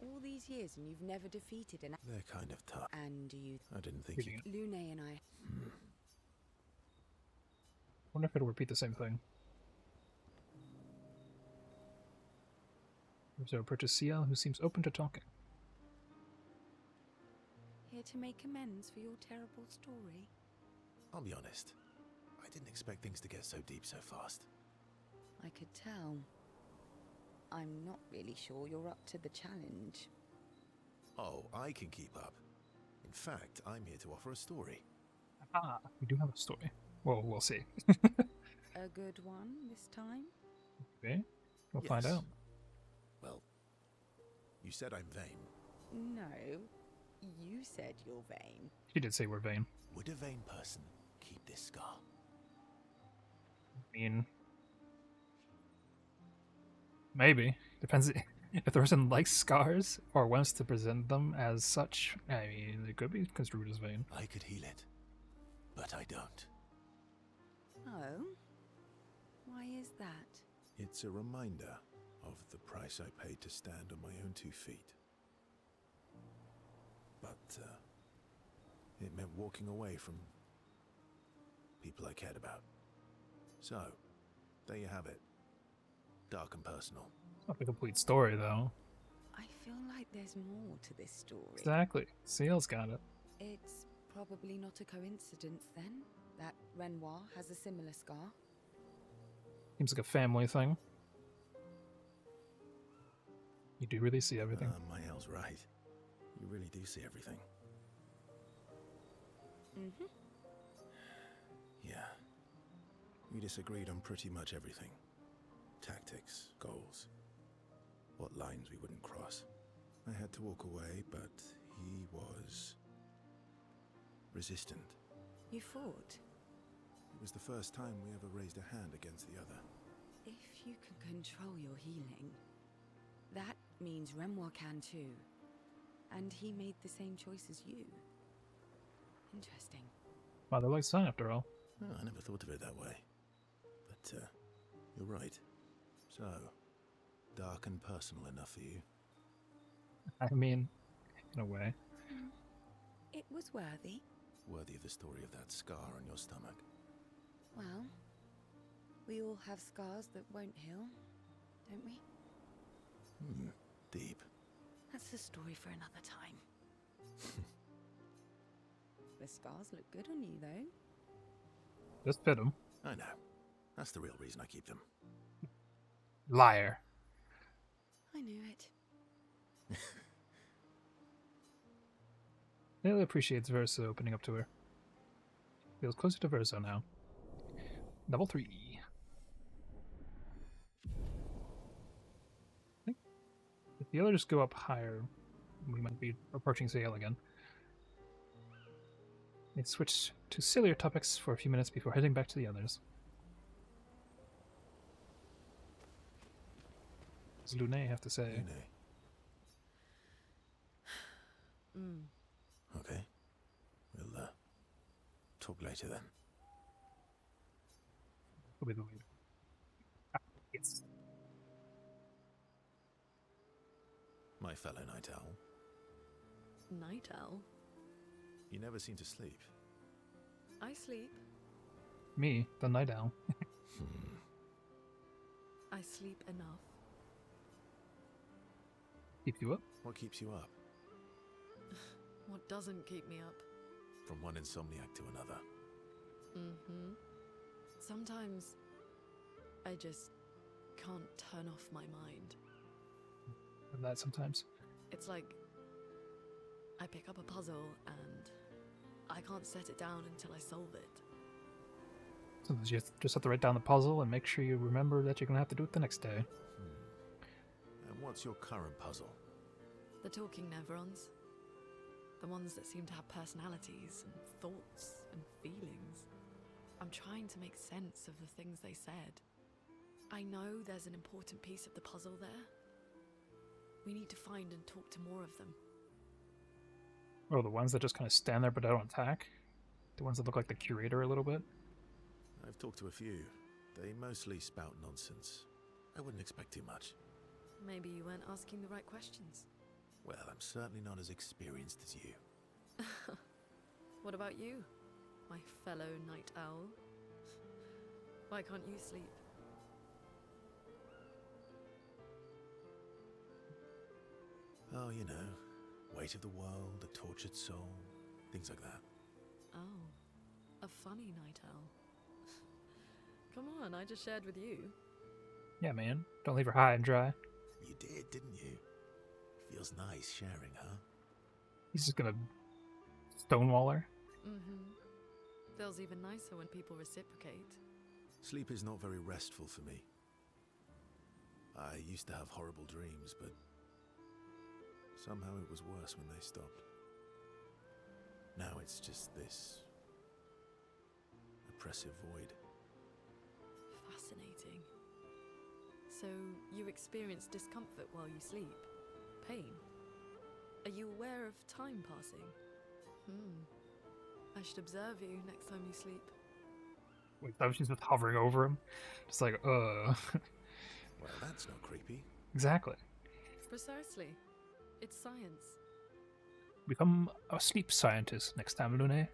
All these years and you've never defeated an... They're kind of tough. And you... I didn't think you... Lune and I... Wonder if it'll repeat the same thing. Verso approaches Ciel, who seems open to talking. Here to make amends for your terrible story. I'll be honest. I didn't expect things to get so deep so fast. I could tell. I'm not really sure you're up to the challenge. Oh, I can keep up. In fact, I'm here to offer a story. Ah, we do have a story. Well, we'll see. A good one this time? Okay, we'll find out. Well, you said I'm vain. No, you said you're vain. She did say we're vain. Would a vain person keep this scar? I mean, maybe. Depends if the person likes scars or wants to present them as such. I mean, it could be construed as vain. I could heal it, but I don't. Oh? Why is that? It's a reminder of the price I paid to stand on my own 2 feet. But, it meant walking away from people I cared about. So, there you have it. Dark and personal. It's not the complete story, though. I feel like there's more to this story. Exactly. Ciel's got it. It's probably not a coincidence, then, that Renoir has a similar scar. Seems like a family thing. You do really see everything. Mael's right. You really do see everything. Mm-hmm. Yeah. We disagreed on pretty much everything. Tactics, goals, what lines we wouldn't cross. I had to walk away, but he was resistant. You fought? It was the first time we ever raised a hand against the other. If you can control your healing, that means Renoir can too. And he made the same choice as you. Interesting. Father like son, after all. Oh, I never thought of it that way. But, you're right. So, dark and personal enough for you? I mean, in a way. It was worthy. Worthy of the story of that scar on your stomach. Well, we all have scars that won't heal, don't we? Deep. That's a story for another time. The scars look good on you, though. Just fit them. I know. That's the real reason I keep them. Liar. I knew it. Layla appreciates Verso opening up to her. Feels closer to Verso now. Level 3. I think if the others go up higher, we might be approaching Ciel again. They switch to sillier topics for a few minutes before heading back to the others. What does Lune have to say? Okay. We'll, talk later then. Will be the lead. Yes. My fellow night owl. Night owl? You never seem to sleep. I sleep. Me, the night owl. I sleep enough. Keep you up? What keeps you up? What doesn't keep me up? From one insomniac to another. Mm-hmm. Sometimes I just can't turn off my mind. And that sometimes. It's like I pick up a puzzle and I can't set it down until I solve it. Sometimes you just have to write down the puzzle and make sure you remember that you're going to have to do it the next day. And what's your current puzzle? The talking Nevrons. The ones that seem to have personalities and thoughts and feelings. I'm trying to make sense of the things they said. I know there's an important piece of the puzzle there. We need to find and talk to more of them. Oh, the ones that just kind of stand there but don't attack? The ones that look like the curator a little bit? I've talked to a few. They mostly spout nonsense. I wouldn't expect too much. Maybe you weren't asking the right questions. Well, I'm certainly not as experienced as you. What about you, my fellow night owl? Why can't you sleep? Oh, you know, weight of the world, a tortured soul, things like that. Oh, a funny night owl. Come on, I just shared with you. Yeah, man. Don't leave her high and dry. You did, didn't you? Feels nice sharing, huh? He's just gonna stonewall her. Mm-hmm. Feels even nicer when people reciprocate. Sleep is not very restful for me. I used to have horrible dreams, but somehow it was worse when they stopped. Now it's just this oppressive void. Fascinating. So, you experience discomfort while you sleep? Pain? Are you aware of time passing? I should observe you next time you sleep. Wait, that was she's just hovering over him? Just like, Well, that's not creepy. Exactly. Precisely. It's science. Become a sleep scientist next time, Lune.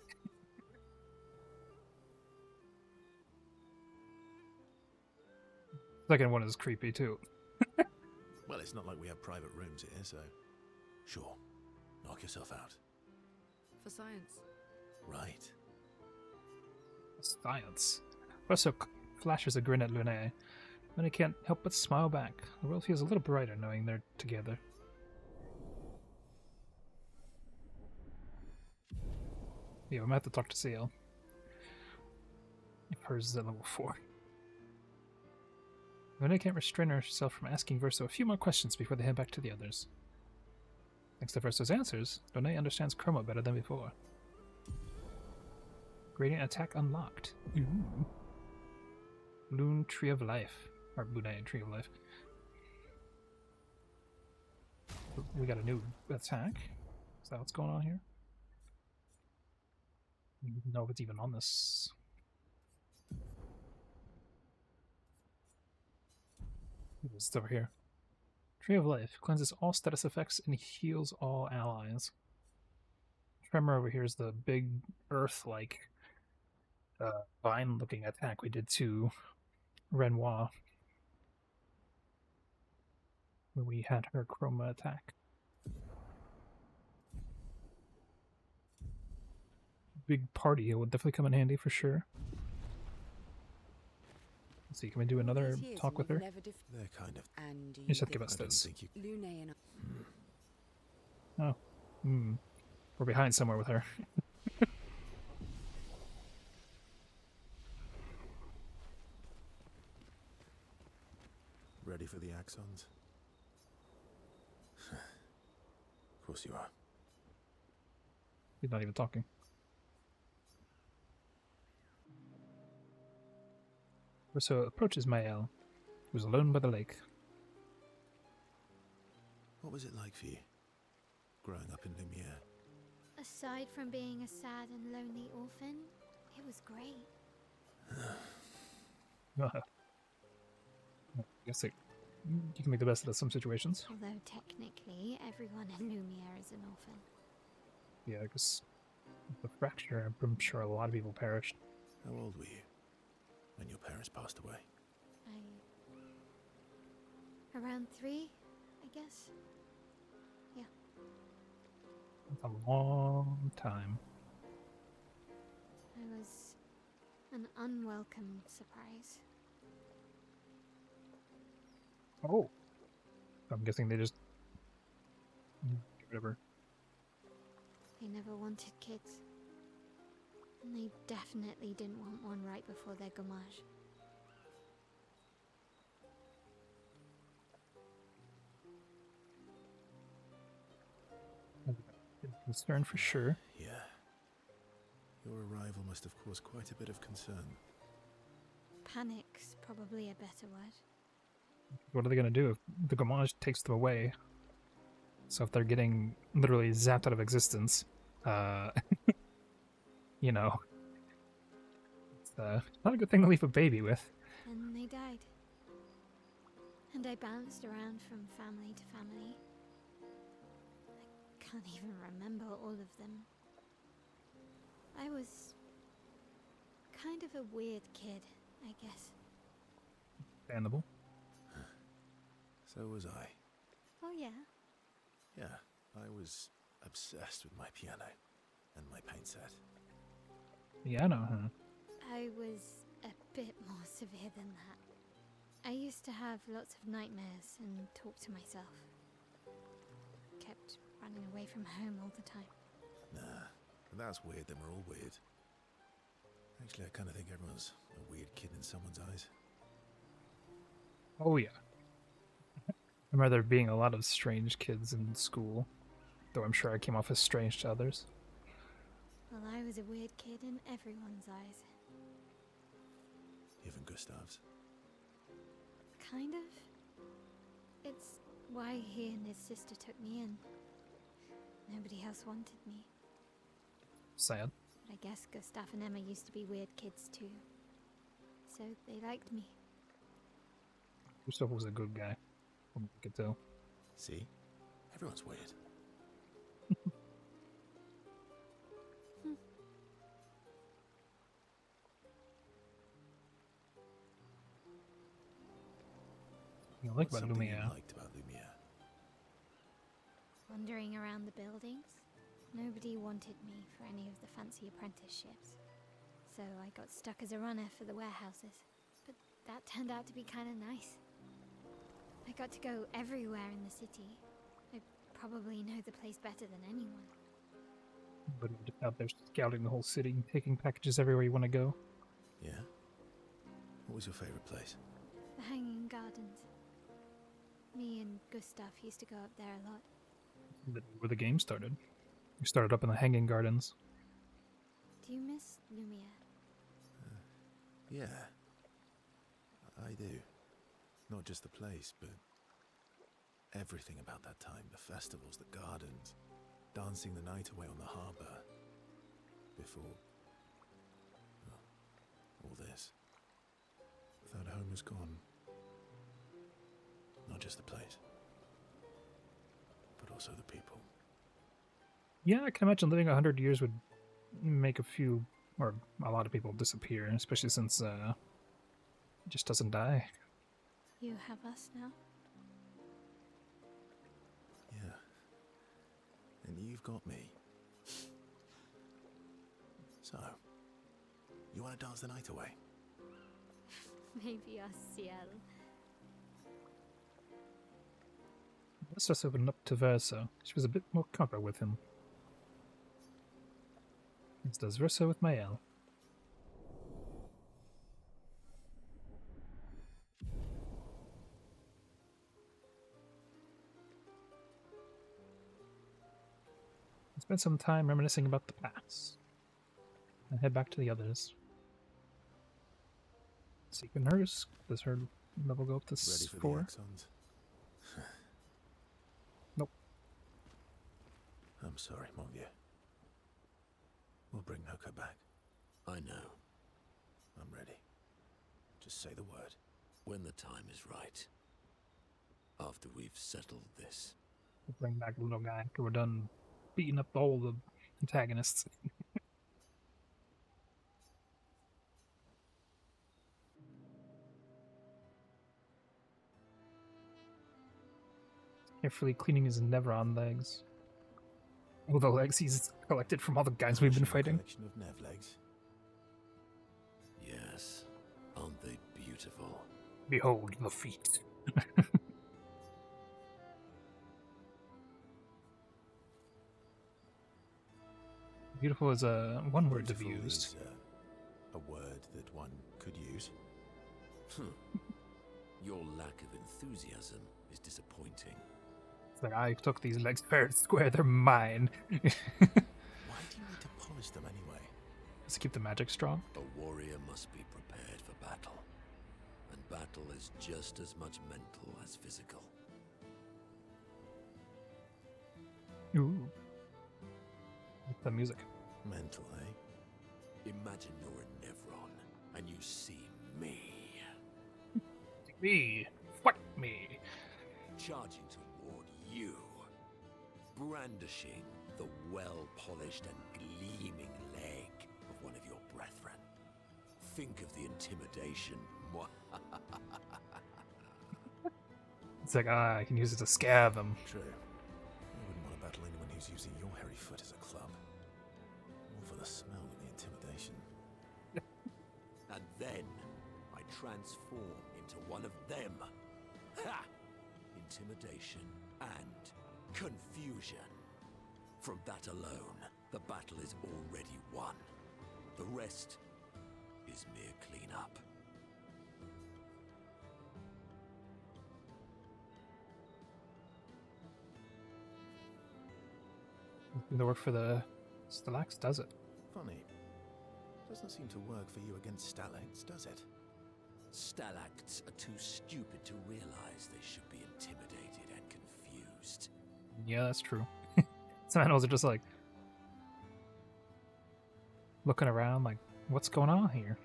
Second one is creepy too. Well, it's not like we have private rooms here, so sure, knock yourself out. For science. Right. Science. Professor flashes a grin at Lune. Lune can't help but smile back. The world feels a little brighter knowing they're together. Yeah, I'm gonna have to talk to CL. If hers is at level 4. Lune can't restrain herself from asking Verso a few more questions before they head back to the others. Thanks to Verso's answers, Lune understands Chroma better than before. Gradient attack unlocked. Ooh. Loon Tree of Life. Or Lune Tree of Life. We got a new attack. Is that what's going on here? I don't know if it's even on this. It's over here. Tree of Life cleanses all status effects and heals all allies. Tremor over here is the big earth-like vine-looking attack we did to Renoir when we had her Chroma attack. Big party, it would definitely come in handy for sure. Let's see, can we do another talk with her? They're kind of... And You should give us this. Lune and Oh. We're behind somewhere with her. Ready for the axons? Of course you are. He's not even talking. Verso approaches Mael, who's alone by the lake. What was it like for you, growing up in Lumiere? Aside from being a sad and lonely orphan, it was great. I guess you can make the best of some situations. Although technically, everyone in Lumiere is an orphan. Yeah, because the fracture, I'm sure a lot of people perished. How old were you when your parents passed away? Around 3, I guess. Yeah. That's a long time. I was an unwelcome surprise. Oh. I'm guessing they just get rid of her. They never wanted kids. And they definitely didn't want one right before their gommage. Concern for sure. Yeah. Your arrival must have caused quite a bit of concern. Panic's probably a better word. What are they gonna do if the gommage takes them away? So if they're getting literally zapped out of existence, you know, it's not a good thing to leave a baby with. And they died. And I bounced around from family to family. I can't even remember all of them. I was kind of a weird kid, I guess. Understandable. So was I. Oh yeah? Yeah, I was obsessed with my piano and my paint set. Piano, huh? I was a bit more severe than that. I used to have lots of nightmares and talk to myself. Kept running away from home all the time. Nah, if that's weird, then we're all weird. Actually, I kind of think everyone's a weird kid in someone's eyes. Oh yeah. I remember there being a lot of strange kids in school, though I'm sure I came off as strange to others. Well, I was a weird kid in everyone's eyes. Even Gustav's. Kind of. It's why he and his sister took me in. Nobody else wanted me. Sad. But I guess Gustav and Emma used to be weird kids too. So they liked me. Gustav was a good guy, from what I could tell. See? Everyone's weird. You like What's about something Lumiere? you liked about Lumiere? Wandering around the buildings, nobody wanted me for any of the fancy apprenticeships. So I got stuck as a runner for the warehouses. But that turned out to be kind of nice. I got to go everywhere in the city. I probably know the place better than anyone. But you're just out there scouting the whole city, taking packages everywhere you want to go. Yeah? What was your favorite place? The Hanging Gardens. Me and Gustav used to go up there a lot. Where the game started. You started up in the Hanging Gardens. Do you miss Lumiere? Yeah. I do. Not just the place, but everything about that time. The festivals, the gardens, dancing the night away on the harbour. Before... well, all this. That home is gone. Not just the place, but also the people. Yeah, I can imagine living 100 years would make a few, or a lot of people disappear, especially since it just doesn't die. You have us now? Yeah. And you've got me. So, you want to dance the night away? Maybe us, Ciel. Let's just open up to Versa. She was a bit more comfortable with him. As does Versa with Mael. Spend some time reminiscing about the past. And head back to the others. Seek a nurse. Does her level go up to Ready for 4? the axons? Nope. I'm sorry, mon vieux. We'll bring Noko back. I know. I'm ready. Just say the word. When the time is right. After we've settled this. We'll bring back the little guy after we're done beating up all the antagonists. Carefully cleaning his Nevron legs. All the legs he's collected from all the guys we've been fighting. Collection of Nev legs. Yes. Aren't they beautiful? Behold the feet. Beautiful is one word to be Beautiful used. is, a word that one could use. Your lack of enthusiasm is disappointing. It's like, I took these legs fair and square, they're mine. Why do you need to polish them anyway? Just to keep the magic strong. A warrior must be prepared for battle. And battle is just as much mental as physical. Ooh. Like the music. Mental, eh? Imagine you're in Nevron and you see me. Me. Fuck me. Charging toward you. Brandishing the well-polished and gleaming leg of one of your brethren. Think of the intimidation. It's like, I can use it to scare them. True. I wouldn't want to battle anyone who's using your hairy foot as a club. More for the smell than the intimidation. And then I transform into one of them. Ha! Intimidation and confusion. From that alone, the battle is already won. The rest is mere cleanup. The work for the Stalax, does it? Funny. Doesn't seem to work for you against stalacts, does it? Stalacts are too stupid to realize they should be intimidated and confused. Yeah, that's true. Some animals are just like looking around like, what's going on here?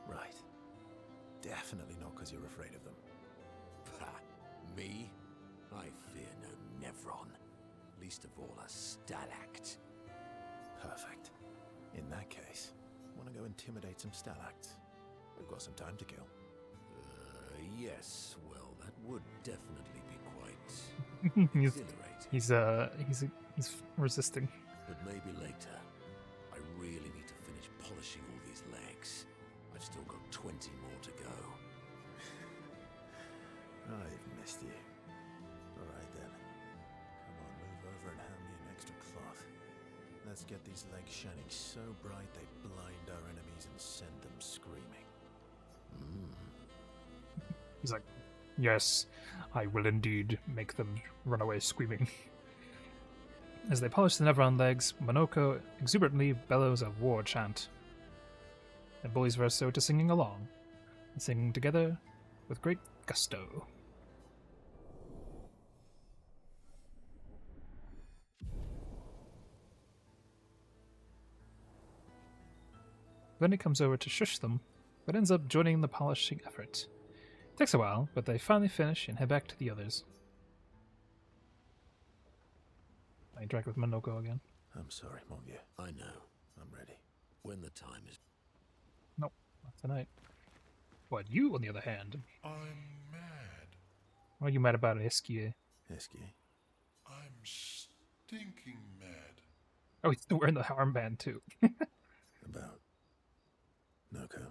Right. Definitely not because you're afraid of them. Ha! Me? I fear no Nevron. Least of all a stalact. Perfect. In that case, want to go intimidate some stalacts? We've got some time to kill. Yes. Well, that would definitely be quite he's resisting. But maybe later. I really need to finish polishing all these legs. I've still got 20 more to go. I've missed you. Alright then. Come on, move over and hand me an extra cloth. Let's get these legs shining so bright they blind our enemies and send them screaming. He's like, yes, I will indeed make them run away screaming. As they polish the Nevron legs, Monoko exuberantly bellows a war chant. And bullies Verso to singing along, and singing together with great gusto. Then he comes over to shush them, but ends up joining the polishing effort. It takes a while, but they finally finish and head back to the others. I interact with Monoko again. I'm sorry, mon vieux. I know. I'm ready. When the time is... Nope, not tonight. What, you, on the other hand? I'm mad. What are you mad about Esquier? Esquier? I'm stinking mad. Oh, he's still wearing the armband, too. About Noko.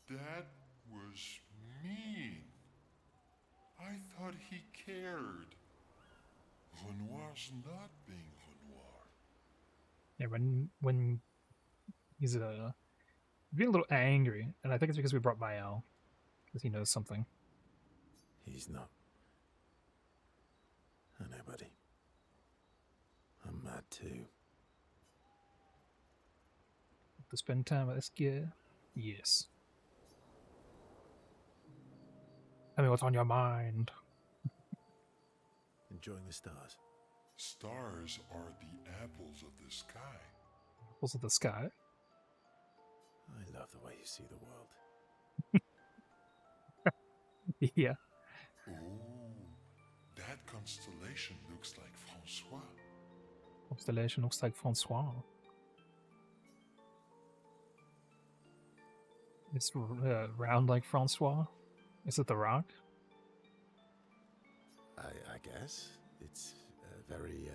That was mean. I thought he cared. Renoir's not being Renoir. Yeah, when he's being a little angry, and I think it's because we brought Mael, because he knows something. He's not. I know, buddy. I'm mad too. To spend time with Esquier? Yes. Tell me what's on your mind. Enjoying the stars. Stars are the apples of the sky. Apples of the sky? I love the way you see the world. Yeah. Oh, that constellation looks like Francois. Constellation looks like Francois. It's round like Francois. Is it the rock? I guess. It's very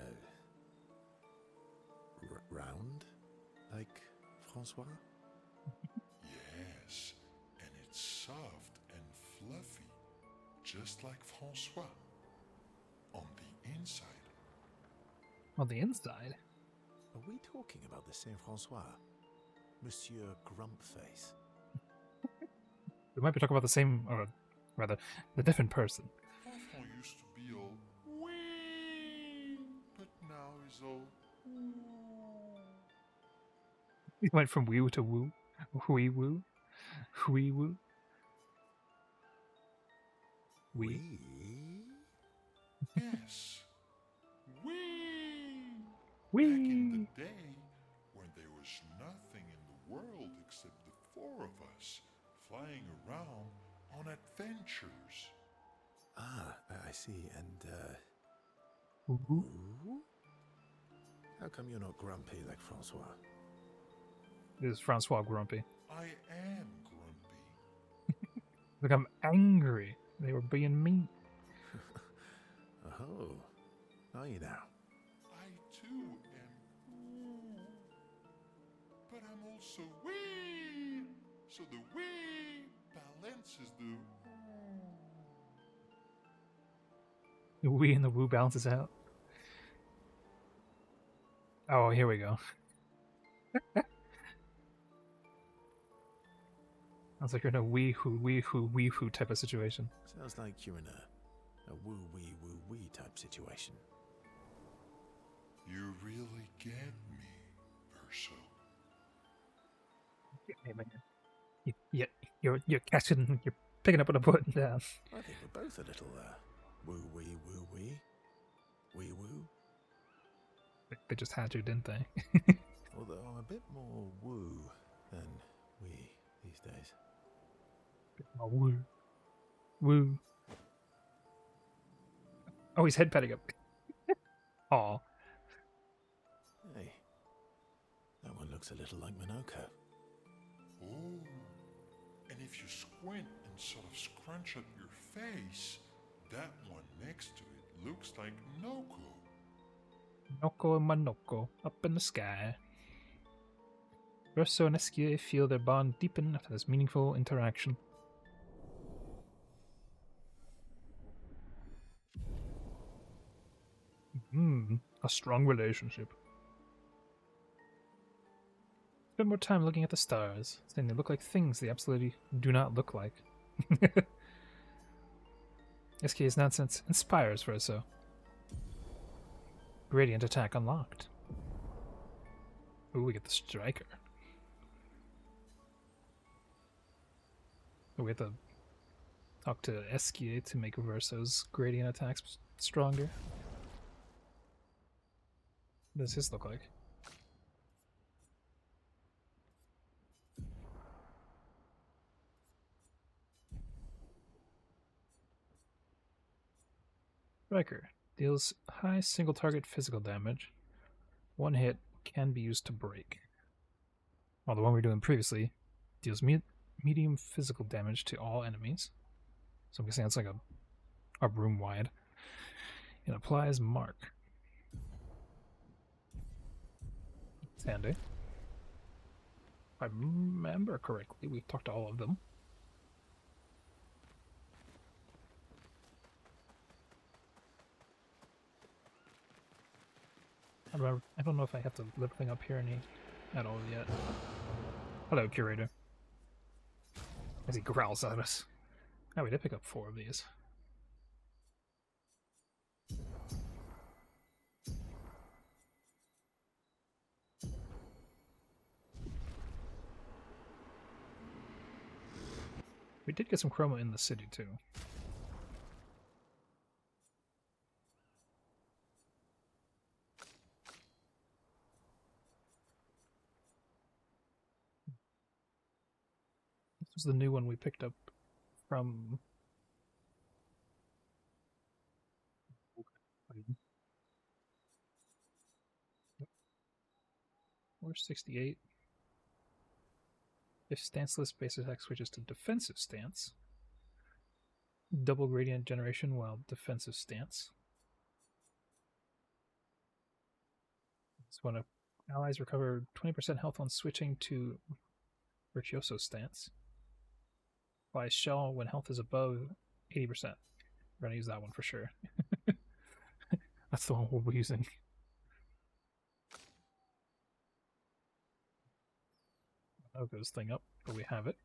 round, like Francois. Yes, and it's soft and fluffy, just like Francois. On the inside. On the inside? Are we talking about the Saint Francois? Monsieur Grumpface? We might be talking about the same, or rather, the different person. Enfant used to be all wee, but now he's all woo. He went from wee to woo. Wee woo. Wee woo. Wee. Yes. Wee. Wee. Back in the day, when there was nothing in the world except the four of us flying around on adventures. Ah, I see. And, Woo. Ooh? How come you're not grumpy like Francois? This is Francois grumpy. I am grumpy. Look, I'm angry. They were being mean. Oh, are you now? I too am woo. But I'm also wee. So the wee balances the woo. The wee and the woo balances out. Oh, here we go. Sounds like you're in a wee-hoo type of situation. Sounds like you're in a woo-wee type situation. You really get me, Verso. You're catching, you're picking up what I'm putting down. I think we're both a little, woo-wee. Wee-woo. They just had you, didn't they? Although I'm a bit more woo than wee these days. Oh, woo. Woo. Oh, he's head petting up. Aw. Hey, that one looks a little like Minoko. Oh, and if you squint and sort of scrunch up your face, that one next to it looks like Noko. Noko and Manoko, up in the sky. Verso and Esquier feel their bond deepen after this meaningful interaction. A strong relationship. Spend more time looking at the stars, saying they look like things they absolutely do not look like. SK's nonsense inspires Verso. Gradient attack unlocked. Ooh, we get the striker. We have to talk to Esquier to make Verso's gradient attacks stronger. What does his look like? Striker deals high single target physical damage. One hit can be used to break. While the one we were doing previously deals medium physical damage to all enemies. So I'm guessing that's like a room wide. It applies mark. It's handy. If I remember correctly, we've talked to all of them. I don't know if I have to lift thing up here at all yet. Hello, Curator. As he growls at us. Oh, we did pick up 4 of these. We did get some chroma in the city, too. This was the new one we picked up from... We're 68. If stanceless base attack switches to defensive stance, double gradient generation while defensive stance. So when allies recover 20% health on switching to virtuoso stance. Applies shell when health is above 80%. We're gonna use that one for sure. That's the one we'll be using. Ogo's thing up, but we have it.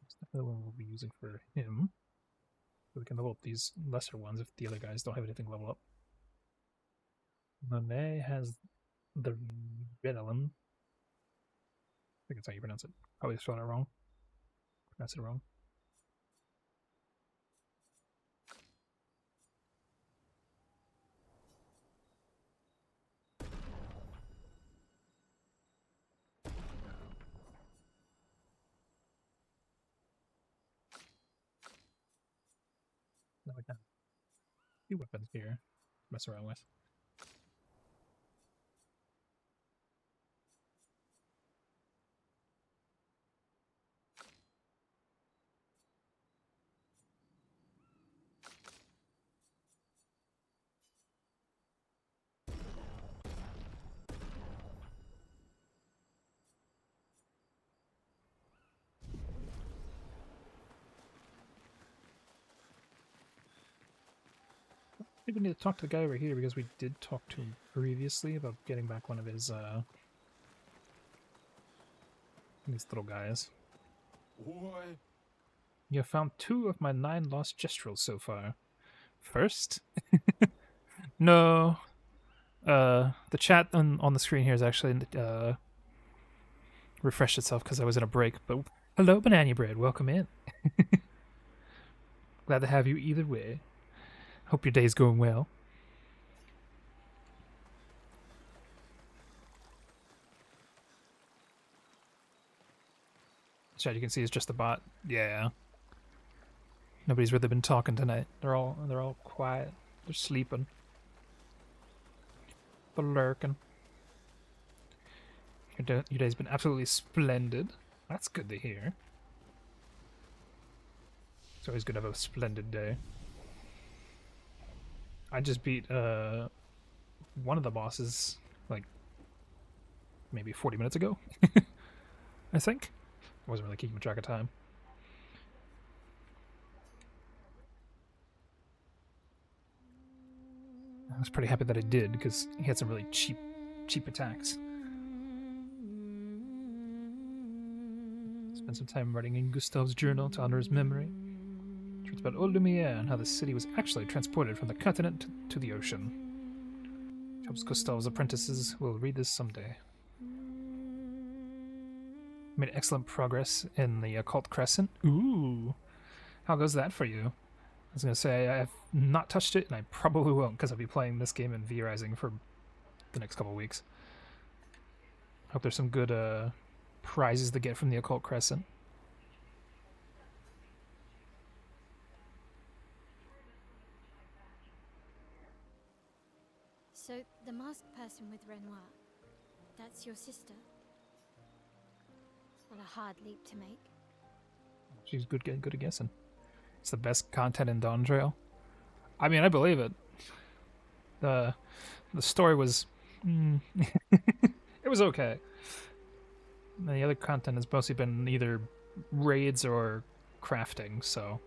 It's definitely one we'll be using for him. So we can level up these lesser ones if the other guys don't have anything level up. Monet has the Redolin. I think that's how you pronounce it. Probably spelled it wrong. Pronounce it wrong. Now we have a few weapons here to mess around with. I think we need to talk to the guy over here because we did talk to him previously about getting back one of his these little guys. What? You have found 2 of my 9 lost gestrels so far. First? No. The chat on the screen here is actually refreshed itself because I was in a break. But hello, Banana Bread. Welcome in. Glad to have you either way. Hope your day's going well. Chat, you can see it's just a bot. Yeah. Nobody's really been talking tonight. They're all quiet. They're sleeping. They're lurking. Your day's been absolutely splendid. That's good to hear. It's always good to have a splendid day. I just beat one of the bosses like maybe 40 minutes ago. I think. I wasn't really keeping track of time. I was pretty happy that I did because he had some really cheap attacks. Spent some time writing in Gustave's journal to honor his memory. It's about Old Lumiere and how the city was actually transported from the continent to the ocean. Hopes Gustave's apprentices will read this someday. Made excellent progress in the Occult Crescent. Ooh! How goes that for you? I was going to say, I have not touched it, and I probably won't, because I'll be playing this game and V-Rising for the next couple of weeks. Hope there's some good prizes to get from the Occult Crescent. So, the masked person with Renoir, that's your sister? What a hard leap to make. She's good at guessing. It's the best content in Dawn Trail. I mean, I believe it. The story was... it was okay. And the other content has mostly been either raids or crafting, so...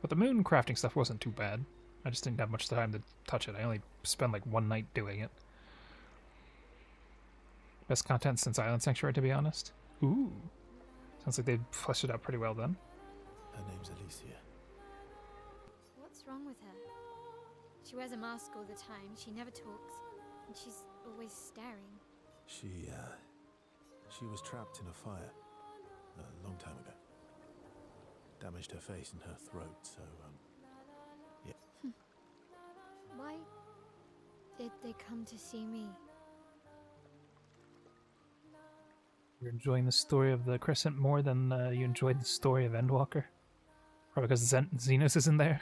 But the moon crafting stuff wasn't too bad. I just didn't have much time to touch it. I only spent like one night doing it. Best content since Island Sanctuary, to be honest. Ooh. Sounds like they fleshed it out pretty well then. Her name's Alicia. What's wrong with her? She wears a mask all the time, she never talks, and she's always staring. She was trapped in a fire a long time ago. Damaged her face and her throat, so, yeah. Why did they come to see me? You're enjoying the story of the Crescent more than you enjoyed the story of Endwalker? Probably because Xenos isn't there?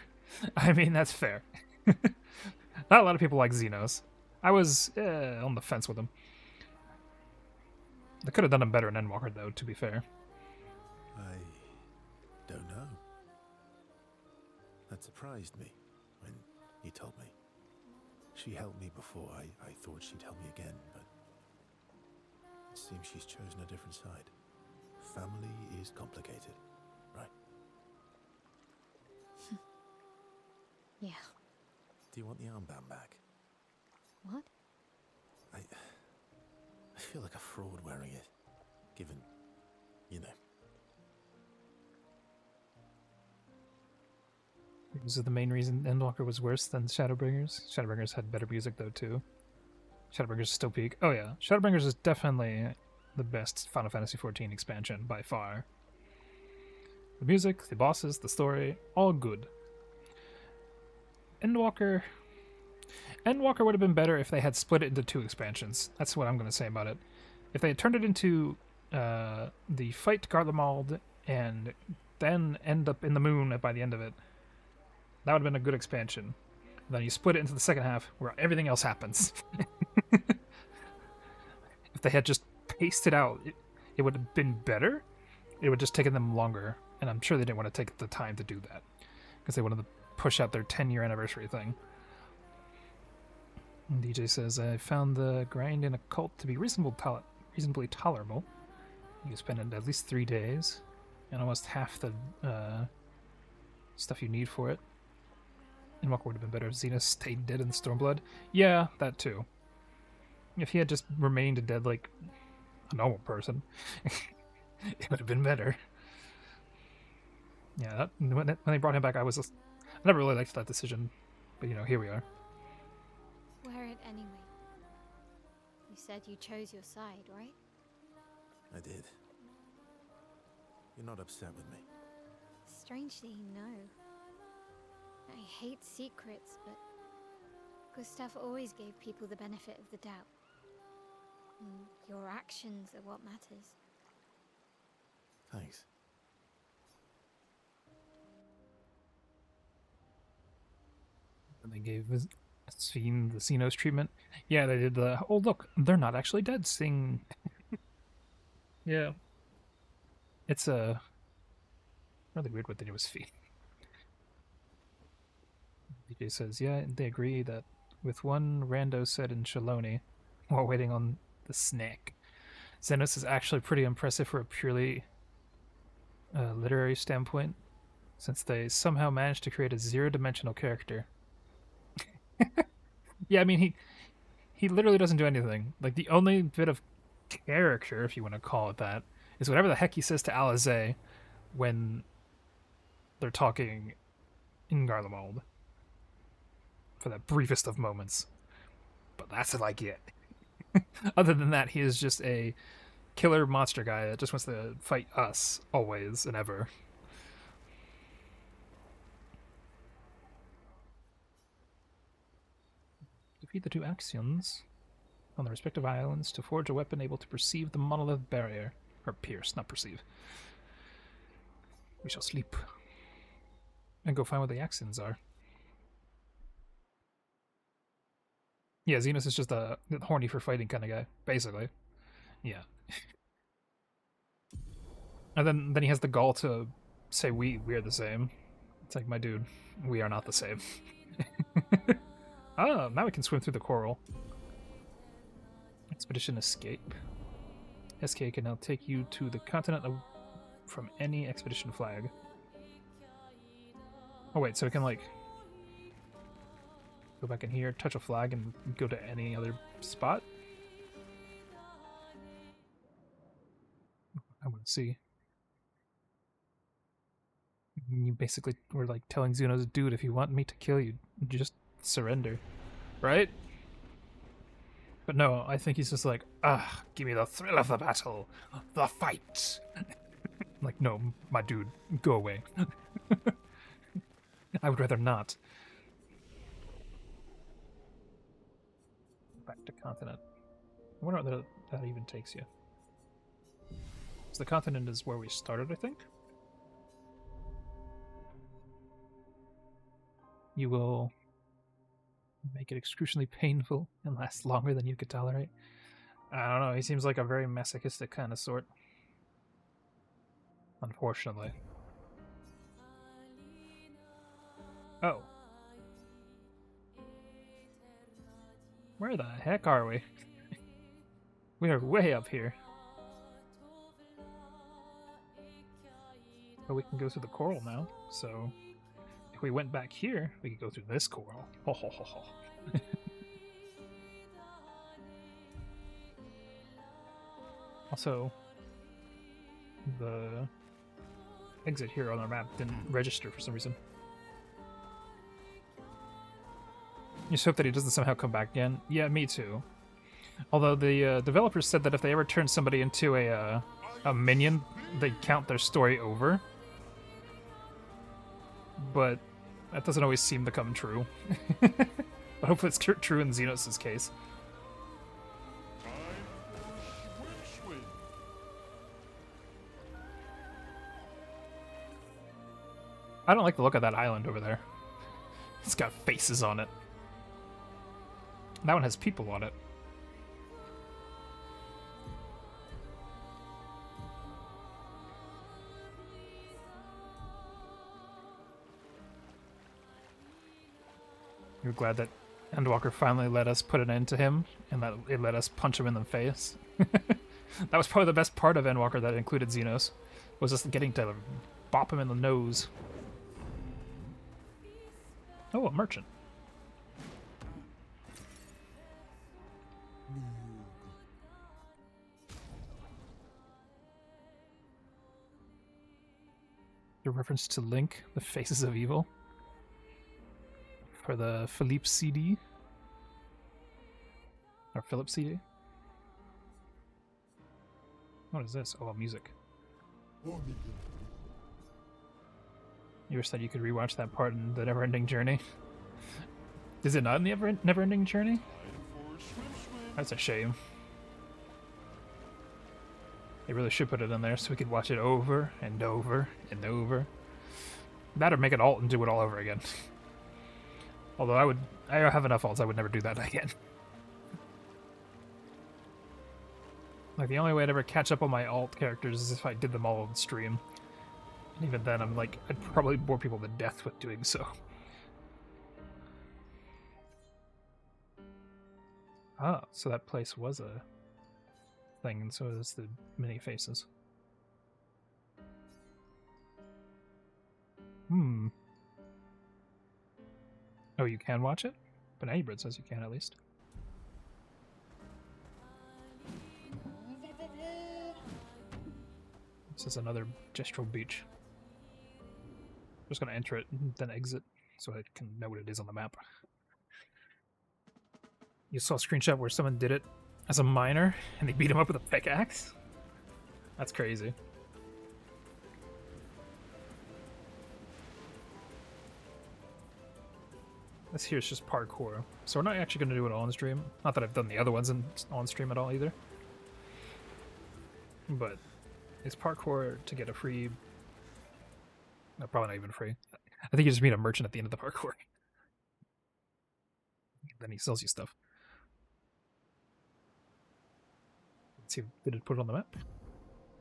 I mean, that's fair. Not a lot of people like Xenos. I was on the fence with him. They could have done him better in Endwalker, though, to be fair. I don't know. That surprised me when you told me. She helped me before. I thought she'd help me again, but it seems she's chosen a different side. Family is complicated, right? Yeah. Do you want the armband back? What? I feel like a fraud wearing it, given, you know. This is the main reason Endwalker was worse than Shadowbringers. Shadowbringers had better music though too. Shadowbringers is still peak. Oh yeah, Shadowbringers is definitely the best Final Fantasy XIV expansion by far. The music, the bosses, the story, all good. Endwalker would have been better if they had split it into 2 expansions. That's what I'm going to say about it. If they had turned it into the fight Garlemald and then end up in the moon by the end of it, that would have been a good expansion. Then you split it into the second half where everything else happens. If they had just paced it out, it would have been better. It would have just taken them longer, and I'm sure they didn't want to take the time to do that because they wanted to push out their 10-year anniversary thing. And DJ says, I found the grind in a cult to be reasonably tolerable. You spend at least 3 days and almost half the stuff you need for it. Endwalker would have been better if Xenos stayed dead in the Stormblood. Yeah, that too. If he had just remained dead like a normal person, it would have been better. Yeah, when they brought him back, I never really liked that decision, but you know, here we are. Wear it anyway. You said you chose your side, right? I did. You're not upset with me. Strangely, no. I hate secrets, but Gustav always gave people the benefit of the doubt. And your actions are what matters. Thanks. And they gave Sven the Xenos treatment. Yeah, they did the, oh look, they're not actually dead thing. Yeah. It's really weird what they did with Sven. DJ says, yeah, they agree that with one rando set in Shaloni while waiting on the snack, Xenos is actually pretty impressive for a purely literary standpoint, since they somehow managed to create a zero-dimensional character. Yeah, I mean, he literally doesn't do anything. Like, the only bit of character, if you want to call it that, is whatever the heck he says to Alizé when they're talking in Garlemald. For that briefest of moments. But that's like it. Other than that, he is just a killer monster guy that just wants to fight us, always and ever. Defeat the 2 Axions on the respective islands to forge a weapon able to perceive the monolith barrier. Or pierce, not perceive. We shall sleep. And go find where the Axions are. Yeah, Xenos is just a horny for fighting kind of guy, basically. Yeah. And then he has the gall to say we're the same. It's like, my dude, we are not the same. Oh, now we can swim through the coral. Expedition escape. SK can now take you to the continent from any expedition flag. Oh wait, so we can like go back in here, touch a flag, and go to any other spot? I want to see. You basically were like telling Xenos, dude, if you want me to kill you, just surrender. Right? But no, I think he's just like, give me the thrill of the battle, the fight. Like, no, my dude, go away. I would rather not. Back to continent. I wonder what that even takes you. So the continent is where we started, I think. You will make it excruciatingly painful and last longer than you could tolerate. I don't know, he seems like a very masochistic kind of sort. Unfortunately. Oh. Where the heck are we? We are way up here. But we can go through the coral now, so if we went back here, we could go through this coral. Ho ho ho ho. Also, the exit here on our map didn't register for some reason. You just hope that he doesn't somehow come back again. Yeah, me too. Although the developers said that if they ever turn somebody into a minion, they count their story over. But that doesn't always seem to come true. But hopefully it's true in Xenos' case. I don't like the look of that island over there. It's got faces on it. That one has people on it. You're glad that Endwalker finally let us put an end to him, and that it let us punch him in the face. That was probably the best part of Endwalker that included Xenos, was just getting to bop him in the nose. Oh, a merchant. The reference to Link, the Faces of Evil, for the Philippe CD, or Philip CD. What is this? Oh, music. You wish that you could rewatch that part in the Never-Ending Journey. Is it not in the Never-Ending Journey? That's a shame. They really should put it in there so we could watch it over and over and over. That or make it alt and do it all over again. Although I have enough alts, I would never do that again. Like, the only way I'd ever catch up on my alt characters is if I did them all on stream. And even then, I'm like, I'd probably bore people to death with doing so. Ah, so that place was a thing, and so is the mini faces. Hmm. Oh, you can watch it? But Anybird says you can, at least. This is another gestural beach. I'm just gonna enter it and then exit so I can know what it is on the map. You saw a screenshot where someone did it as a miner and they beat him up with a pickaxe? That's crazy. This here is just parkour, so we're not actually going to do it on stream. Not that I've done the other ones on stream at all either. But it's parkour to get a free... No, probably not even free. I think you just meet a merchant at the end of the parkour. Then he sells you stuff. Let's see, did it put it on the map?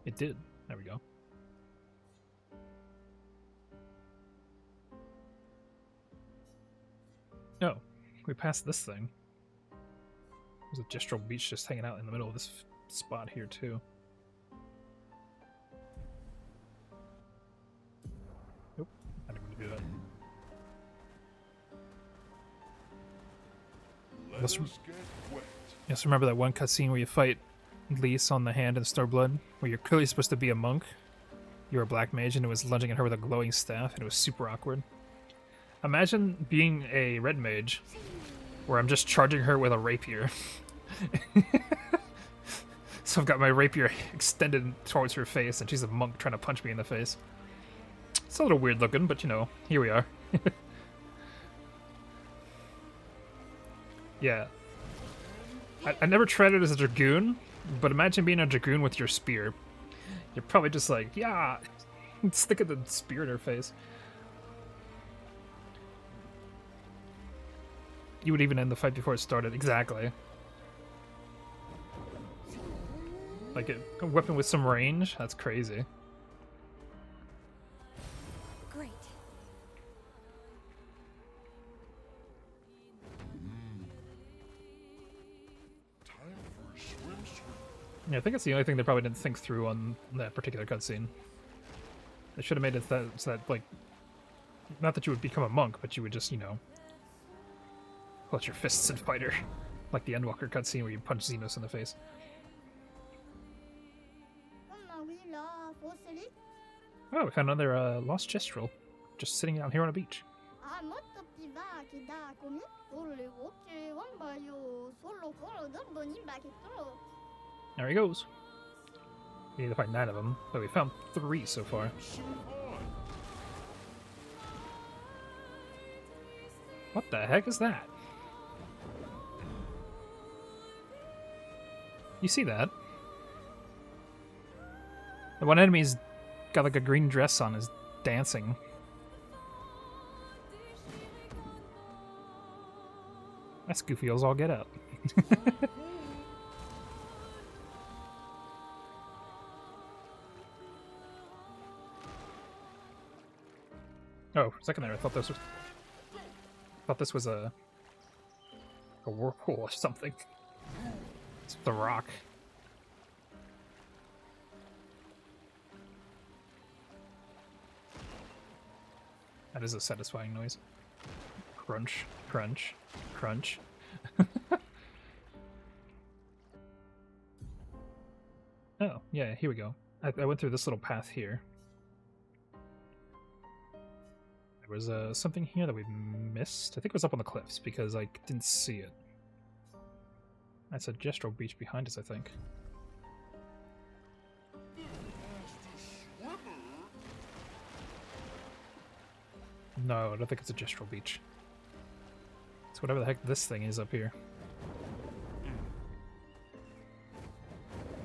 It did. There we go. Oh, we passed this thing. There's a gestural beach just hanging out in the middle of this spot here, too. Nope, I didn't want to do that. Just remember that one cutscene where you fight Lise on the hand in Storeblood, where you're clearly supposed to be a monk. You're a black mage, and it was lunging at her with a glowing staff, and it was super awkward. Imagine being a red mage, where I'm just charging her with a rapier. So I've got my rapier extended towards her face, and she's a monk trying to punch me in the face. It's a little weird looking, but you know, here we are. Yeah. I never tried it as a dragoon, but imagine being a dragoon with your spear. You're probably just like, yeah, stick the spear in her face. You would even end the fight before it started. Exactly. Like a weapon with some range? That's crazy. Great. Time for a swim. Yeah, I think it's the only thing they probably didn't think through on that particular cutscene. They should have made it so that, like, Not that you would become a monk, but you would just, you know, clutch your fists and fight her. Like the Endwalker cutscene where you punch Xenos in the face. Oh, we found another lost Gestrel. Just sitting down here on a beach. There he goes. We need to find 9 of them, but we found 3 so far. What the heck is that? You see that? The one enemy's got like a green dress on, is dancing. That's goofy as all get up. Oh, for a second there, I thought this was a whirlpool or something. It's the rock. That is a satisfying noise. Crunch, crunch, crunch. Oh, yeah, here we go. I went through this little path here. There was something here that we missed. I think it was up on the cliffs because I didn't see it. That's a Gestrel beach behind us, I think. No, I don't think it's a Gestrel beach. It's whatever the heck this thing is up here.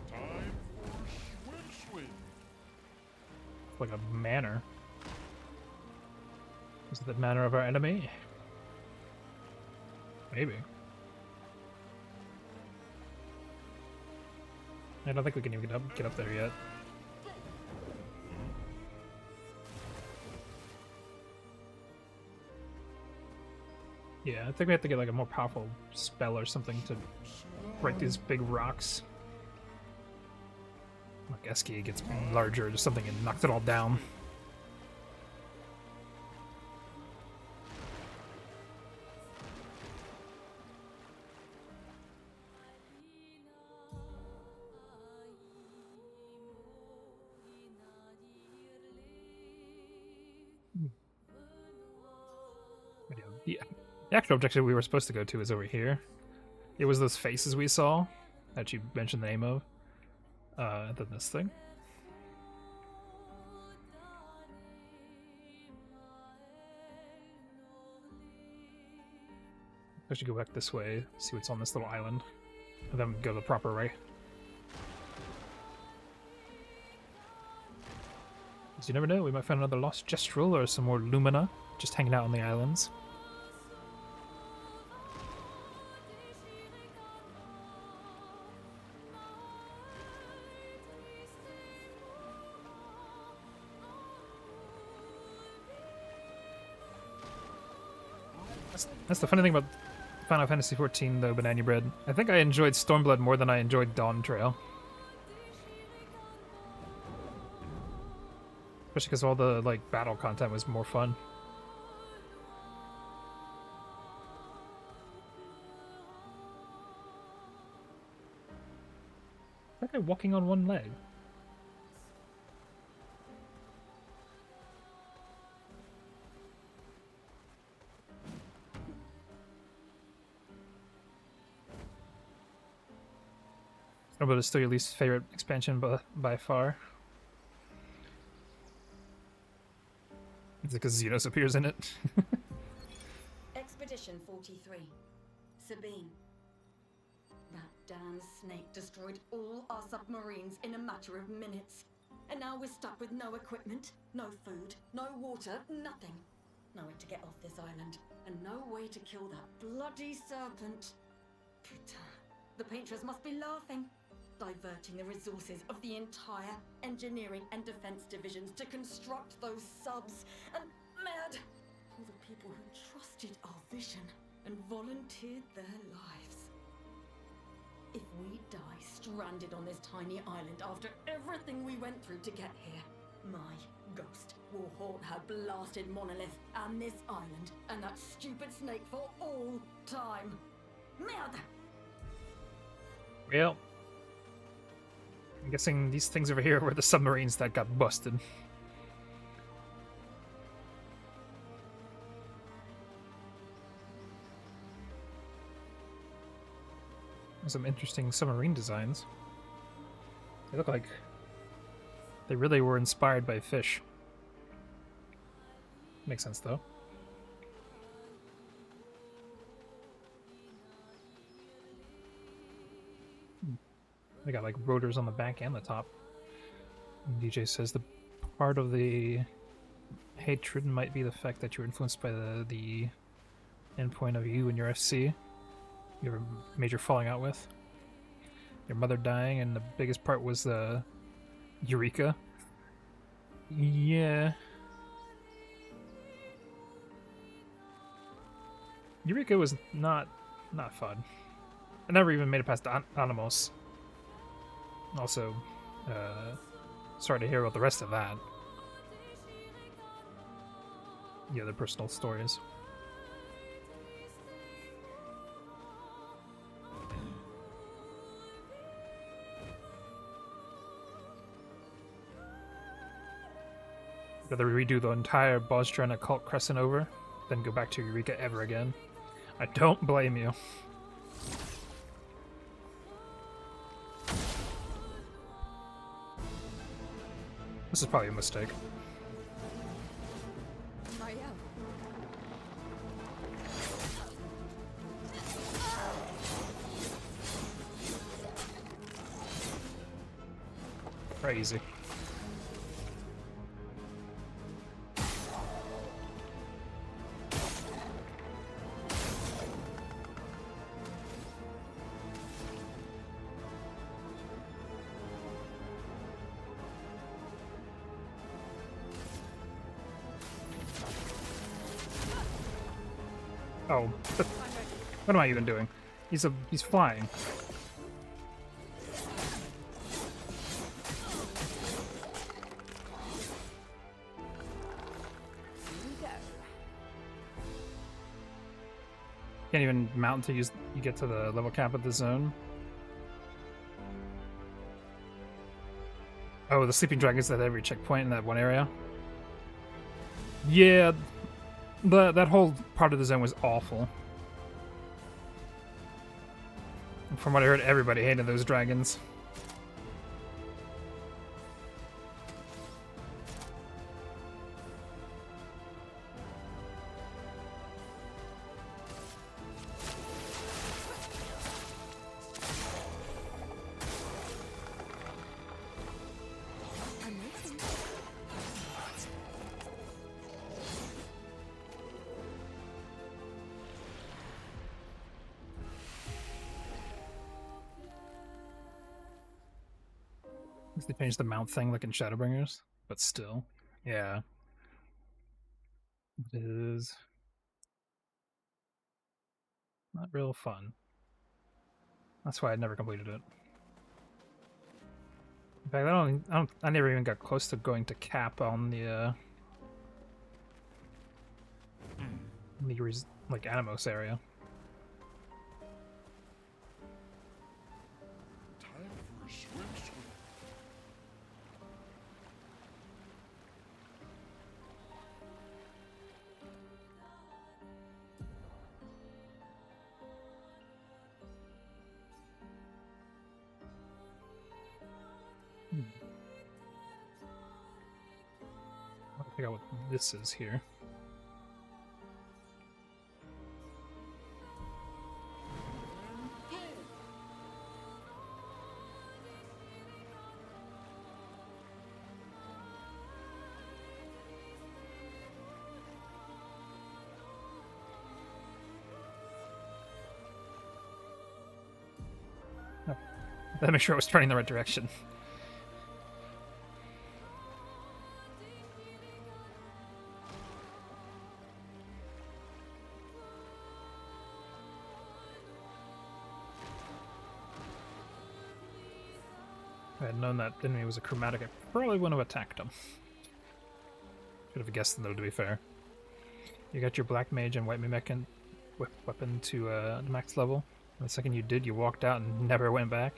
Time for swim. Like a manor. Is it the manor of our enemy? Maybe. I don't think we can even get up there yet. Yeah, I think we have to get like a more powerful spell or something to break these big rocks. Like Eskia gets larger or something and knocked it all down. Yeah. The actual objective we were supposed to go to is over here. It was those faces we saw that you mentioned the name of. Than this thing. I should go back this way, see what's on this little island, and then go the proper way. Because you never know, we might find another lost Gestrel or some more Lumina just hanging out on the islands. That's the funny thing about Final Fantasy XIV, though, Banana Bread. I think I enjoyed Stormblood more than I enjoyed Dawn Trail. Especially because all the, like, battle content was more fun. Is that guy walking on one leg? But it's still your least favorite expansion by far. It's because Xenos appears in it. Expedition 43. Sabine. That damn snake destroyed all our submarines in a matter of minutes. And now we're stuck with no equipment, no food, no water, nothing. No way to get off this island, and no way to kill that bloody serpent. Putain, the painters must be laughing. Diverting the resources of the entire engineering and defense divisions to construct those subs, and mad, all the people who trusted our vision and volunteered their lives. If we die stranded on this tiny island after everything we went through to get here, my ghost will haunt her blasted monolith and this island and that stupid snake for all time. Merde! Well, I'm guessing these things over here were the submarines that got busted. Some interesting submarine designs. They look like they really were inspired by fish. Makes sense though. They got like rotors on the back and the top. And DJ says the part of the hatred might be the fact that you're influenced by the endpoint of you and your FC. You have a major falling out with. Your mother dying, and the biggest part was Eureka. Yeah. Eureka was not fun. I never even made it past Animos. Also, sorry to hear about the rest of that. The other personal stories. Rather redo the entire Bosdran occult crescent over, than go back to Eureka ever again. I don't blame you. This is probably a mistake. Crazy. Oh, what am I even doing? He's flying. Can't even mount until you get to the level cap of the zone. Oh, the sleeping dragon's at every checkpoint in that one area. Yeah. That whole part of the zone was awful. From what I heard, everybody hated those dragons. They changed the mount thing like in Shadowbringers, but still. Yeah. It is not real fun. That's why I never completed it. In fact, I never even got close to going to cap on the like Animos area. Time for a swim. I'll figure out what this is here. Oh. Let me make sure I was turning the right direction. If I had known that enemy was a chromatic, I probably wouldn't have attacked him. Bit of a guess though, to be fair. You got your black mage and white mimic weapon to the max level. And the second you did, you walked out and never went back.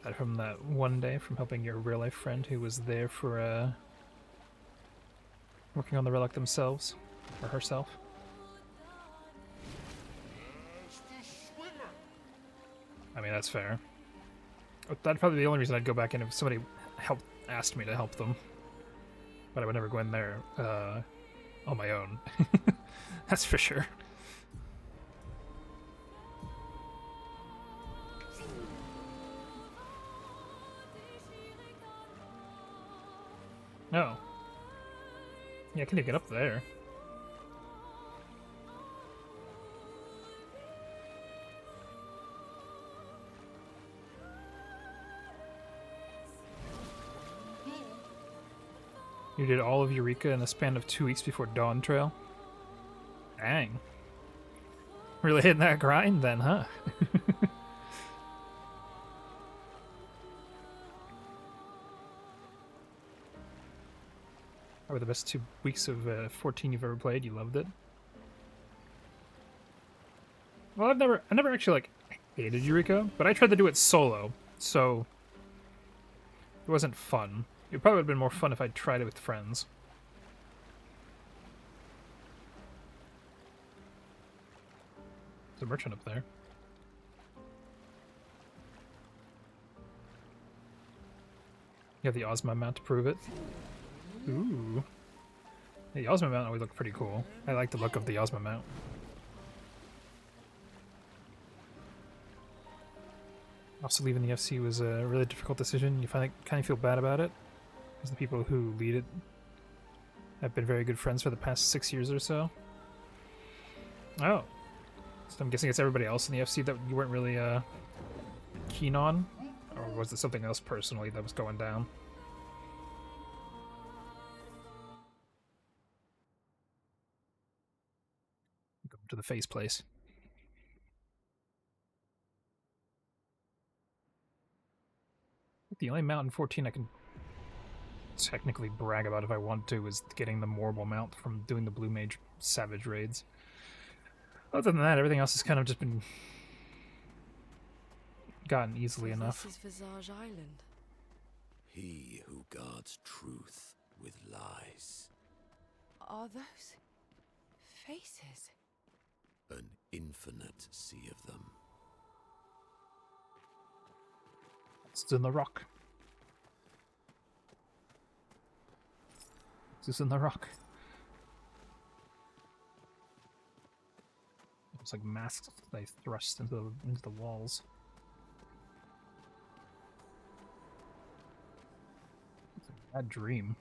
Aside from that one day from helping your real life friend who was there for working on the relic themselves or herself. I mean, that's fair. That'd probably be the only reason I'd go back in if somebody asked me to help them. But I would never go in there on my own. That's for sure. No. Yeah, can you get up there? You did all of Eureka in a span of 2 weeks before Dawn Trail? Dang. Really hitting that grind then, huh? Probably the best 2 weeks of 14 you've ever played. You loved it. Well, I never actually like hated Eureka, but I tried to do it solo, so it wasn't fun. It probably would have been more fun if I'd tried it with friends. There's a merchant up there. You have the Ozma mount to prove it. Ooh. Yeah, the Ozma mount always looked pretty cool. I like the look of the Ozma mount. Also, leaving the FC was a really difficult decision. You kind of feel bad about it, because the people who lead it have been very good friends for the past 6 years or so. Oh. So I'm guessing it's everybody else in the FC that you weren't really keen on? Or was it something else personally that was going down? Go to the face place. The only mount in 14 I can technically brag about if I want to is getting the Morble mount from doing the Blue Mage Savage raids. Other than that, everything else has kind of just been gotten easily enough. This is Visage Island. He who guards truth with lies. Are those faces? An infinite sea of them. It's in the rock. It's in the rock. It's like masks they thrust into the walls. It's a bad dream.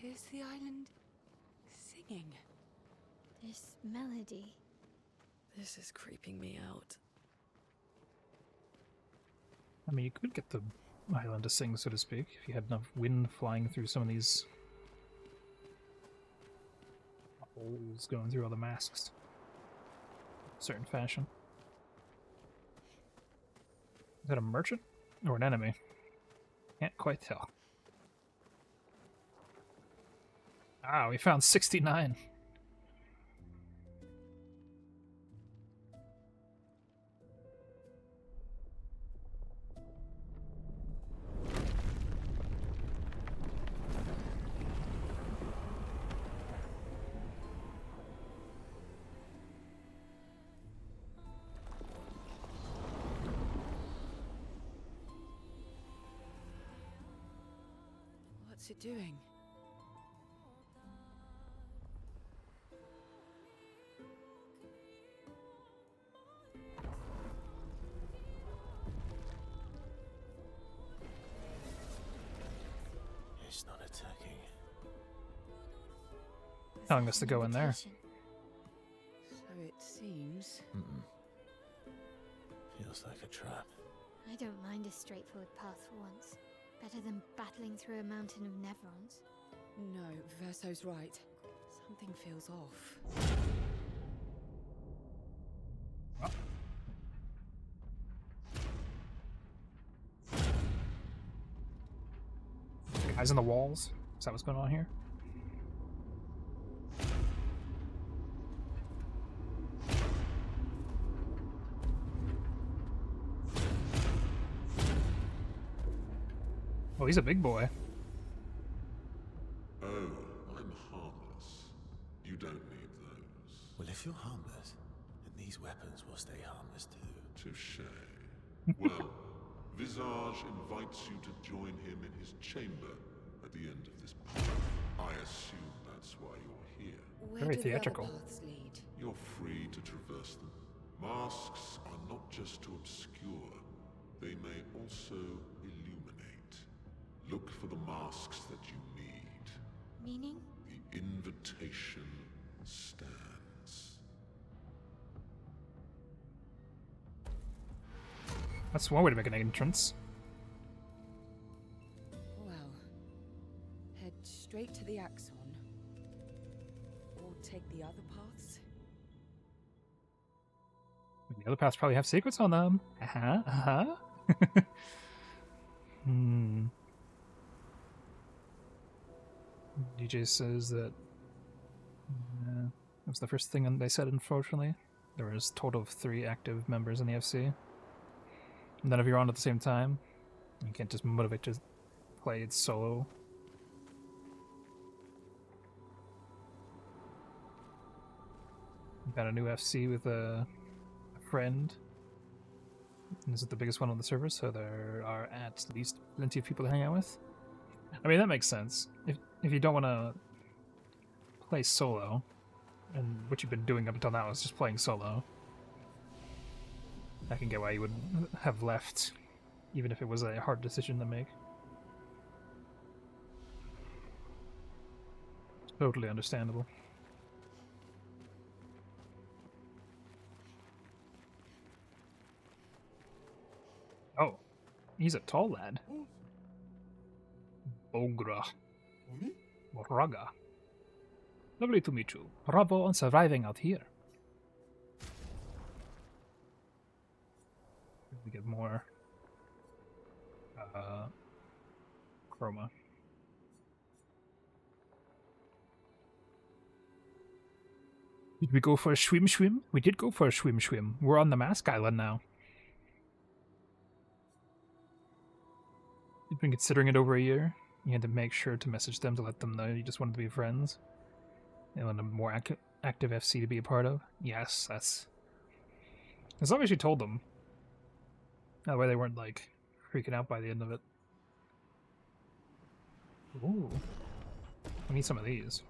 Is the island singing? This melody. This is creeping me out. I mean, you could get the island to sing, so to speak, if you had enough wind flying through some of these holes going through all the masks. In a certain fashion. Is that a merchant or an enemy? Can't quite tell. Ah, we found 69. What's it doing? It's not attacking. Telling us to go in there. So it seems. Feels like a trap. I don't mind a straightforward path for once. Better than battling through a mountain of Nevrons. No, Verso's right. Something feels off. Eyes on the walls? Is that what's going on here? Oh, he's a big boy. Oh, I'm harmless. You don't need those. Well, if you're harmless, then these weapons will stay harmless too. Touché. Well, Visage invites you to join him in his chamber at the end of this path. I assume that's why you're here. Where Very do the other theatrical. paths lead? You're free to traverse them. Masks are not just to obscure, they may also illuminate. Look for the masks that you need. Meaning? The invitation stands. That's one way to make an entrance. Well, head straight to the Axon. Or take the other paths. The other paths probably have secrets on them. DJ says that that was the first thing they said, unfortunately. There was a total of 3 active members in the FC. None of you are on at the same time. You can't just motivate to play it solo. Got a new FC with a friend. And this is the biggest one on the server, so there are at least plenty of people to hang out with. I mean, that makes sense. If you don't want to play solo, and what you've been doing up until now is just playing solo, I can get why you would have left, even if it was a hard decision to make. Totally understandable. Oh, he's a tall lad. Bogra. Raga. Lovely to meet you. Bravo on surviving out here. We get more chroma. Did we go for a swim? We did go for a swim. We're on the Mask Island now. You've been considering it over a year. You had to make sure to message them to let them know you just wanted to be friends. They want a more active FC to be a part of. Yes, that's... As long as you told them. That way they weren't, like, freaking out by the end of it. Ooh. I need some of these.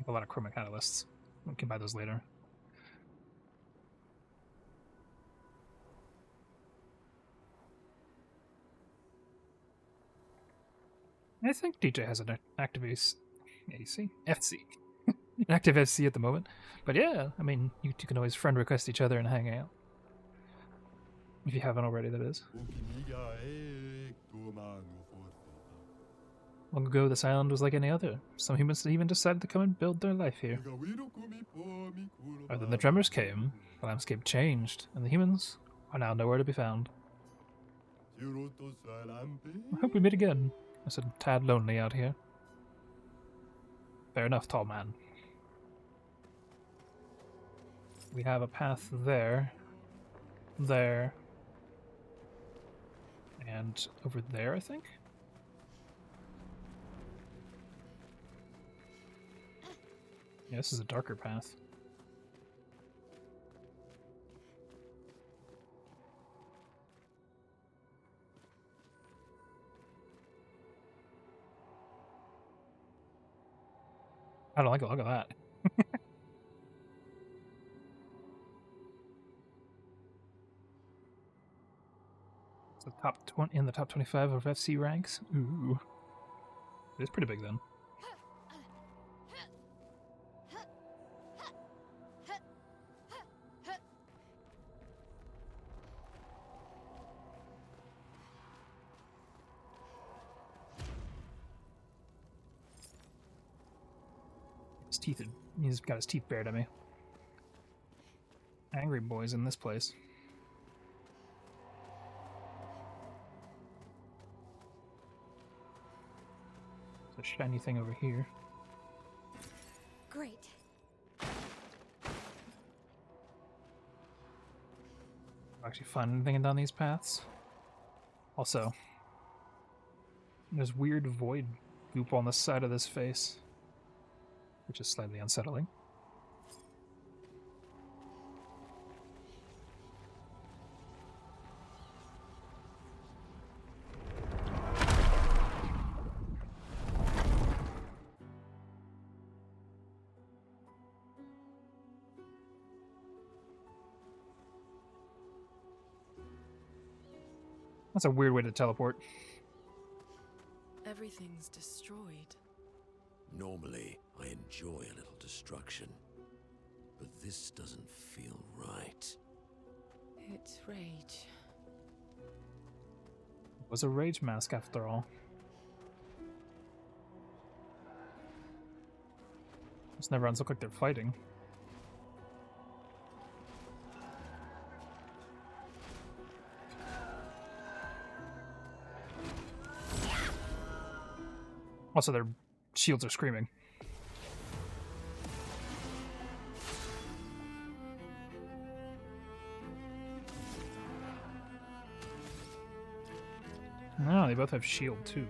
A lot of chroma catalysts. We can buy those later. I think DJ has an active FC. An active FC at the moment. But yeah, I mean, you two can always friend request each other and hang out. If you haven't already, that is. Long ago, this island was like any other. Some humans even decided to come and build their life here. But then the drummers came, the landscape changed, and the humans are now nowhere to be found. I hope we meet again. It's a tad lonely out here. Fair enough, tall man. We have a path there, there, and over there, I think? Yeah, this is a darker path. I don't like it. Look at that. It's the top 20 in the top 25 of FC ranks. Ooh, it's pretty big then. His teeth. He's got his teeth bared at me. Angry boys in this place. There's a shiny thing over here. Great. Actually find anything down these paths. Also, there's weird void goop on the side of this face, which is slightly unsettling. That's a weird way to teleport. Everything's destroyed. Normally, I enjoy a little destruction, but this doesn't feel right. It's rage. It was a rage mask after all. Those Nevrons look like they're fighting. Also, their shields are screaming. No, they both have shield too.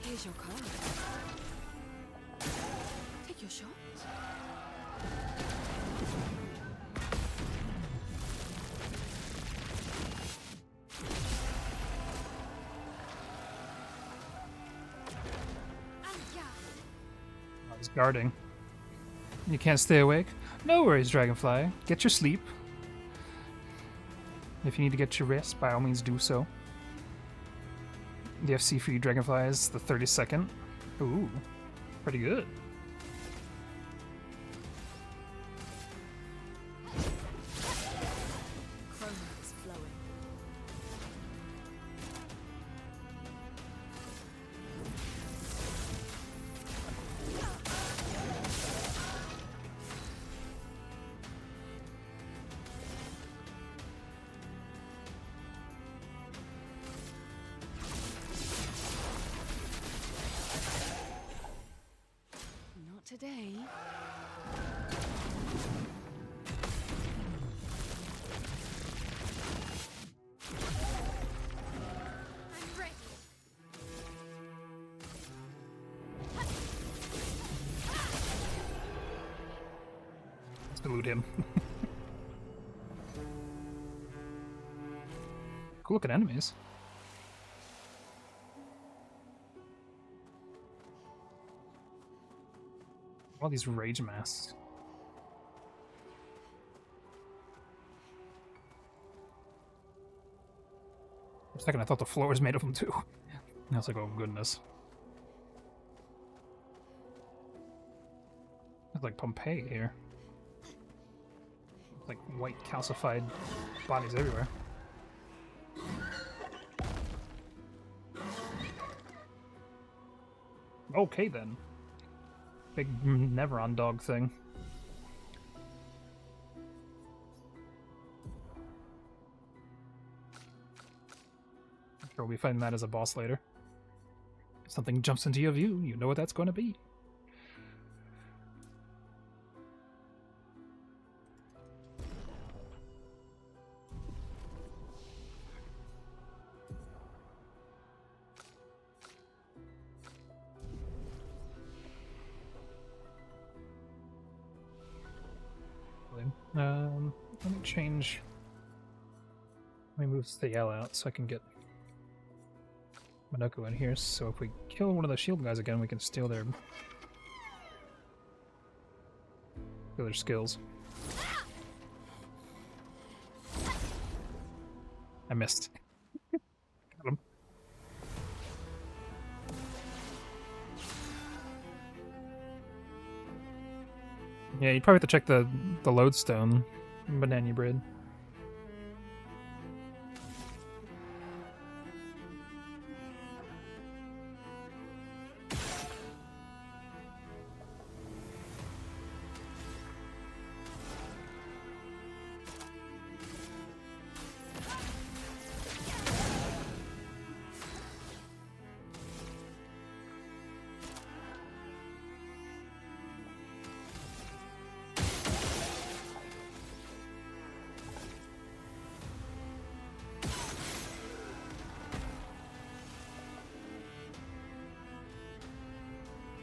Here's your card. Take your shot. I was guarding. You can't stay awake? No worries, Dragonfly. Get your sleep. If you need to get your rest, by all means do so. The FC for you Dragonfly is the 32nd. Ooh, pretty good. Chroma is flowing. Not today. I'm ready. Let's loot him. Cool looking enemies. All these rage masks. For a second I thought the floor was made of them too. I was like, oh goodness. It's like Pompeii here. It's like white calcified bodies everywhere. Okay then. Big Nevron dog thing. I'm sure we'll be fighting that as a boss later. If something jumps into your view, you know what that's going to be. Let me change. Let me move Thiel out so I can get Minoko in here. So if we kill one of the shield guys again, we can steal their The other skills. I missed. Got him. Yeah, you'd probably have to check the lodestone. Banana bread.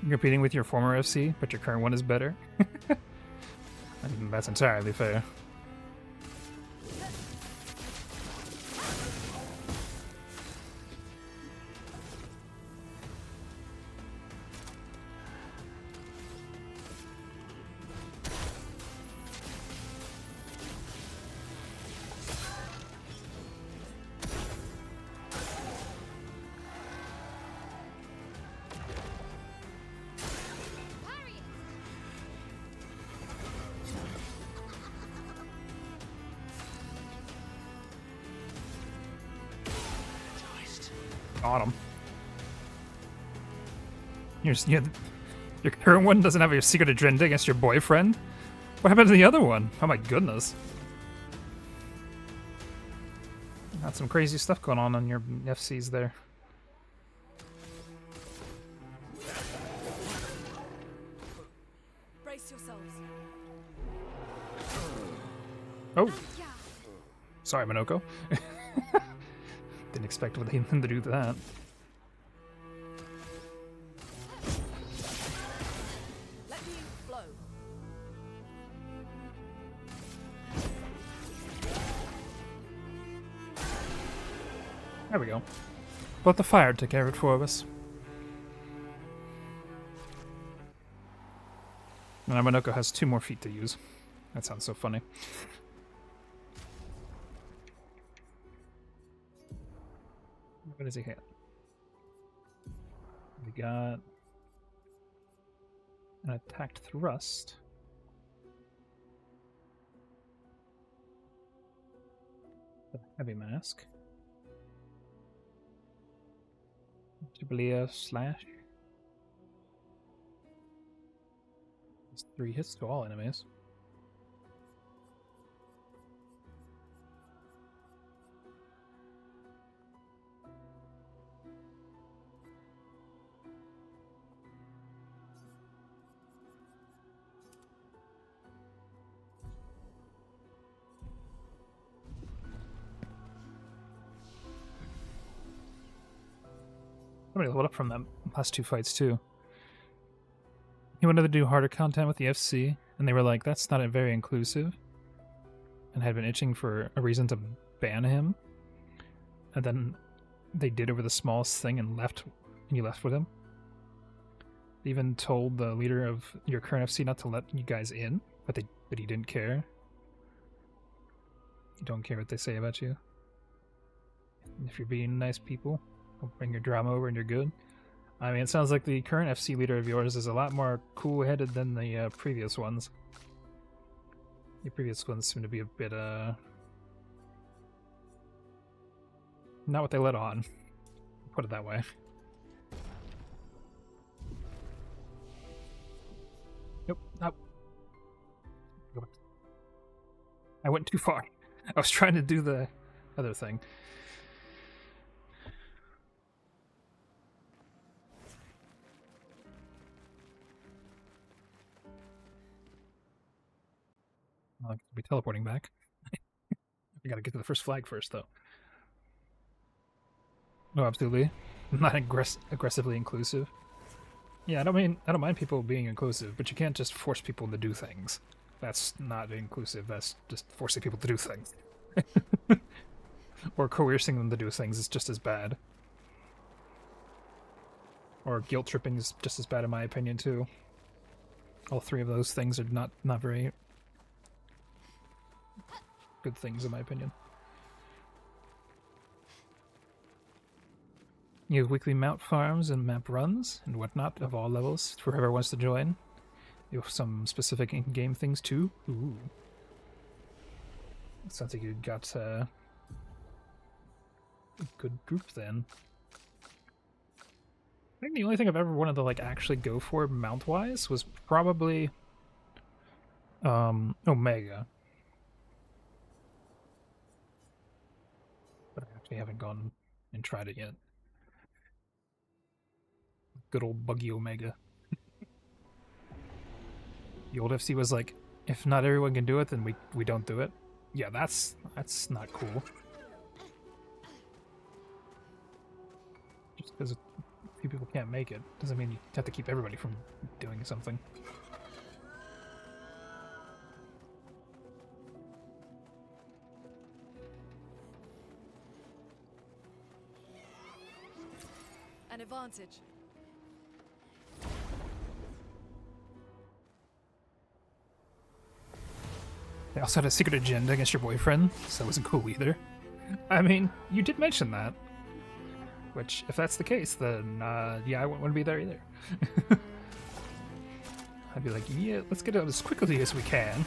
You're competing with your former FC, but your current one is better. And that's entirely fair. Got him. Your current one doesn't have a secret agenda against your boyfriend? What happened to the other one? Oh my goodness. Got some crazy stuff going on your FCs there. Brace yourselves. Oh. Sorry, Minoko. Didn't expect him to do that. Let me flow. There we go. But the fire took care of it for us. And Minoko has 2 more feet to use. That sounds so funny. What does he hit? We got an attacked thrust. A heavy mask. Avwalya slash. It's 3 hits to all enemies. Somebody leveled up from them last 2 fights too. He wanted to do harder content with the FC, and they were like, that's not very inclusive, and had been itching for a reason to ban him. And then they did over the smallest thing and left, and you left with him. They even told the leader of your current FC not to let you guys in, but he didn't care. You don't care what they say about you. If you're being nice people, don't bring your drama over and you're good. I mean, it sounds like the current FC leader of yours is a lot more cool-headed than the previous ones. The previous ones seem to be a bit, not what they let on. Put it that way. Nope. Nope. I went too far. I was trying to do the other thing. I'll be teleporting back. I gotta get to the first flag first, though. No, absolutely. I'm not aggressively inclusive. Yeah, I don't mind people being inclusive, but you can't just force people to do things. That's not inclusive. That's just forcing people to do things. Or coercing them to do things is just as bad. Or guilt tripping is just as bad in my opinion, too. All three of those things are not very good things in my opinion. You have weekly map farms and map runs and whatnot of all levels for whoever wants to join. You have some specific in-game things too. Ooh. Sounds like you got a good group then. I think the only thing I've ever wanted to like actually go for mount-wise was probably Omega. But I actually haven't gone and tried it yet. Good old buggy Omega. The old FC was like, if not everyone can do it, then we don't do it. Yeah, that's not cool. Just because a few people can't make it doesn't mean you have to keep everybody from doing something. An advantage. They also had a secret agenda against your boyfriend, so that wasn't cool either. I mean, you did mention that. Which, if that's the case, then, yeah, I wouldn't want to be there either. I'd be like, yeah, let's get out as quickly as we can.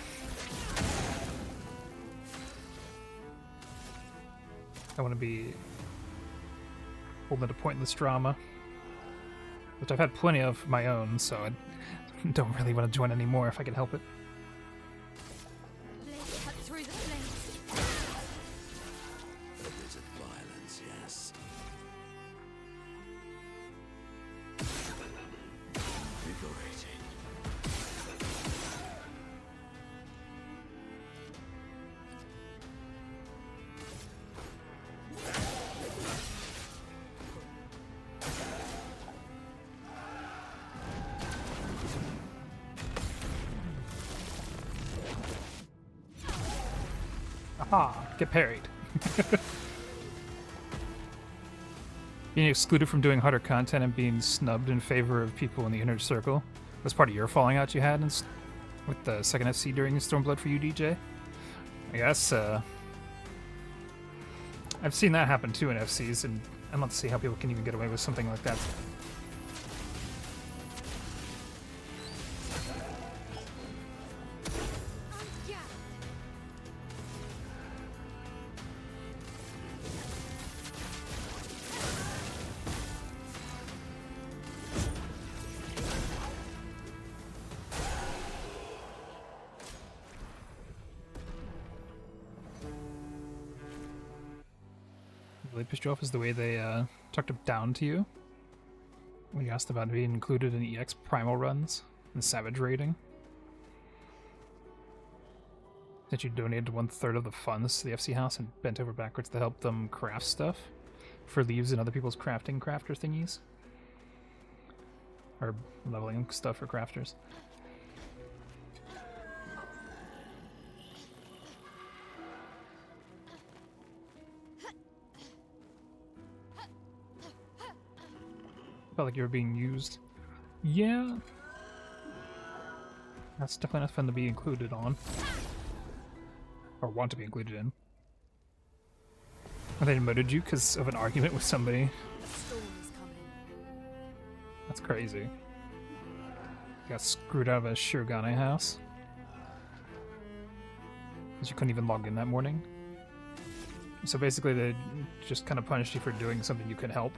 I want to be pulled into pointless drama. Which I've had plenty of my own, so I don't really want to join anymore if I can help it. Cut through the flames. A bit of violence, yes. Liberating. Aha! Get parried. Being excluded from doing harder content and being snubbed in favor of people in the inner circle was part of your falling out you had with the second FC during Stormblood for you, DJ? I guess, I've seen that happen too in FCs, and I don't see how people can even get away with something like that. Really pissed you off is the way they talked down to you when you asked about being included in EX primal runs and Savage raiding. That you donated 1/3 of the funds to the FC house and bent over backwards to help them craft stuff for leaves and other people's crafter thingies. Or leveling stuff for crafters. Felt like you were being used. Yeah. That's definitely not fun to be included on. Or want to be included in. And they demoted you because of an argument with somebody. A storm is coming. That's crazy. Got screwed out of a Shirogane house. Because you couldn't even log in that morning. So basically they just kind of punished you for doing something you could help.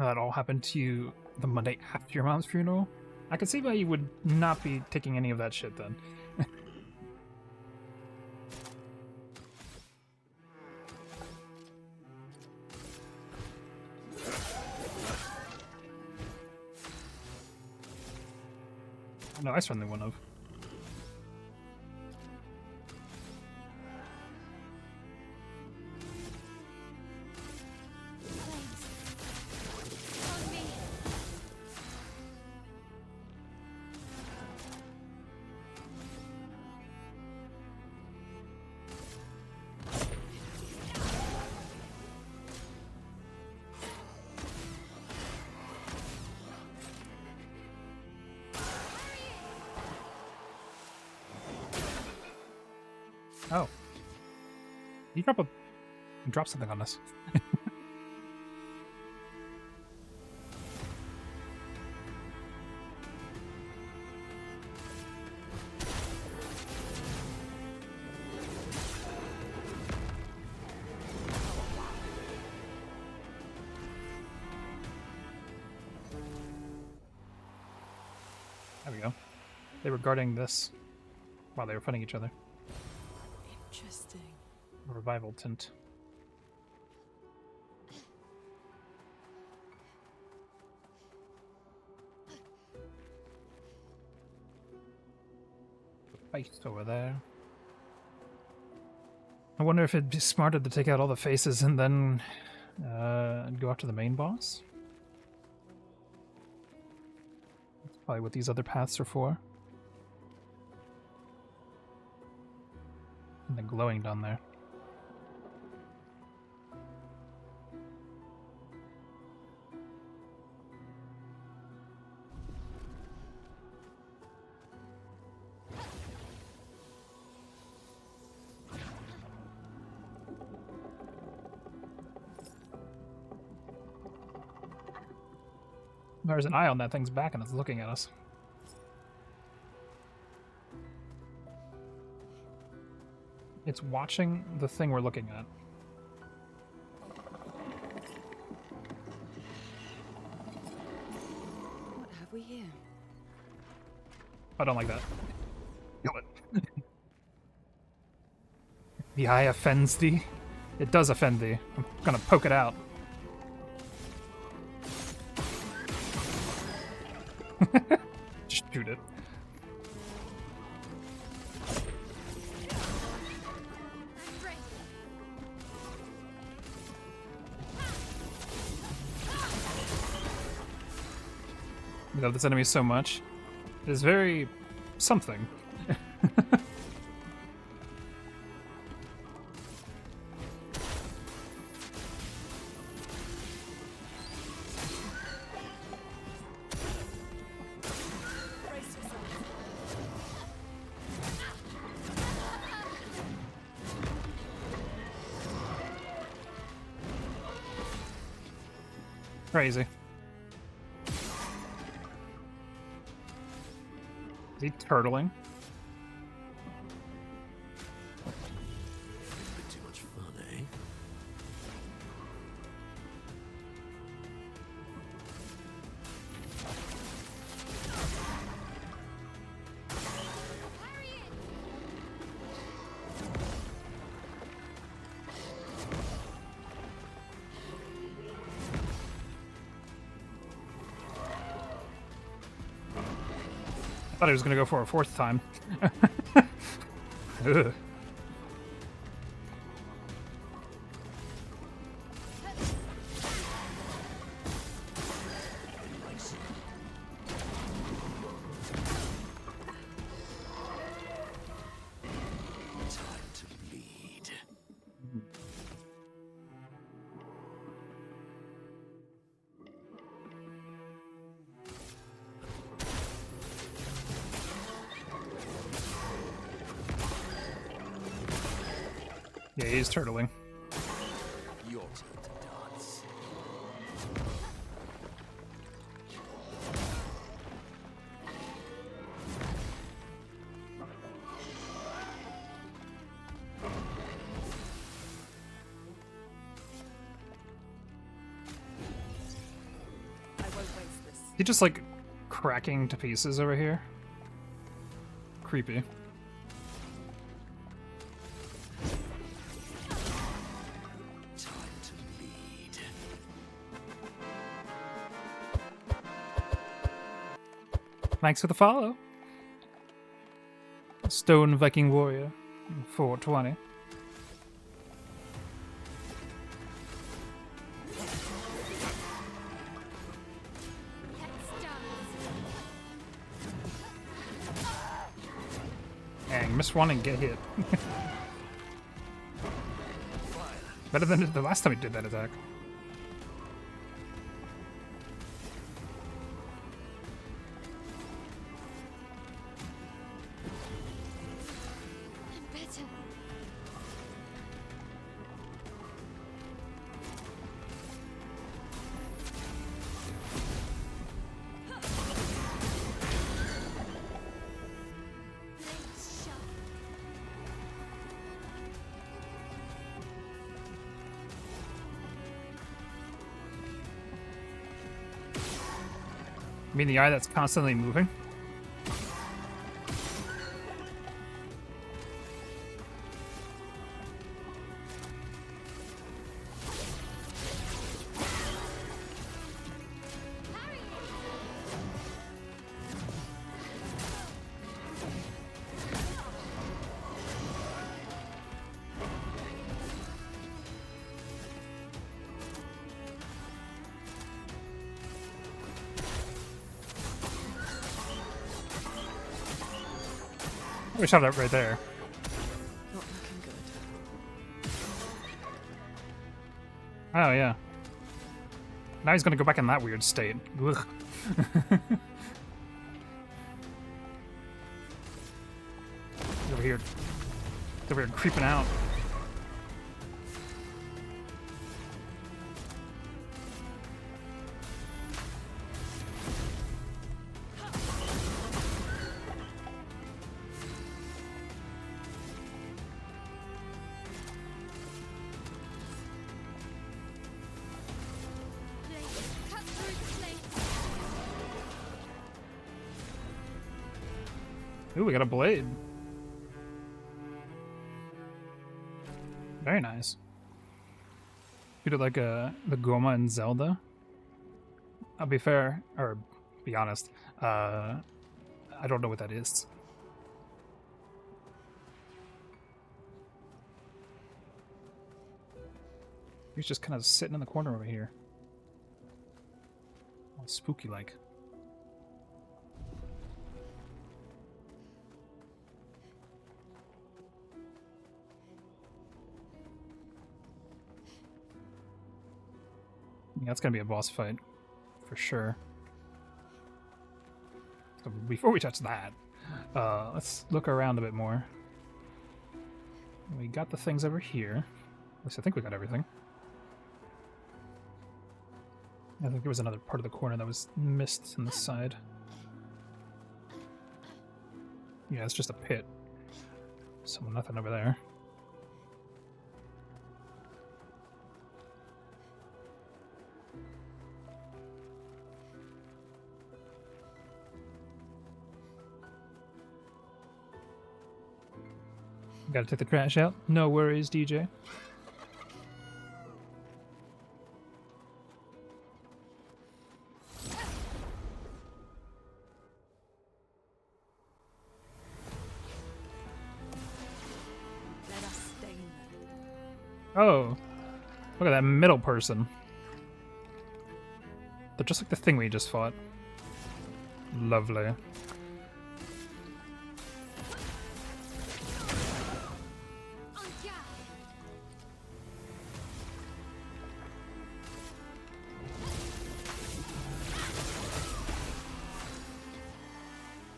That all happened to you the Monday after your mom's funeral? I could see why you would not be taking any of that shit then. No, I certainly wouldn't have. Oh. You drop something on us. There we go. They were guarding this while they were fighting each other. Interesting. A revival tint. Face over there. I wonder if it'd be smarter to take out all the faces and then go after the main boss. That's probably what these other paths are for. And the glowing down there. There's an eye on that thing's back and it's looking at us. It's watching the thing we're looking at. What have we here? I don't like that. Kill it. The eye offends thee. It does offend thee. I'm gonna poke it out. Just shoot it. I love this enemy so much. It is very something. Crazy. Is he turtling? A bit too much fun, eh? I thought he was gonna go for a fourth time. Ugh. Time to bleed. Yeah, he's turtling. Your turn to dance. He just like cracking to pieces over here. Creepy. Time to bleed. Thanks for the follow. Stone Viking Warrior, 420. Dang, miss one and get hit. Better than the last time he did that attack. Better. You mean the eye that's constantly moving? We should have that right there. Not looking good. Oh, yeah. Now he's gonna go back in that weird state. Ugh. He's over here. He's over here creeping out. Ooh, we got a blade. Very nice. You did like the Goma and Zelda. I'll be fair, or be honest. I don't know what that is. He's just kind of sitting in the corner over here. All spooky like. Yeah, it's gonna be a boss fight, for sure. So before we touch that, let's look around a bit more. We got the things over here. At least I think we got everything. I think there was another part of the corner that was missed on the side. Yeah, it's just a pit. So nothing over there. Gotta take the trash out. No worries, DJ. Let us stay there. Oh, look at that middle person. They're just like the thing we just fought. Lovely.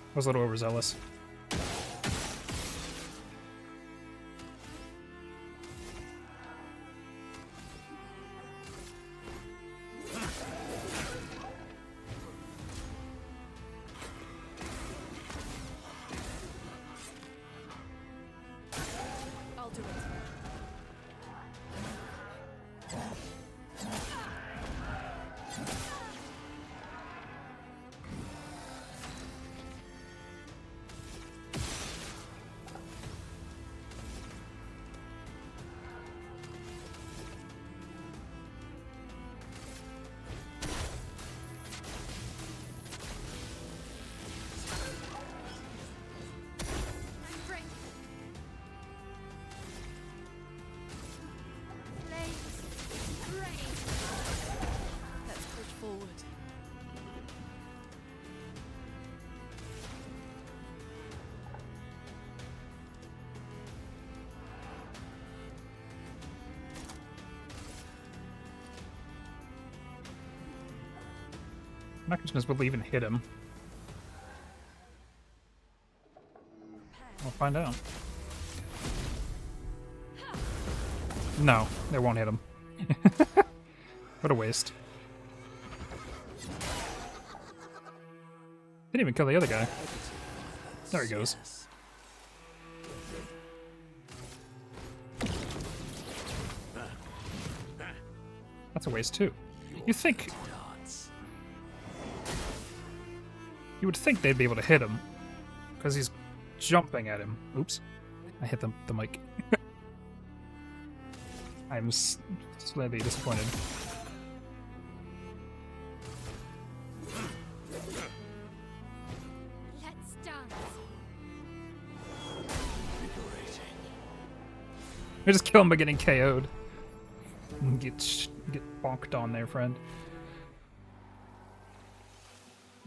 I was a little overzealous. I'll do it. I'm not just gonna even hit him. We'll find out. No, they won't hit him. What a waste. Didn't even kill the other guy. There he goes. That's a waste too. You would think they'd be able to hit him, because he's jumping at him. Oops, I hit the mic. I'm slightly disappointed. Let's dance. We just kill him by getting KO'd. Get bonked on there, friend.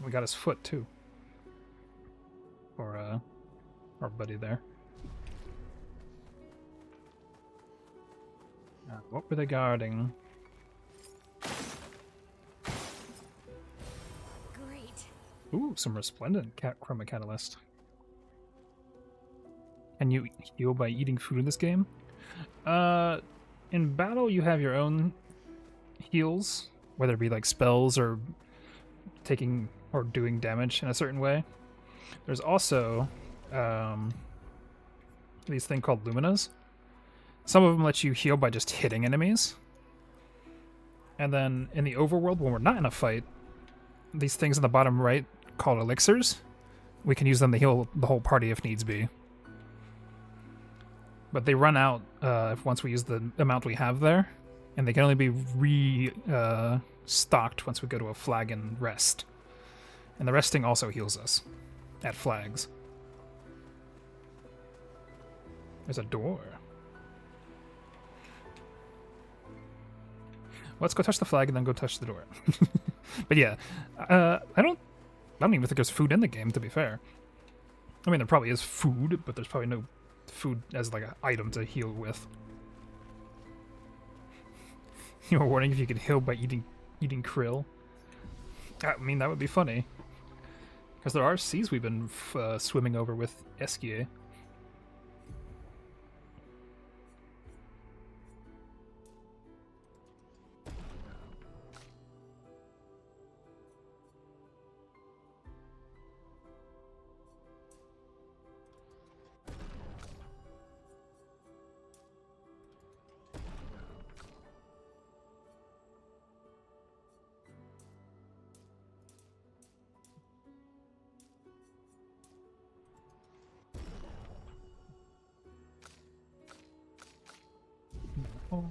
We got his foot too. Or our buddy there. What were they guarding? Great. Ooh, some resplendent chroma catalyst. Can you heal by eating food in this game? In battle, you have your own heals, whether it be like spells or taking or doing damage in a certain way. There's also these things called luminas. Some of them let you heal by just hitting enemies. And then in the overworld, when we're not in a fight, these things in the bottom right called elixirs, we can use them to heal the whole party if needs be. But they run out once we use the amount we have there, and they can only be stocked once we go to a flag and rest. And the resting also heals us at flags. There's a door. Let's go touch the flag and then go touch the door. But yeah, I don't even think there's food in the game, to be fair. I mean, there probably is food, but there's probably no food as like an item to heal with. You were wondering if you could heal by eating krill. I mean, that would be funny. Because there are seas we've been swimming over with Esquier. Oh,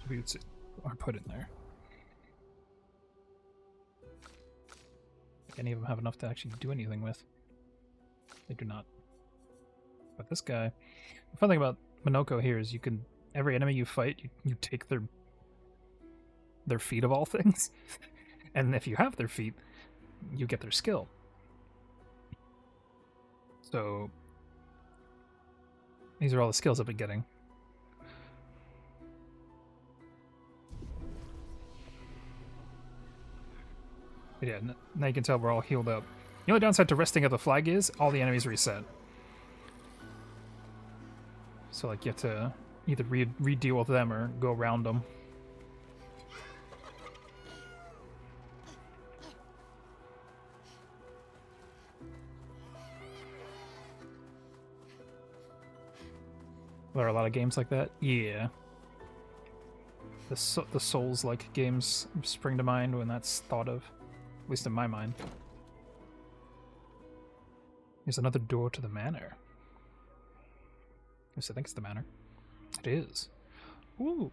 we would sit or put in there. Any of them have enough to actually do anything with? They do not. But this guy, the fun thing about Minoko here is you can every enemy you fight, you take their feet of all things, and if you have their feet, you get their skill. So these are all the skills I've been getting. But yeah, now you can tell we're all healed up. The only downside to resting at the flag is all the enemies reset. So like you have to either re-deal with them or go around them. There are a lot of games like that? Yeah. The Souls-like games spring to mind when that's thought of. At least in my mind. There's another door to the manor. Yes, I think it's the manor. It is. Ooh.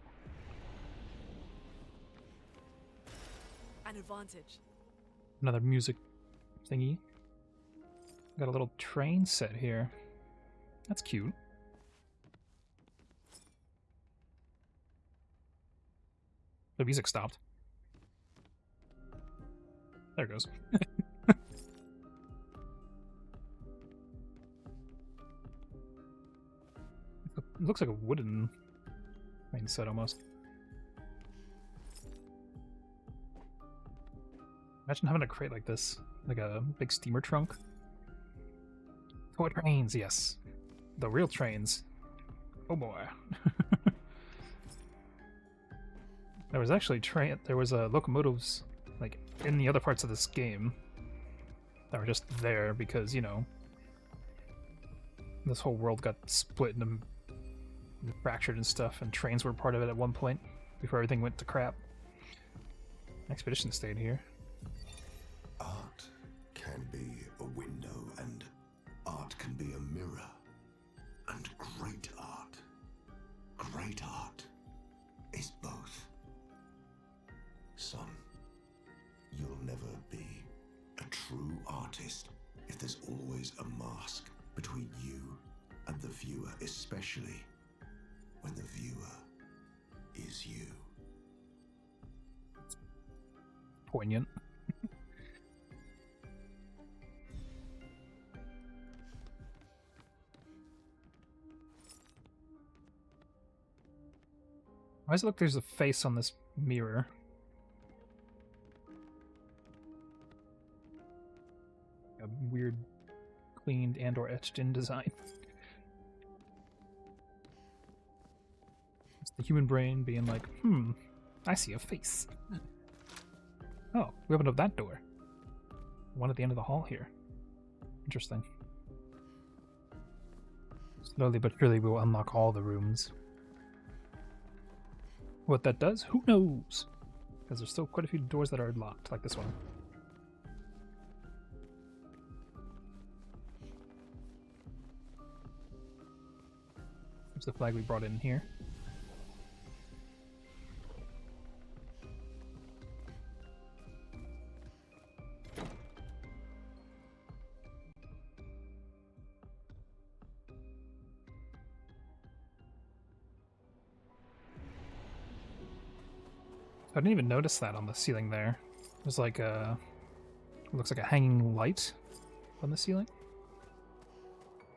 An advantage. Another music thingy. Got a little train set here. That's cute. The music stopped. There it goes. It looks like a wooden main set almost. Imagine having a crate like this, like a big steamer trunk. Toy trains, yes. The real trains. Oh boy. There was actually locomotives like in the other parts of this game that were just there because, you know, this whole world got split and fractured and stuff, and trains were part of it at one point before everything went to crap. Expedition stayed here. Art can be a window, and art can be a mirror. And great art is both. Son, you'll never be a true artist if there's always a mask between you and the viewer, especially when the viewer is you. Poignant. Why does it look there's a face on this mirror? A weird cleaned and or etched in design. It's the human brain being like, I see a face. Oh, we opened up that door. One at the end of the hall here. Interesting. Slowly but surely we will unlock all the rooms. What that does, who knows? Because there's still quite a few doors that are locked, like this one. There's the flag we brought in here. I didn't even notice that on the ceiling there. There's like a... looks like a hanging light on the ceiling.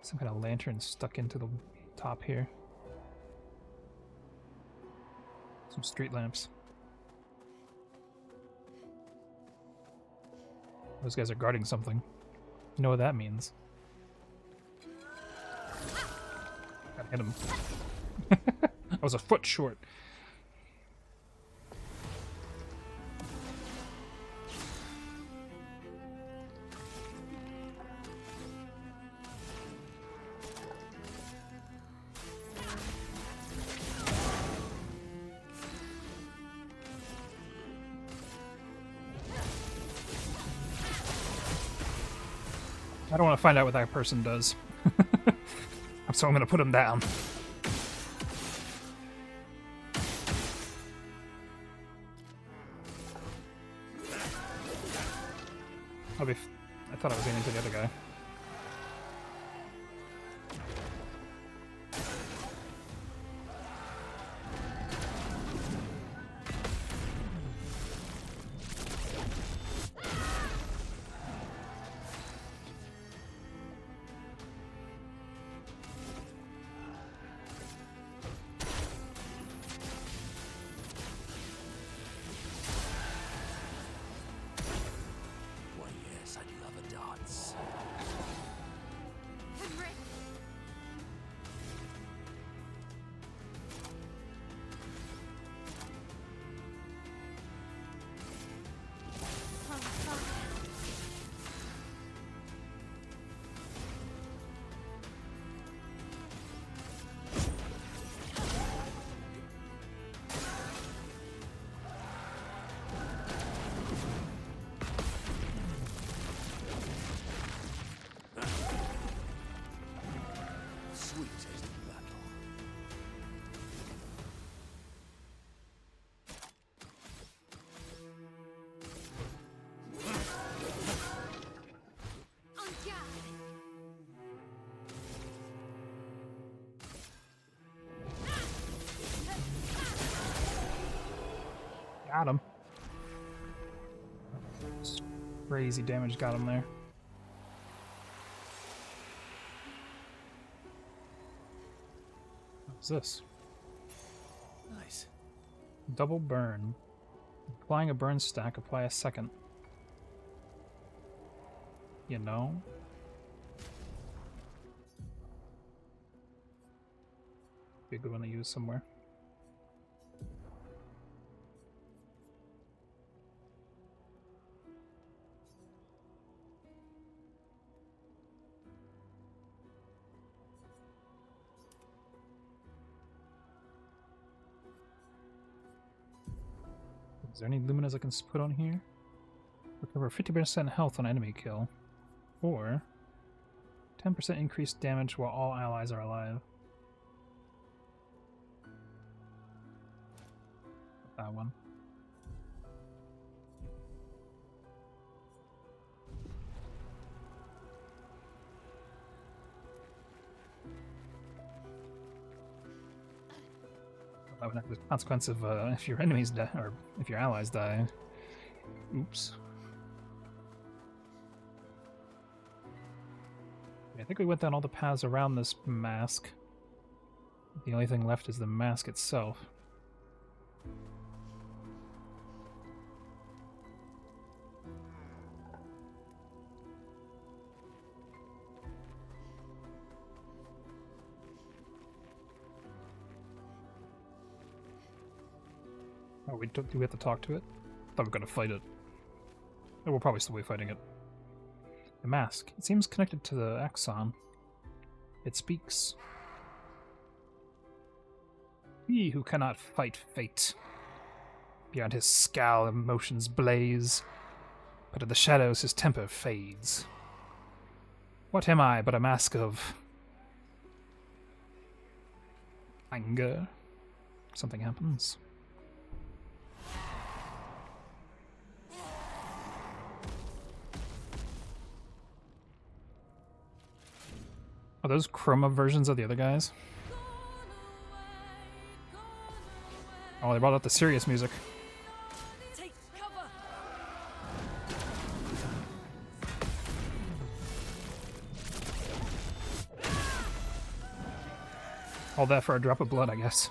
Some kind of lantern stuck into the top here. Some street lamps. Those guys are guarding something. You know what that means. Gotta hit him. I was a foot short. I don't want to find out what that person does. So I'm going to put him down. I thought I was aiming for the other guy. Got him. Crazy damage got him there. What's this? Nice. Double burn. Applying a burn stack, apply a second. You know? Be a good one to use somewhere. Is there any luminas I can put on here? Recover 50% health on enemy kill. Or 10% increased damage while all allies are alive. That one. That would have the consequence of if your enemies die, or if your allies die. Oops. I think we went down all the paths around this mask. The only thing left is the mask itself. Oh, do we have to talk to it? I thought we were gonna fight it. Oh, we'll probably still be fighting it. The mask. It seems connected to the axon. It speaks. He who cannot fight fate. Beyond his scowl, emotions blaze, but in the shadows his temper fades. What am I but a mask of anger? Something happens. Are those chroma versions of the other guys? Oh, they brought out the serious music. Take cover. All that for a drop of blood, I guess.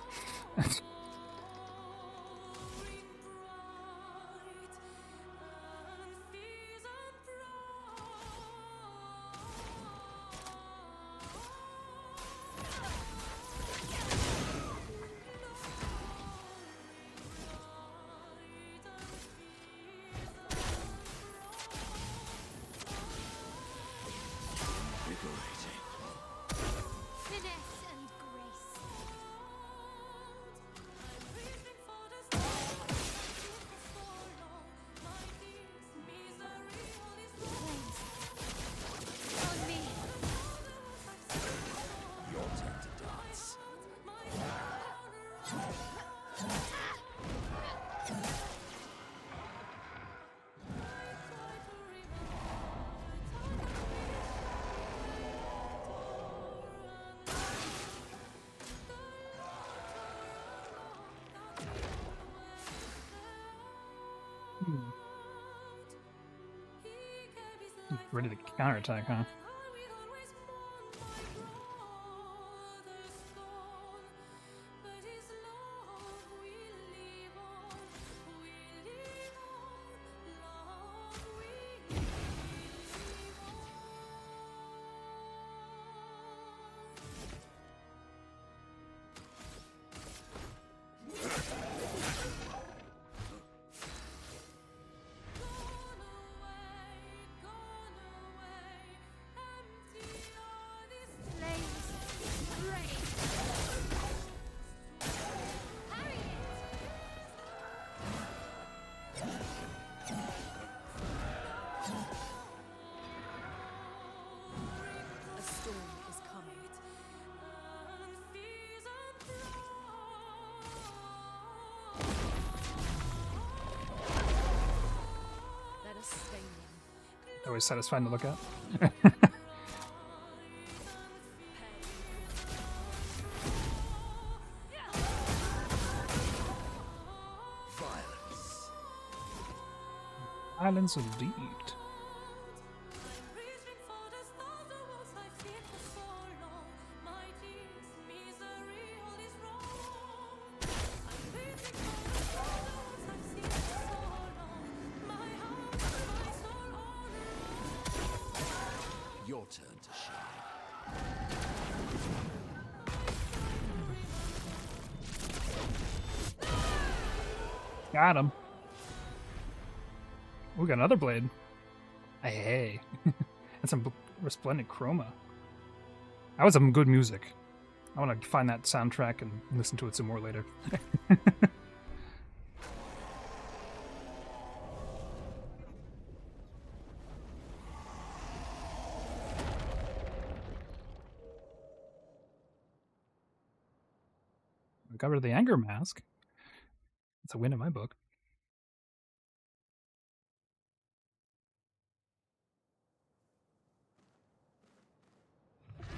Finesse and grace. On me. Your turn to dance. Ready to counterattack, huh? A storm is coming. Let us stay young. Always satisfying to look at. Violence. Islands indeed. Got him. We got another blade. Hey. And some resplendent chroma. That was some good music. I want to find that soundtrack and listen to it some more later. We got rid of the anger mask. It's a win in my book.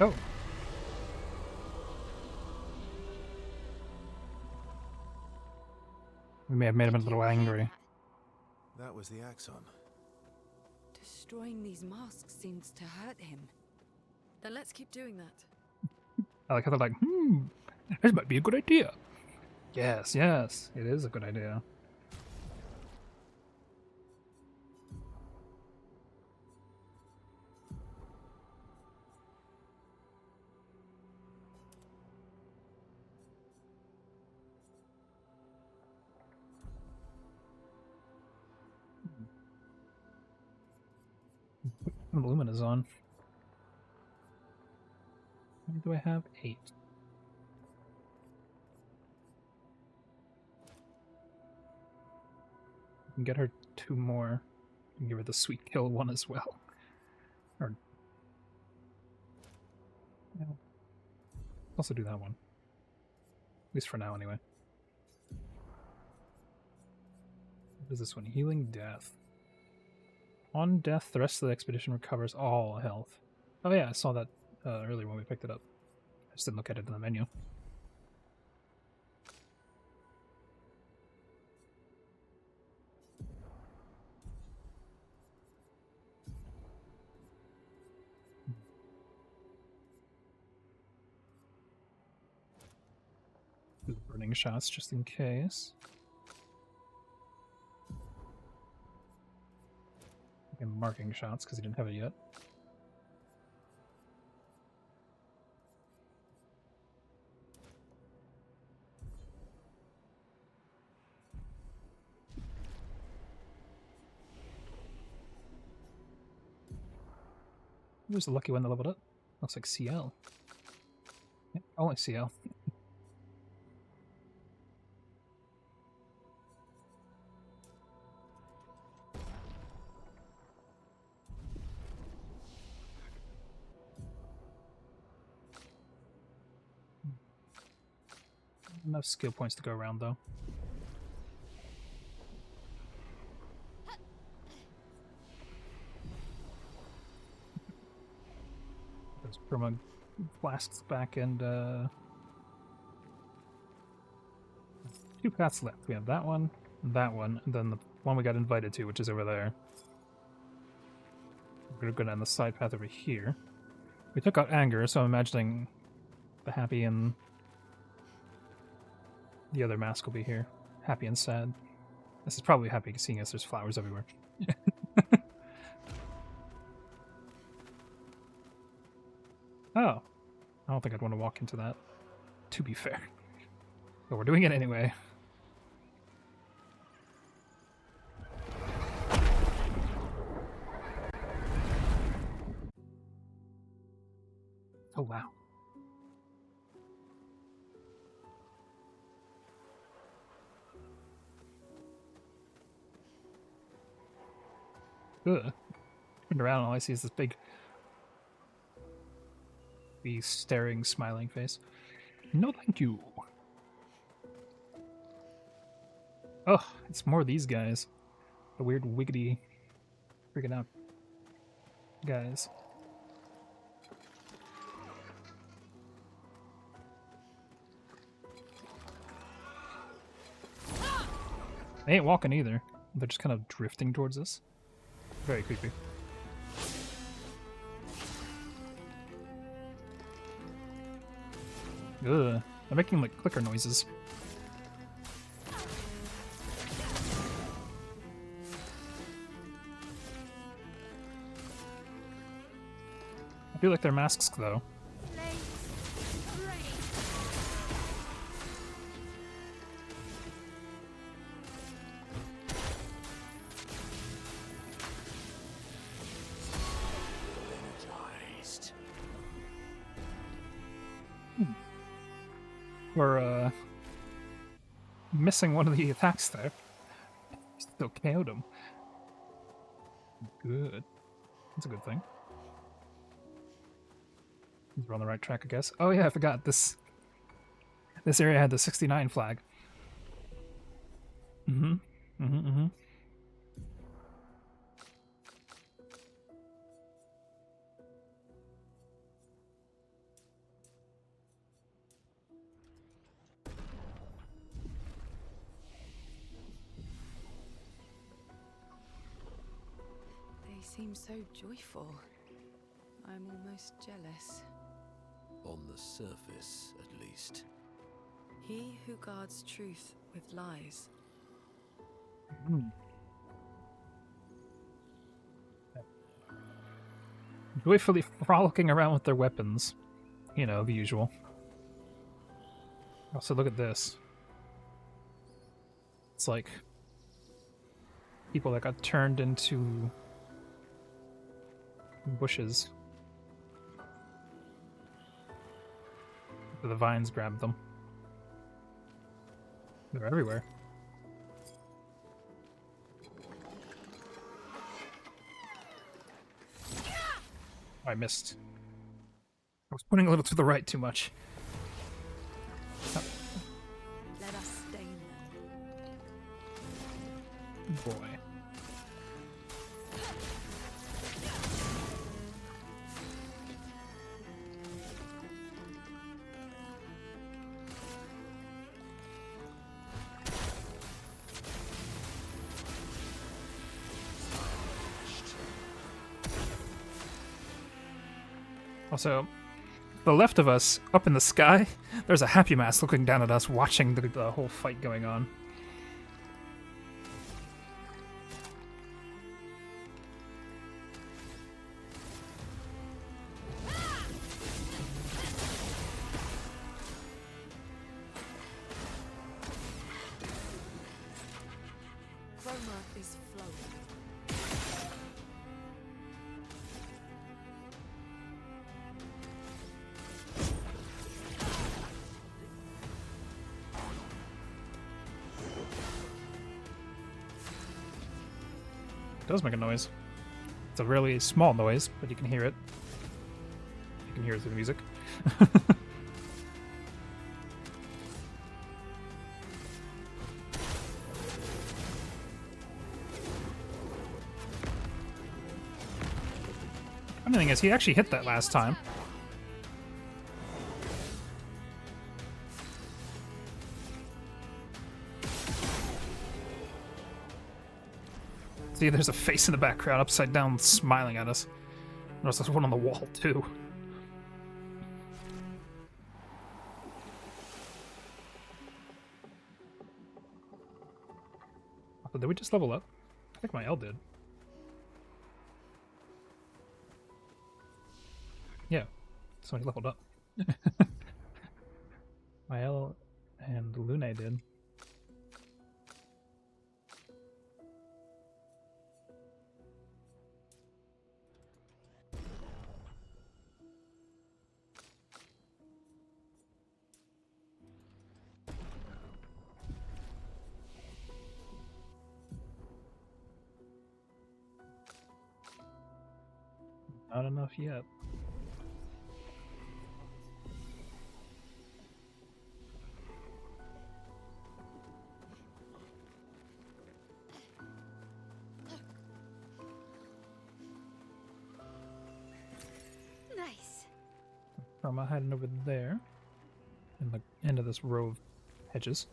Oh. We may have made him a little angry. That was the Axon. Destroying these masks seems to hurt him. Then let's keep doing that. I like how they're like, this might be a good idea. Yes, yes, it is a good idea. Lumina's on. How many do I have? 8. I can get her 2 more. I can give her the sweet kill one as well. Or yeah. Also do that one. At least for now anyway. What is this one? Healing Death. On death, the rest of the expedition recovers all health. Oh yeah, I saw that earlier when we picked it up. I just didn't look at it in the menu. Do the burning shots just in case. And marking shots because he didn't have it yet. Who's the lucky one that leveled up? Looks like CL. Yeah, only CL. Enough skill points to go around, though. Those perma blasts back and 2 paths left. We have that one, and then the one we got invited to, which is over there. We're going to go down the side path over here. We took out anger, so I'm imagining the happy and the other mask will be here. Happy and sad. This is probably happy seeing as there's flowers everywhere. Oh. I don't think I'd want to walk into that, to be fair. But we're doing it anyway. Oh, wow. Ugh. Turned around and all I see is this big staring, smiling face. No thank you. Oh, it's more of these guys. The weird wiggity freaking out guys. They ain't walking either. They're just kind of drifting towards us. Very creepy. Ugh. They're making like clicker noises. I feel like they're masks though. for missing one of the attacks there. Still KO'd him. Good. That's a good thing. We're on the right track, I guess. Oh yeah, I forgot this. This area had the 69 flag. Mm-hmm. Mm-hmm. Mm-hmm. They seem so joyful. I'm almost jealous. On the surface, at least. He who guards truth with lies. Joyfully frolicking around with their weapons. You know, the usual. Also, look at this. It's like people that got turned into bushes. The vines grabbed them. They're everywhere. Oh, I missed. I was putting a little to the right too much. Oh. Let us stain them. Boy. Also, the left of us, up in the sky, there's a happy mask looking down at us, watching the whole fight going on. Chroma is flowing. It does make a noise. It's a really small noise, but you can hear it. You can hear it through the music. Funny thing is, he actually hit that last time. See, there's a face in the background, upside down, smiling at us. Notice there's one on the wall, too. Oh, did we just level up? I think my L did. Yeah, somebody leveled up. My L and Lune did. Not enough yet. Nice. Chroma hiding over there, in the end of this row of hedges.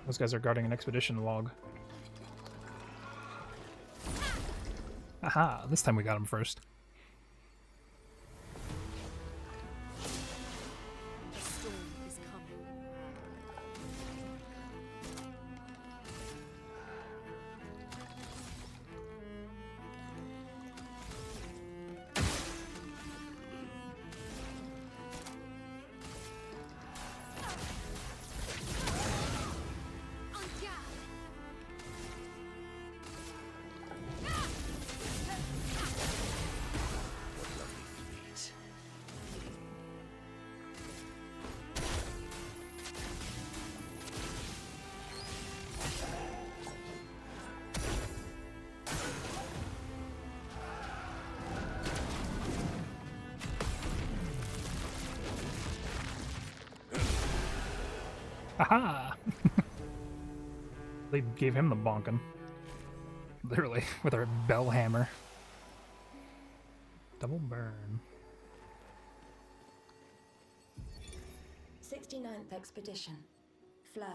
Those guys are guarding an expedition log. Aha! This time we got him first. A storm is coming. Haha! They gave him the bonkin'. Literally, with our bell hammer. Double burn. 69th Expedition. Fleur.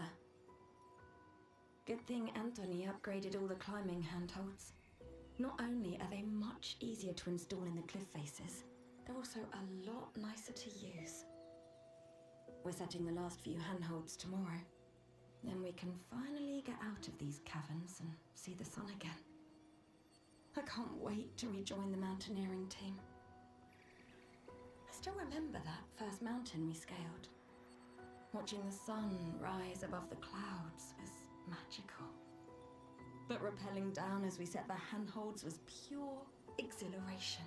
Good thing Anthony upgraded all the climbing handholds. Not only are they much easier to install in the cliff faces, they're also a lot nicer to use. We're setting the last few handholds tomorrow. Then we can finally get out of these caverns and see the sun again. I can't wait to rejoin the mountaineering team. I still remember that first mountain we scaled. Watching the sun rise above the clouds was magical. But rappelling down as we set the handholds was pure exhilaration.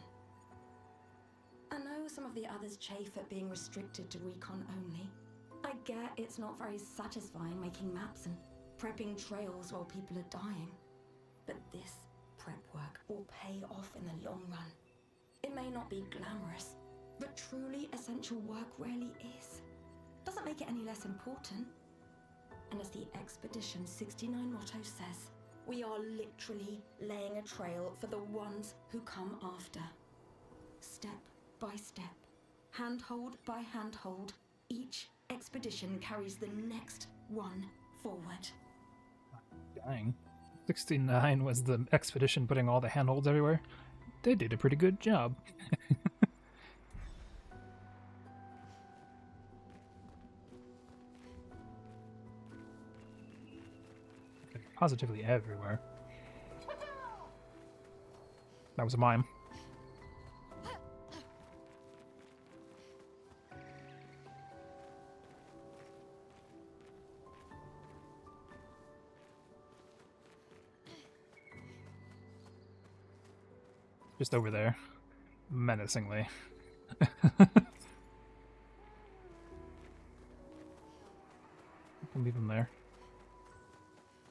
I know some of the others chafe at being restricted to recon only. I get it's not very satisfying making maps and prepping trails while people are dying. But this prep work will pay off in the long run. It may not be glamorous, but truly essential work rarely is. Doesn't make it any less important. And as the Expedition 69 motto says, we are literally laying a trail for the ones who come after. Step by step, handhold by handhold, each expedition carries the next one forward. Dang. 69 was the expedition putting all the handholds everywhere. They did a pretty good job. Positively everywhere. That was a mime. Just over there. Menacingly. We'll leave him there.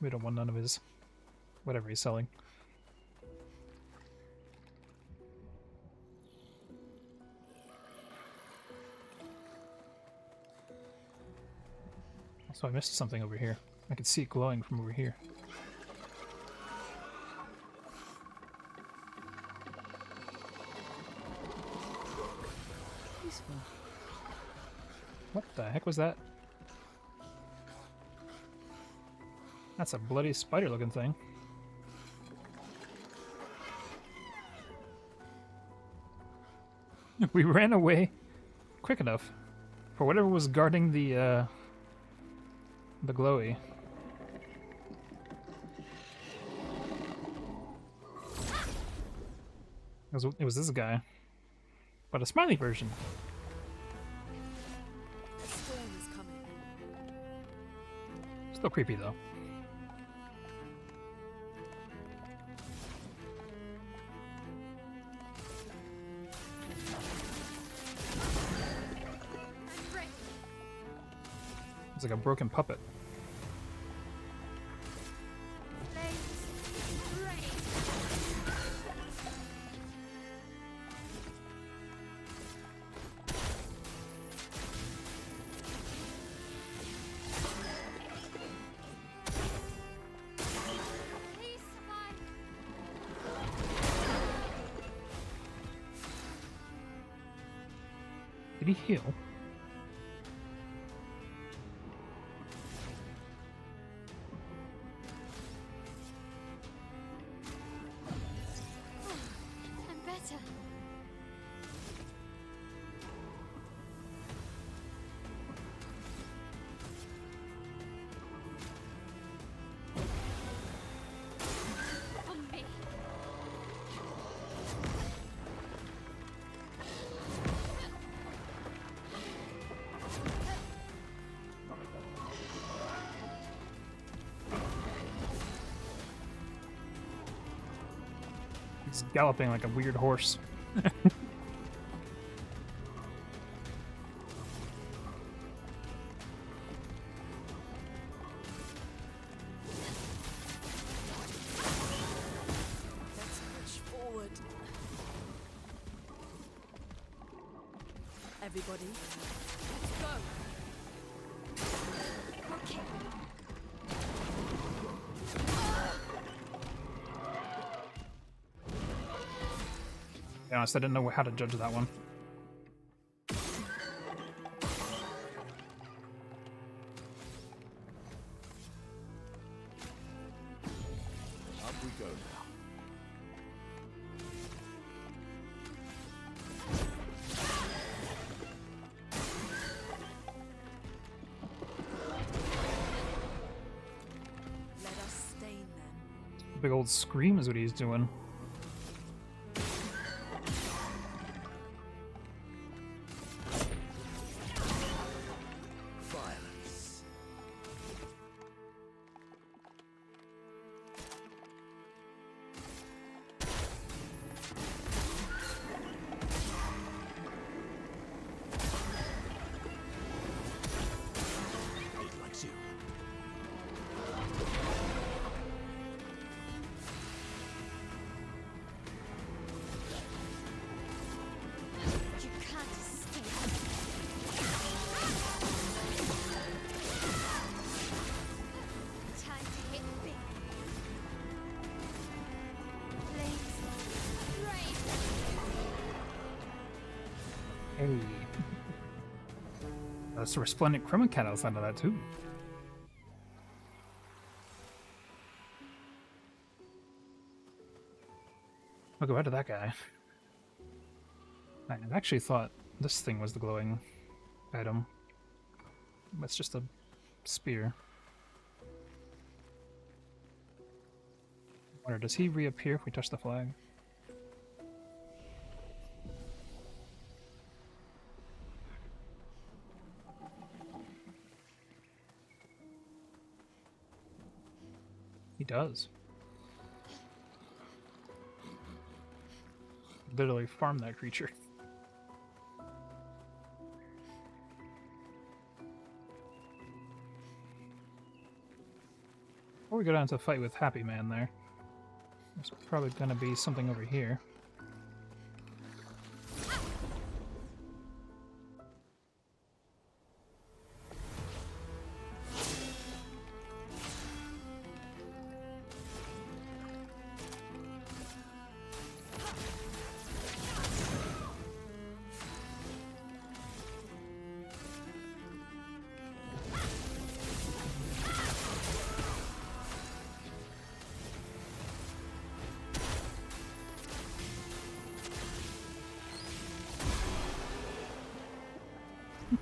We don't want none of his... whatever he's selling. Also, I missed something over here. I could see it glowing from over here. Useful. What the heck was that? That's a bloody spider-looking thing. We ran away quick enough for whatever was guarding the glowy. It was this guy, but a smiley version. The storm is coming. Still creepy though. It's like a broken puppet. Did he heal? I'm better. On me. He's galloping like a weird horse. Let's push forward. Everybody, let's go. To be honest, I didn't know how to judge that one. Up we go now. Let us stain them. Big old scream is what he's doing. Violence. It likes you. You can't escape. Time to hit big. Flames. Rain. Hey. That's a resplendent chroma cat outside of that too. I'll go back to that guy. I actually thought this thing was the glowing item. That's just a spear. I wonder, does he reappear if we touch the flag? He does. Literally farm that creature. Before we go down to fight with Happy Man there's probably gonna be something over here.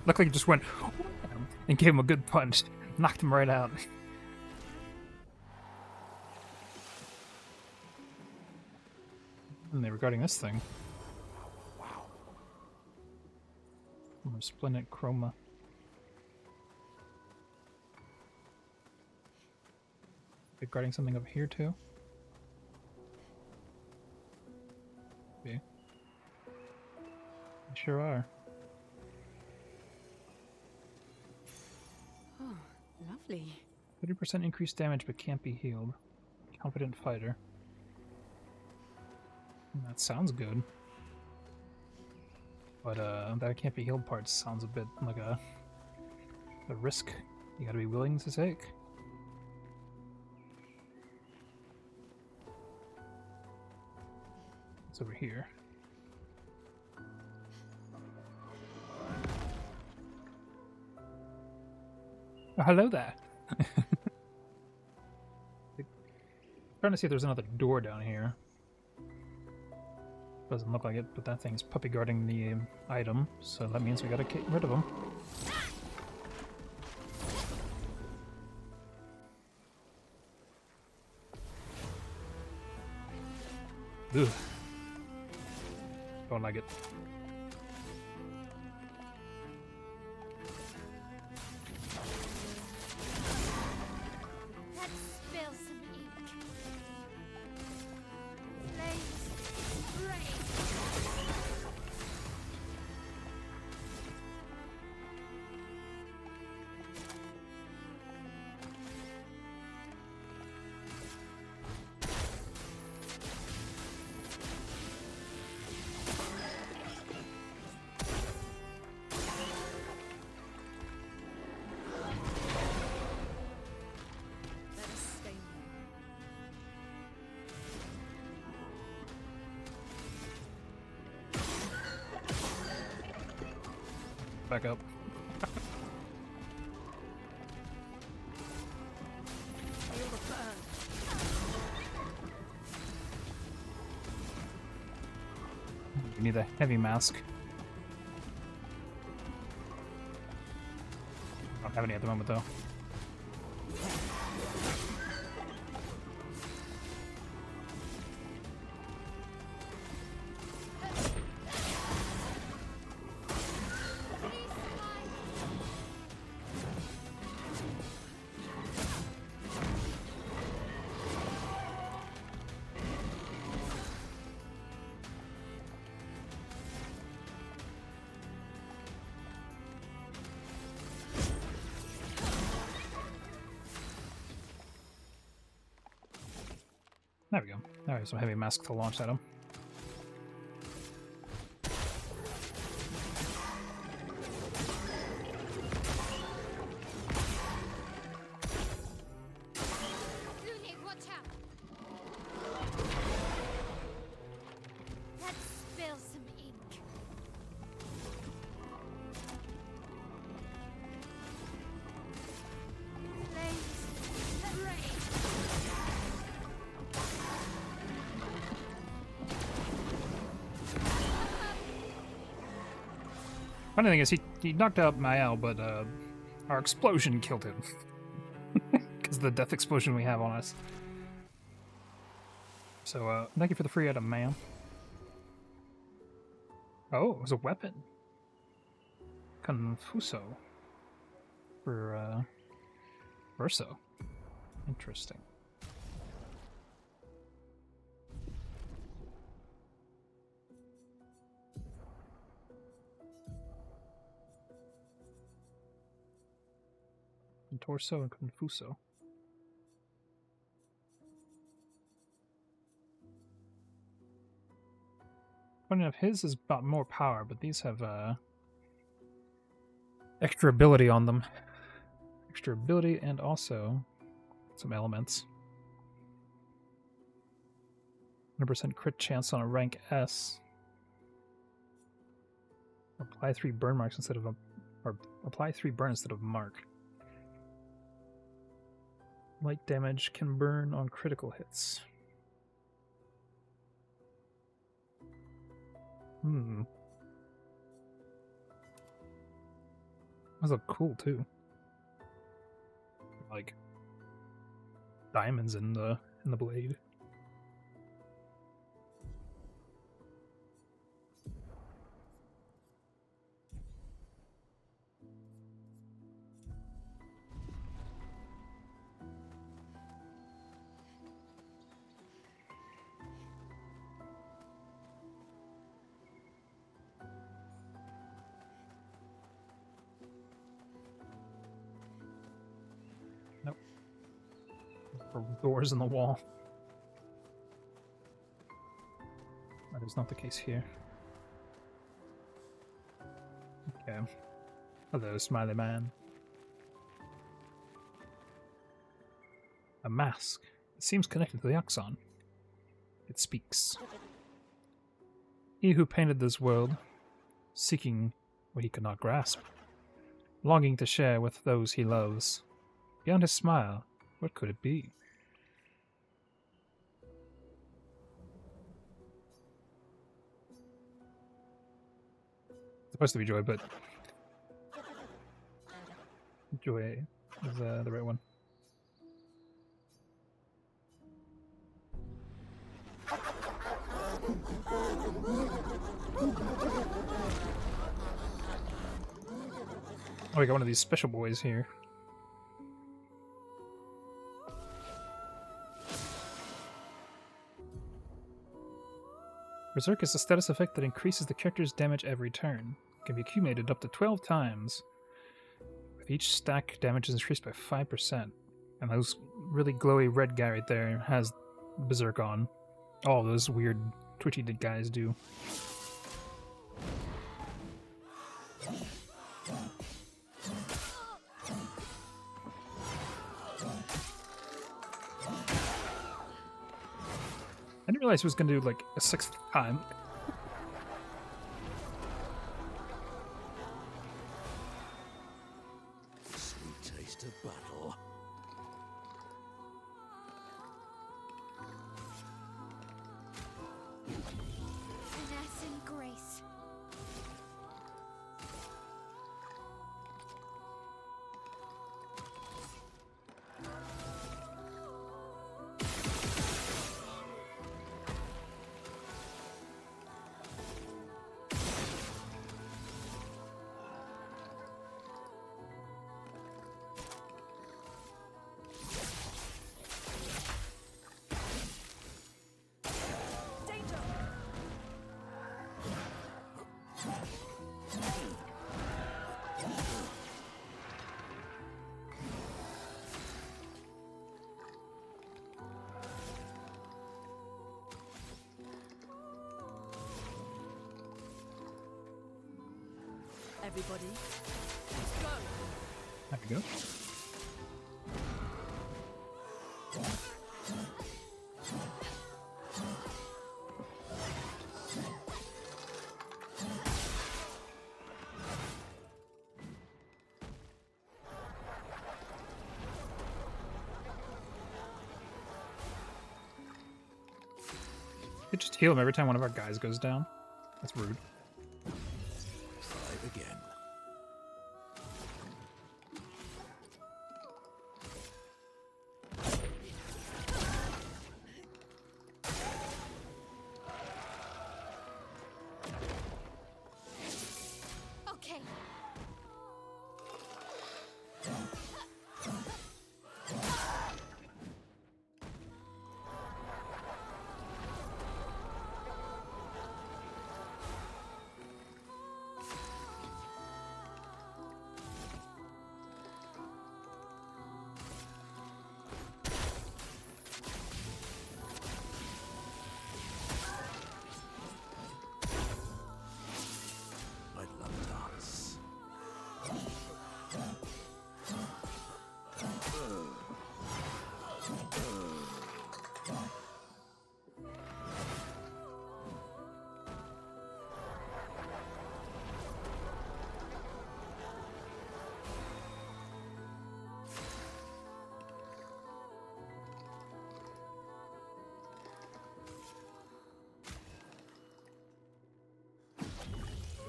Looked like he just went and gave him a good punch. Knocked him right out. And they regarding this thing. Wow. Resplendent chroma. Regarding something over here too. Okay. They sure are. Oh, lovely. 30% increased damage but can't be healed. Confident fighter. That sounds good. But that can't be healed part sounds a bit like a risk you gotta be willing to take. It's over here. Oh, hello there. Trying to see if there's another door down here. Doesn't look like it, but that thing's puppy guarding the item, so that means we gotta get rid of him. Ugh. Don't like it. Let's spill some ink. Flames. Rain. Back up. Feel the burn. We need a heavy mask. I don't have any at the moment, though. There we go. Alright, some heavy mask to launch at him. Lunate, watch out! Let's spill some ink. Flames, rain. Funny thing is, he knocked out Mael, but our explosion killed him. Because of the death explosion we have on us. So, thank you for the free item, ma'am. Oh, it was a weapon. Confuso. For, Verso. Interesting. Torso and Confuso. Funny enough, his has got more power, but these have extra ability on them. Extra ability and also some elements. 100% crit chance on a rank S. Apply 3 burn marks instead of or apply 3 burn instead of mark. Light damage can burn on critical hits. Those look cool too. Like diamonds in the blade. Doors in the wall. That is not the case here. Okay. Hello, smiley man. A mask. It seems connected to the Oxon. It speaks. He who painted this world, seeking what he could not grasp, longing to share with those he loves. Beyond his smile, what could it be? Supposed to be Joy, but Joy is the right one. Oh, we got one of these special boys here. Berserk is a status effect that increases the character's damage every turn. It can be accumulated up to 12 times. With each stack, damage is increased by 5%. And those really glowy red guy right there has Berserk on. All those weird twitchy guys do. I didn't realize he was going to do like a 6th time. to battle. Finesse and grace. Everybody, let's go. There we go. It just heal him every time one of our guys goes down. That's rude. Try again. Okay. I'd love a dance.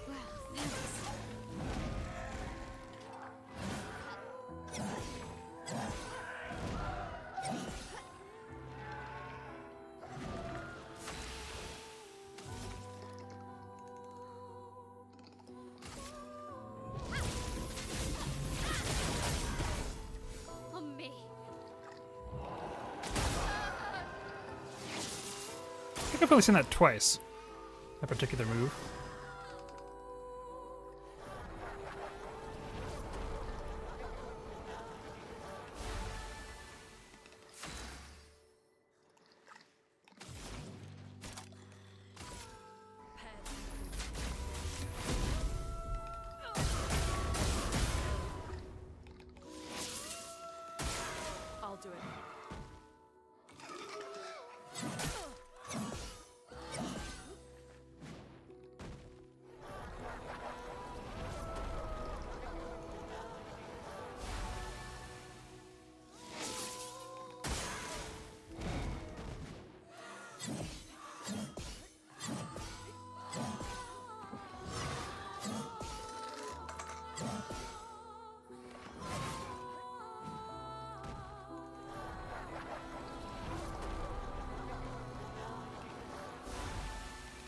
Well, thanks. On me. I think I've only seen that twice. That particular move. I'll do it.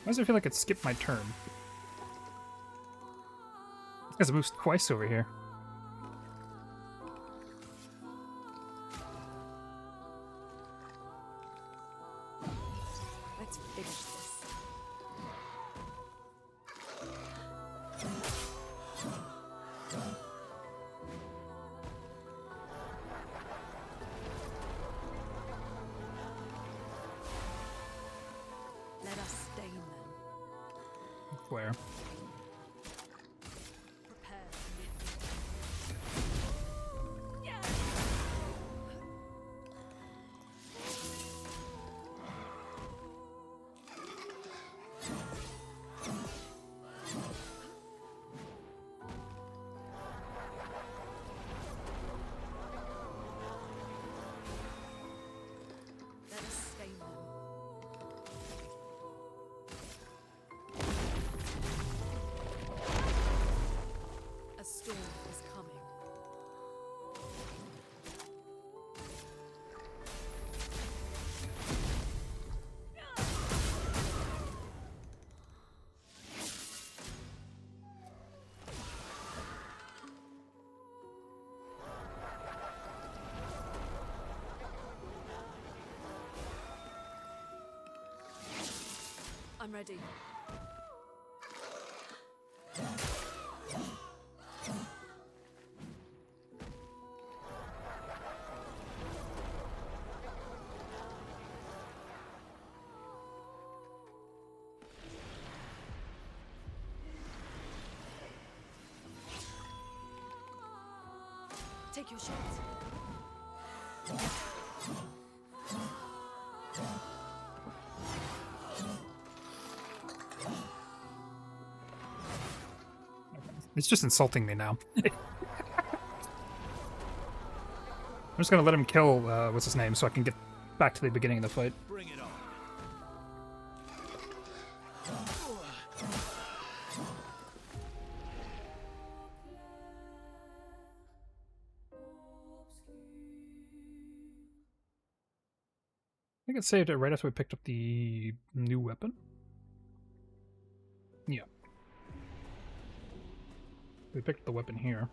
Why does it feel like it skipped my turn? This guy's moved twice over here. Let's finish this. Let us stain them. Where? Prepare to meet me. I'm ready. Take your shots. It's just insulting me now. I'm just gonna let him kill, what's his name, so I can get back to the beginning of the fight. Bring it on. I think it saved it right after we picked up the new weapon. Yeah. We picked up the weapon here.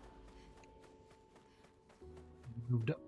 Moved up.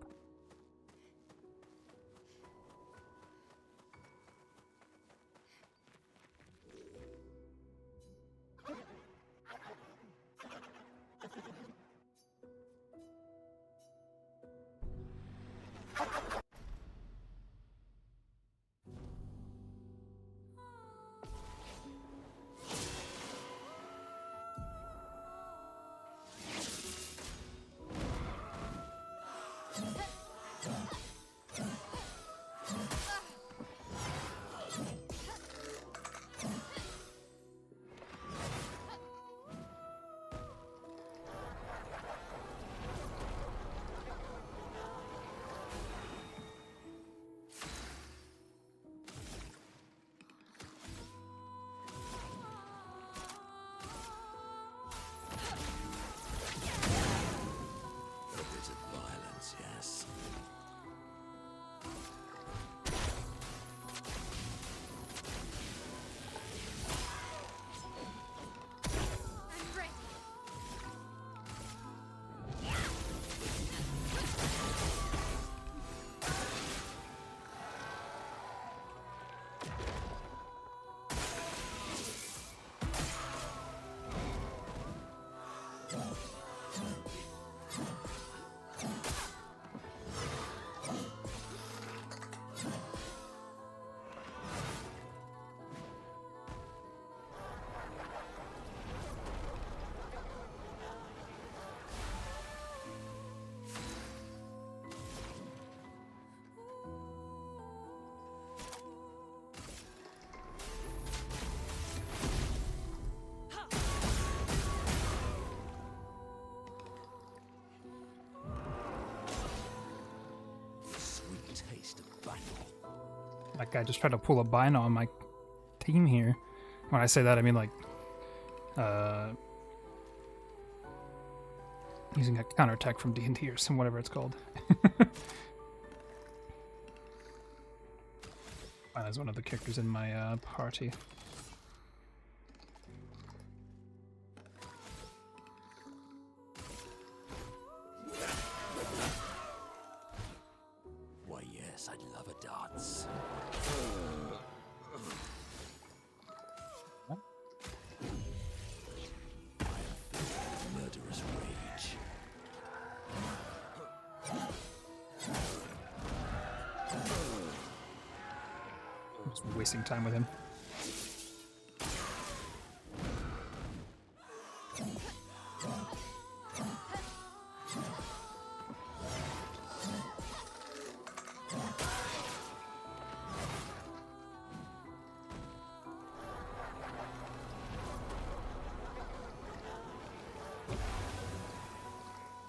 That guy just tried to pull a Bino on my team here. When I say that, I mean like, using a counterattack from D&D or some whatever it's called. As one of the characters in my party. Why, yes, I'd love a dance. I am filled with murderous rage. I'm just wasting time with him.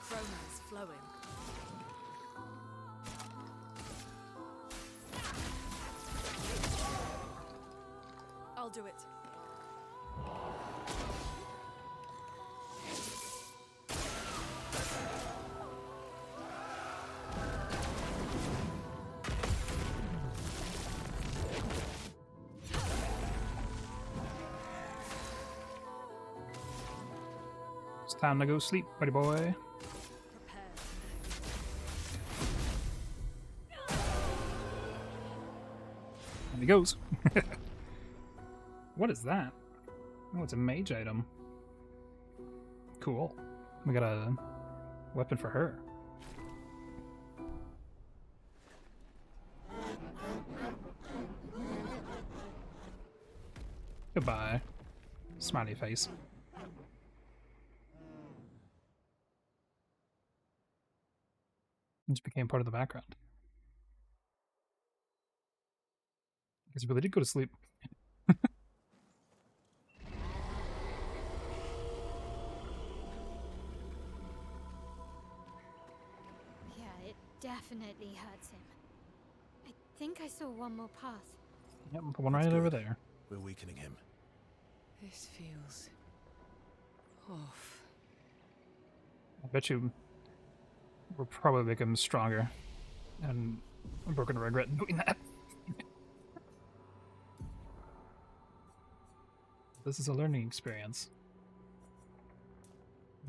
Chroma's flowing. I'll do it. It's time to go sleep, buddy boy. Prepare. And he goes. What is that? Oh, it's a mage item. Cool. We got a weapon for her. Goodbye. Smiley face. It just became part of the background. I guess I really did go to sleep. Yeah, it definitely hurts him. I think I saw one more path. Yep, one right over there. We're weakening him. This feels off. I bet you we'll probably make him stronger. And we're gonna regret doing that. This is a learning experience.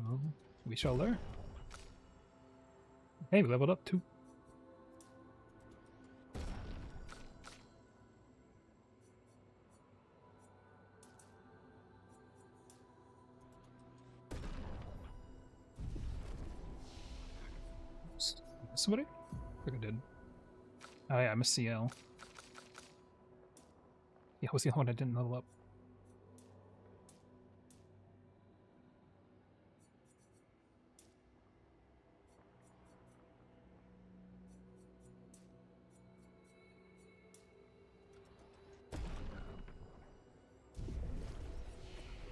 Well, we shall learn. Hey, we leveled up too. Somebody? I think I did. Oh yeah, I'm a CL. Yeah, what's the other one I didn't level up?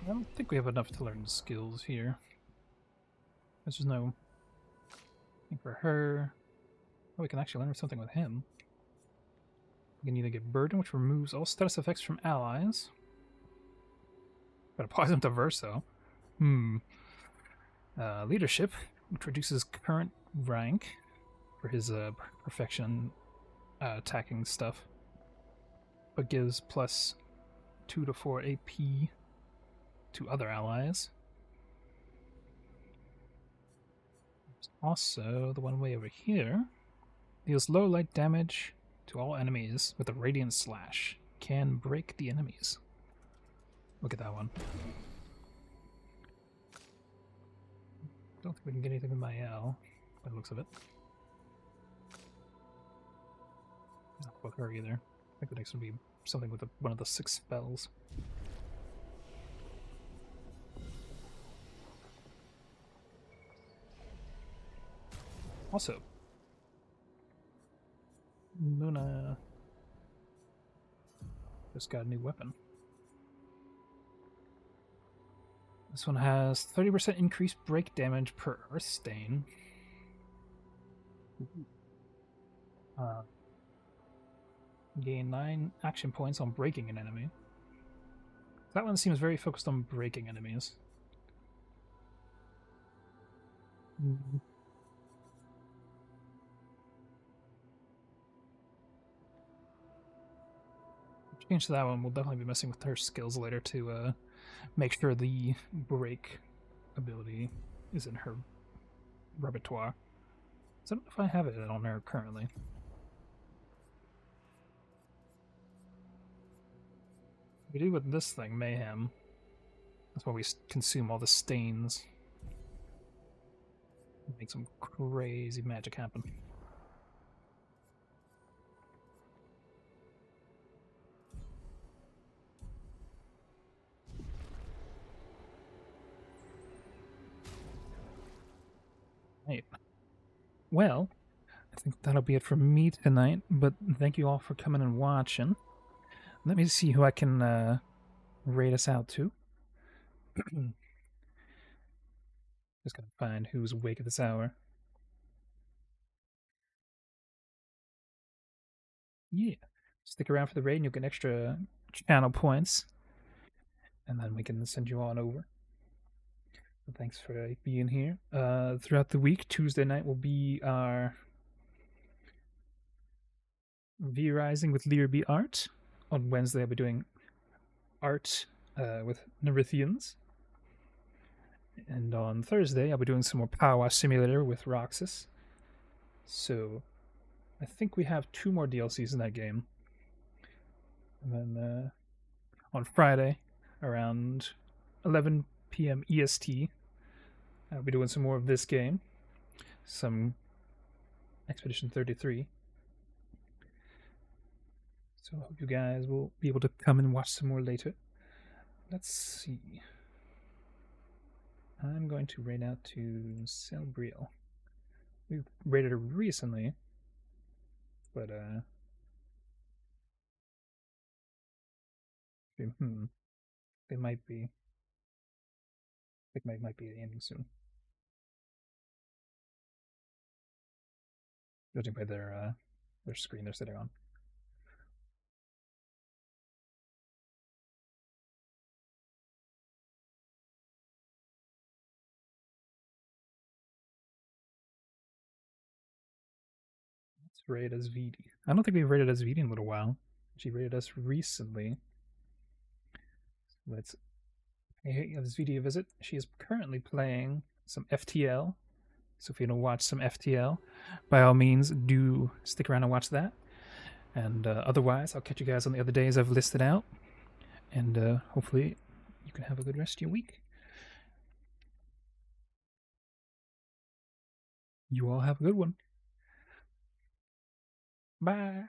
I don't think we have enough to learn skills here. There's just no thing for her. Oh, we can actually learn something with him. We can either get Burden, which removes all status effects from allies. But applies them to Verso. Leadership, which reduces current rank for his perfection attacking stuff. But gives plus 2 to 4 AP to other allies. There's also the one way over here. Deals low light damage to all enemies with a radiant slash. Can break the enemies. Look at that one. Don't think we can get anything with my L, by the looks of it. Not with her either. I think the next one would be something with one of the 6 spells. Also, Luna just got a new weapon. This one has 30% increased break damage per Earth Stain. Gain 9 action points on breaking an enemy. That one seems very focused on breaking enemies. Change to that one. We'll definitely be messing with her skills later to make sure the break ability is in her repertoire. So I don't know if I have it on her currently. We do with this thing, Mayhem. That's why we consume all the stains. Make some crazy magic happen. Right. Well, I think that'll be it from me tonight, but thank you all for coming and watching. Let me see who I can rate us out to. Just gotta find who's awake at this hour. Yeah. Stick around for the raid and you'll get extra channel points. And then we can send you on over. So thanks for being here. Throughout the week, Tuesday night will be our V-Rising with LiraBeeArt. On Wednesday, I'll be doing art with Nerithians. And on Thursday, I'll be doing some more Power Wash Simulator with Roxas. So I think we have 2 more DLCs in that game. And then on Friday around 11 p.m. EST. I'll be doing some more of this game, some Expedition 33. So I hope you guys will be able to come and watch some more later. Let's see. I'm going to raid out to Celbriel. We've raided her recently, but they might be. It might be ending soon, judging by their screen they're sitting on. Let's raid as VD. I don't think we've raided as VD in a little while. She raided us recently. Let's pay this VD a visit. She is currently playing some FTL. So if you want to watch some FTL, by all means, do stick around and watch that. And otherwise, I'll catch you guys on the other days I've listed out. And hopefully you can have a good rest of your week. You all have a good one. Bye.